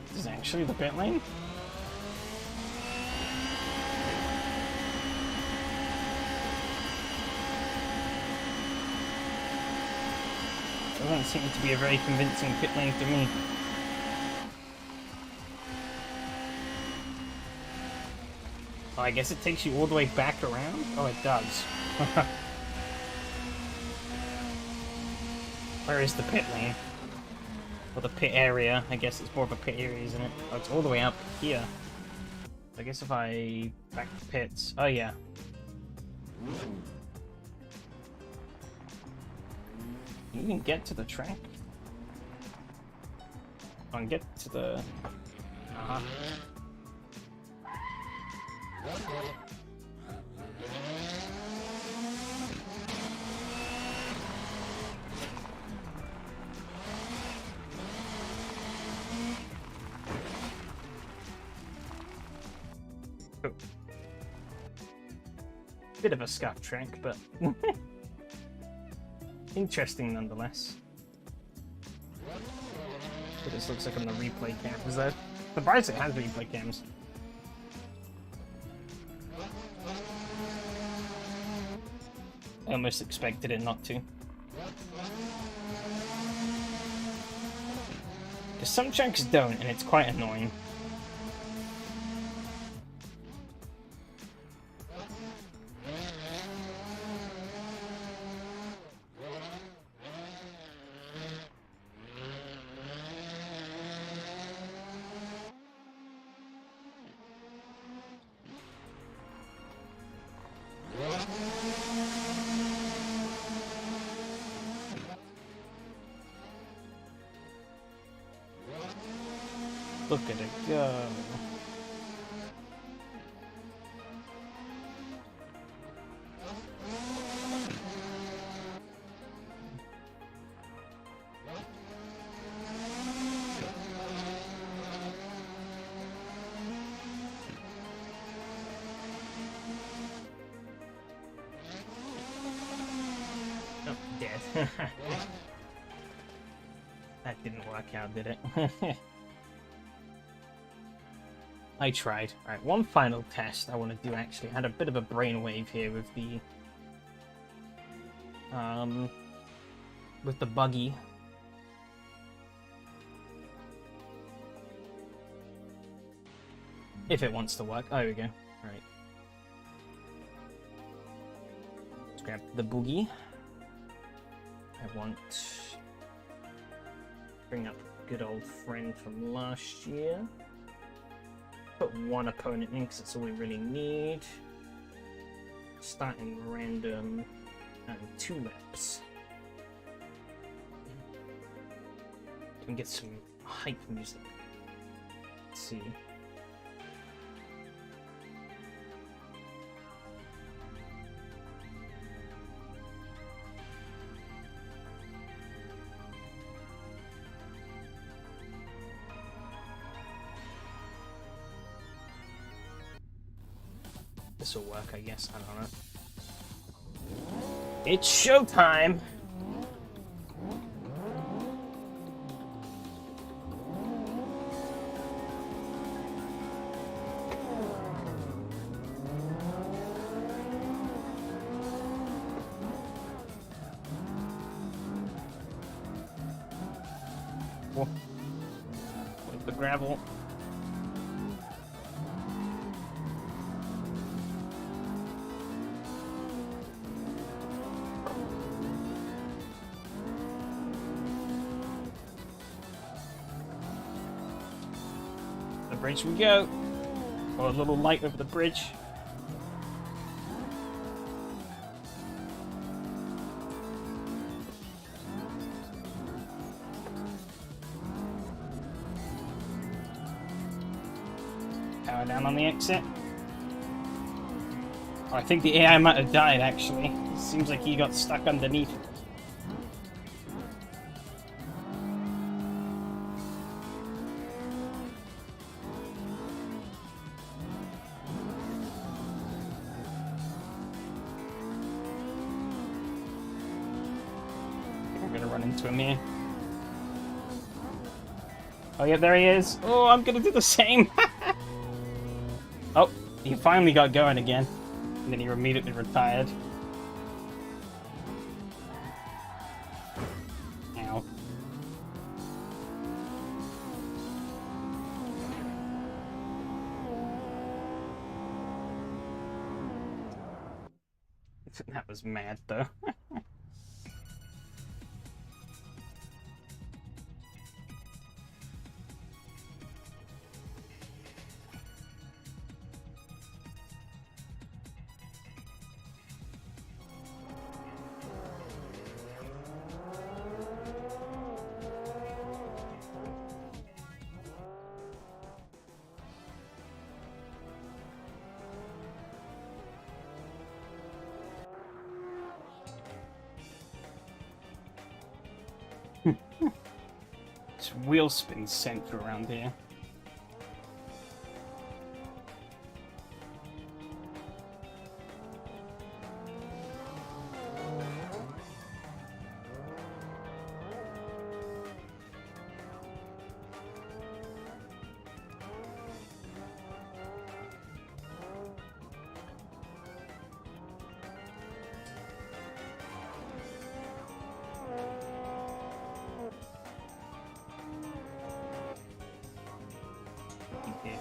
This is actually the pit lane? Doesn't seem to be a very convincing pit lane to me. Oh, I guess it takes you all the way back around? Oh, it does. Where is the pit lane? Or the pit area? I guess it's more of a pit area, isn't it? Oh, it's all the way up here. I guess if I back to pits... Oh, yeah. Can you even get to the track? I can get to the... Uh-huh. Oh. Bit of a scuff track, but interesting nonetheless. What this looks like on the replay cams. Though. Surprised it has replay cams. I almost expected it not to. Because some tracks don't, and it's quite annoying. Look at it go. Oh, dead. That didn't work out, did it? I tried. Alright, one final test I want to do actually. I had a bit of a brainwave here with the buggy. If it wants to work. Oh, here we go. Alright. Let's grab the boogie. I want... Bring up good old friend from last year. Put one opponent in because that's all we really need. Starting random and 2 laps. Can get some hype music. Let's see. This will work, I guess. I don't know. It's showtime! Whoa. With the gravel. Bridge we go. Or a little light over the bridge. Power down on the exit. Oh, I think the AI might have died actually. Seems like he got stuck underneath. To him here. Oh yeah, there he is. Oh, I'm gonna do the same. Oh, he finally got going again. And then he immediately retired. Ow. That was mad though. This wheel spin center around here.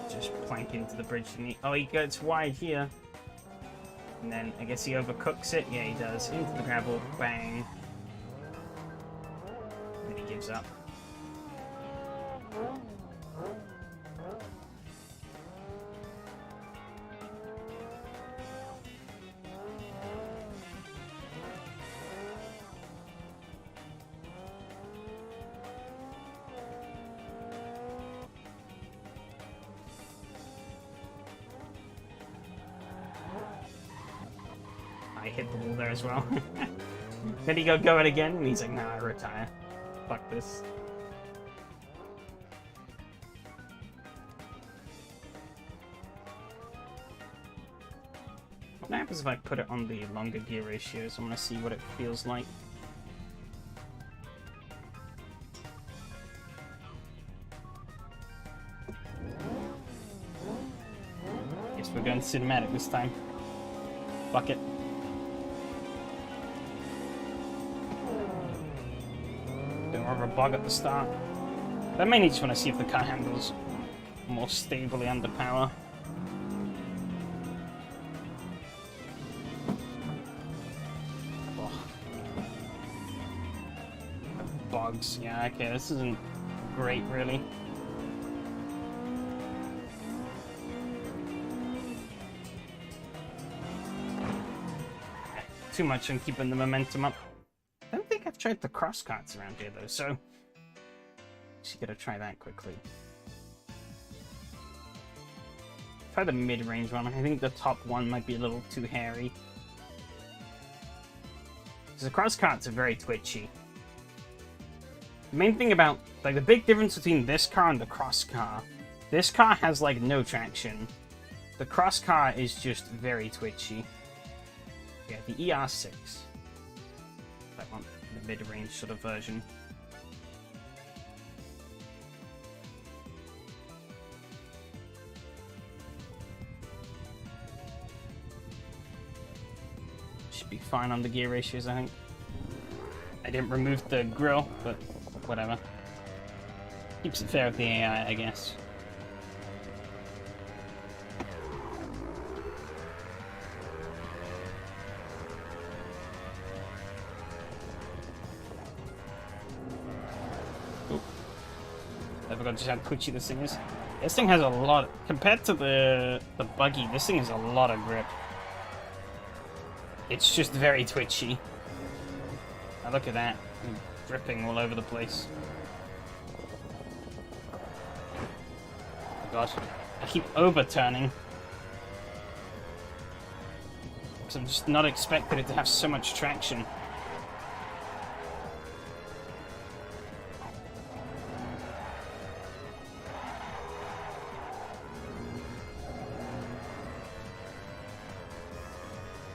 Just plank into the bridge and oh, he gets wide here. And then I guess he overcooks it. Yeah, he does. Into the gravel, bang. Then he gives up. I hit the wall there as well. Then he go it again, and he's like, nah, I retire. Fuck this. What happens if I put it on the longer gear ratios? I want to see what it feels like. Guess we're going cinematic this time. Fuck it. Bit more of a bug at the start. I mainly just want to see if the car handles more stably under power. Oh. Bugs. Yeah, okay, this isn't great, really. Too much on keeping the momentum up. I don't think I've tried the cross carts around here though, so just gotta try that quickly. Try the mid-range one. I think the top one might be a little too hairy. Because the cross carts are very twitchy. The main thing about, like, the big difference between this car and the cross car, this car has like no traction. The cross car is just very twitchy. Yeah, the ER6. I want the mid-range sort of version. Should be fine on the gear ratios, I think. I didn't remove the grill, but whatever. Keeps it fair with the AI, I guess. I forgot just how twitchy this thing is. This thing has a lot, compared to the buggy, this thing has a lot of grip. It's just very twitchy. Now look at that, I'm dripping all over the place. Oh god, I keep overturning. Because I'm just not expecting it to have so much traction.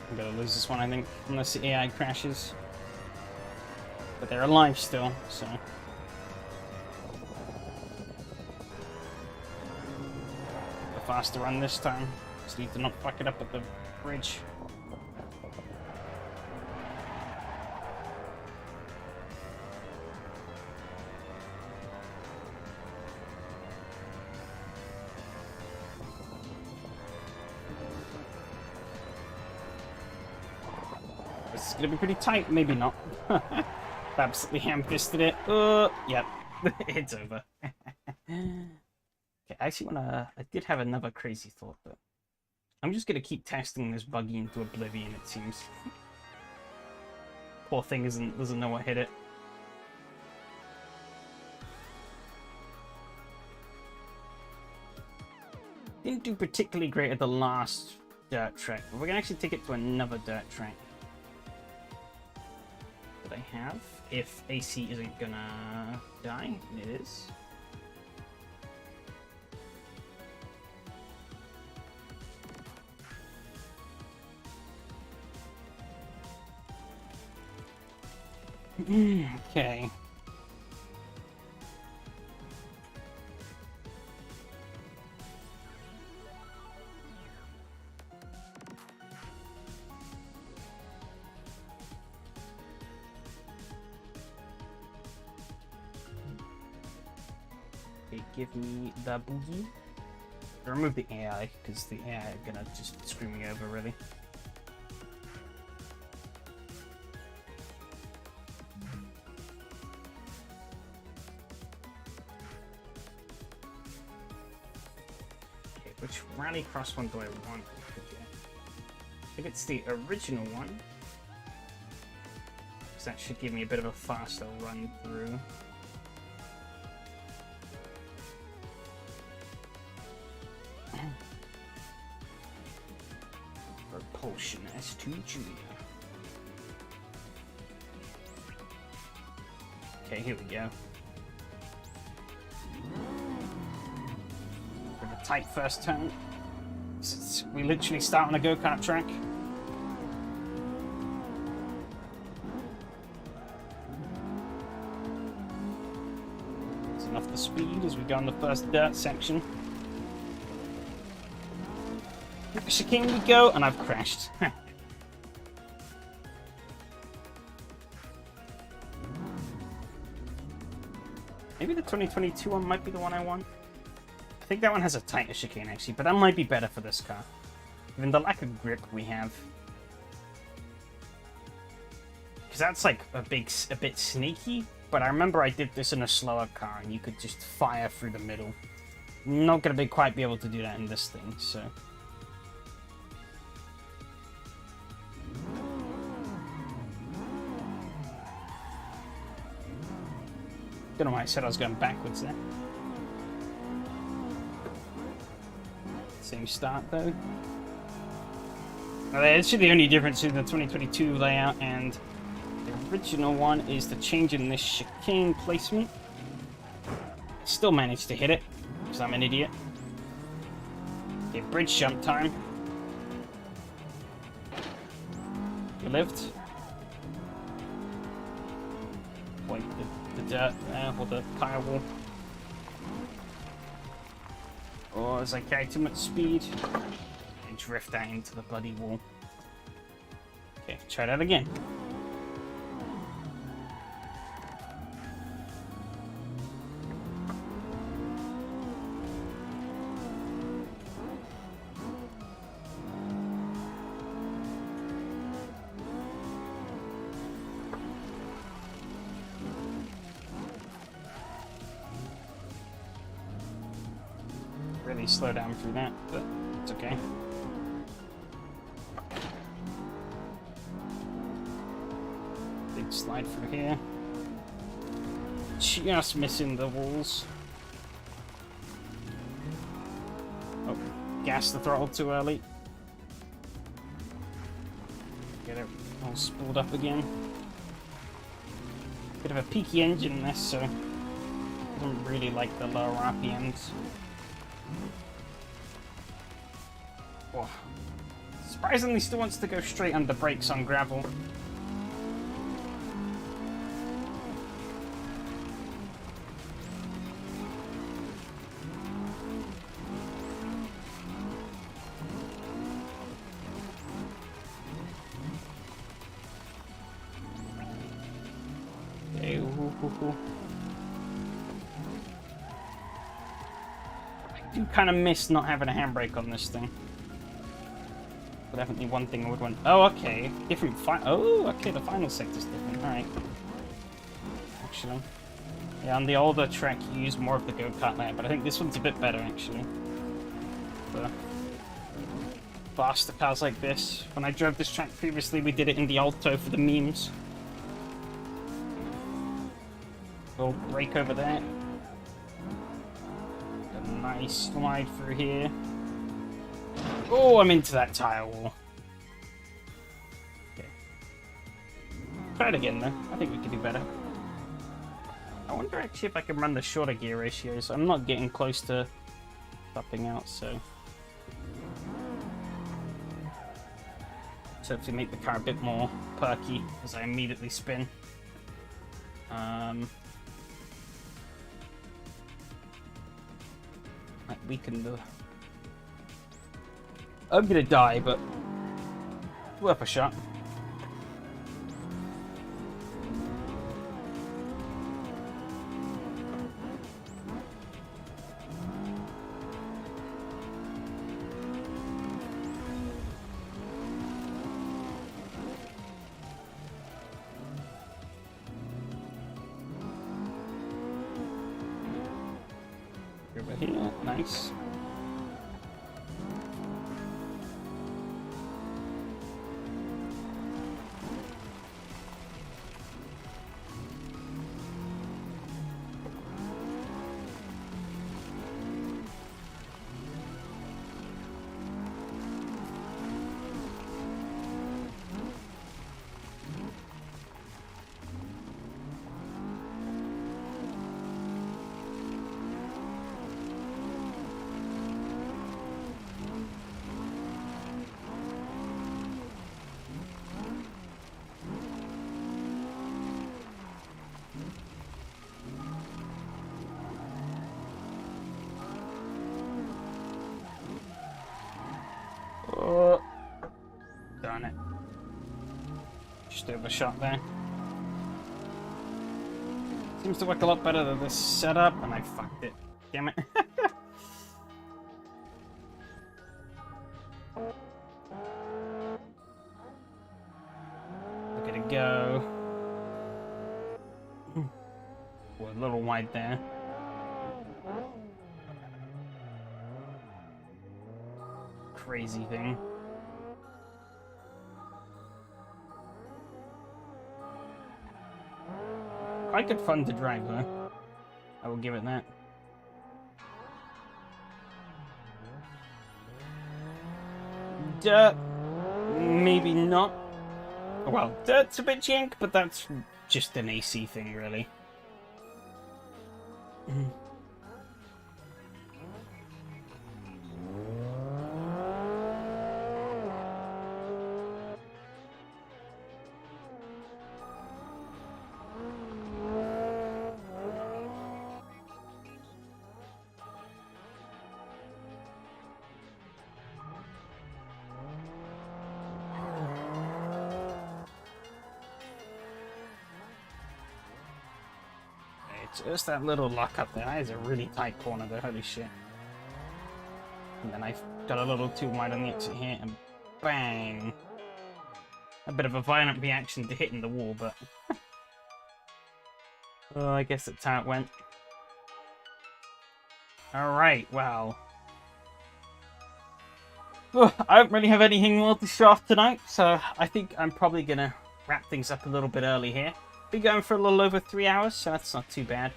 I'm gonna lose this one, I think, unless the AI crashes. But they're alive still, so... A faster run this time. Just need to not fuck it up at the bridge. This is gonna be pretty tight, maybe not. Absolutely ham-fisted it. Yep, it's over. Okay, I actually wanna. I did have another crazy thought, but I'm just gonna keep testing this buggy into oblivion. It seems. Poor thing doesn't know what hit it. Didn't do particularly great at the last dirt track, but we're gonna actually take it to another dirt track that I have. if AC isn't gonna die. It is. Okay. Okay, give me the boogie. Remove the AI, because the AI are gonna just screw me over, really. Which Rallycross one do I want? I think it's the original one. Because that should give me a bit of a faster run through. Propulsion S2 Junior. Okay, here we go. Tight first turn. We literally start on a go-kart track. It's enough the speed as we go on the first dirt section. Chicane we go, and I've crashed. Maybe the 2022 one might be the one I want. I think that one has a tighter chicane, actually, but that might be better for this car. Given the lack of grip we have. Because that's, like, a bit sneaky, but I remember I did this in a slower car, and you could just fire through the middle. Not gonna quite be able to do that in this thing, so... Don't know why I said I was going backwards there. Same start though. Well, actually, the only difference in the 2022 layout and the original one is the change in this chicane placement. Still managed to hit it because I'm an idiot. Okay, bridge jump time. You lived. Wait, the dirt there, or the tire wall. Or as I carry too much speed, and drift out into the bloody wall. Okay, try that again. Really slow down through that, but it's okay. Big slide through here. Just missing the walls. Oh, gas the throttle too early. Get it all spooled up again. Bit of a peaky engine this, so doesn't really like the lower RPMs. Oh. Surprisingly still wants to go straight under brakes on gravel. Okay, I do kind of miss not having a handbrake on this thing. But definitely one thing I would want. Oh, okay. Different oh, okay, the final sector's different. Alright. Actually. Yeah, on the older track you use more of the go-kart layout, but I think this one's a bit better, actually. For faster cars like this. When I drove this track previously, we did it in the Alto for the memes. Little brake over there. A nice slide through here. Oh, I'm into that tire wall. Okay. Try it again, though. I think we can do better. I wonder actually if I can run the shorter gear ratios. I'm not getting close to topping out, so... So hopefully make the car a bit more perky as I immediately spin. Might weaken the... I'm gonna die, but worth a shot. Over here, nice. Oh, darn it. Just overshot there. Seems to work a lot better than this setup, and I fucked it. Damn it. Look at it go. We're a little wide there. Crazy thing. Quite good fun to drive though. I will give it that. Dirt, maybe not. Well, dirt's a bit jank, but that's just an AC thing, really. Just that little lock up there. That is a really tight corner there. Holy shit. And then I got a little too wide on the exit here, and bang! A bit of a violent reaction to hitting the wall, but... well, I guess that's how it went. Alright, well... I don't really have anything more to show off tonight, so I think I'm probably gonna wrap things up a little bit early here. Been going for a little over 3 hours, so that's not too bad.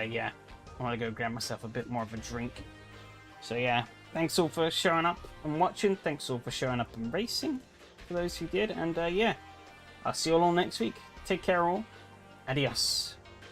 Yeah, I want to go grab myself a bit more of a drink. So yeah, thanks all for showing up and watching. Thanks all for showing up and racing, for those who did. And yeah, I'll see you all next week. Take care all. Adios.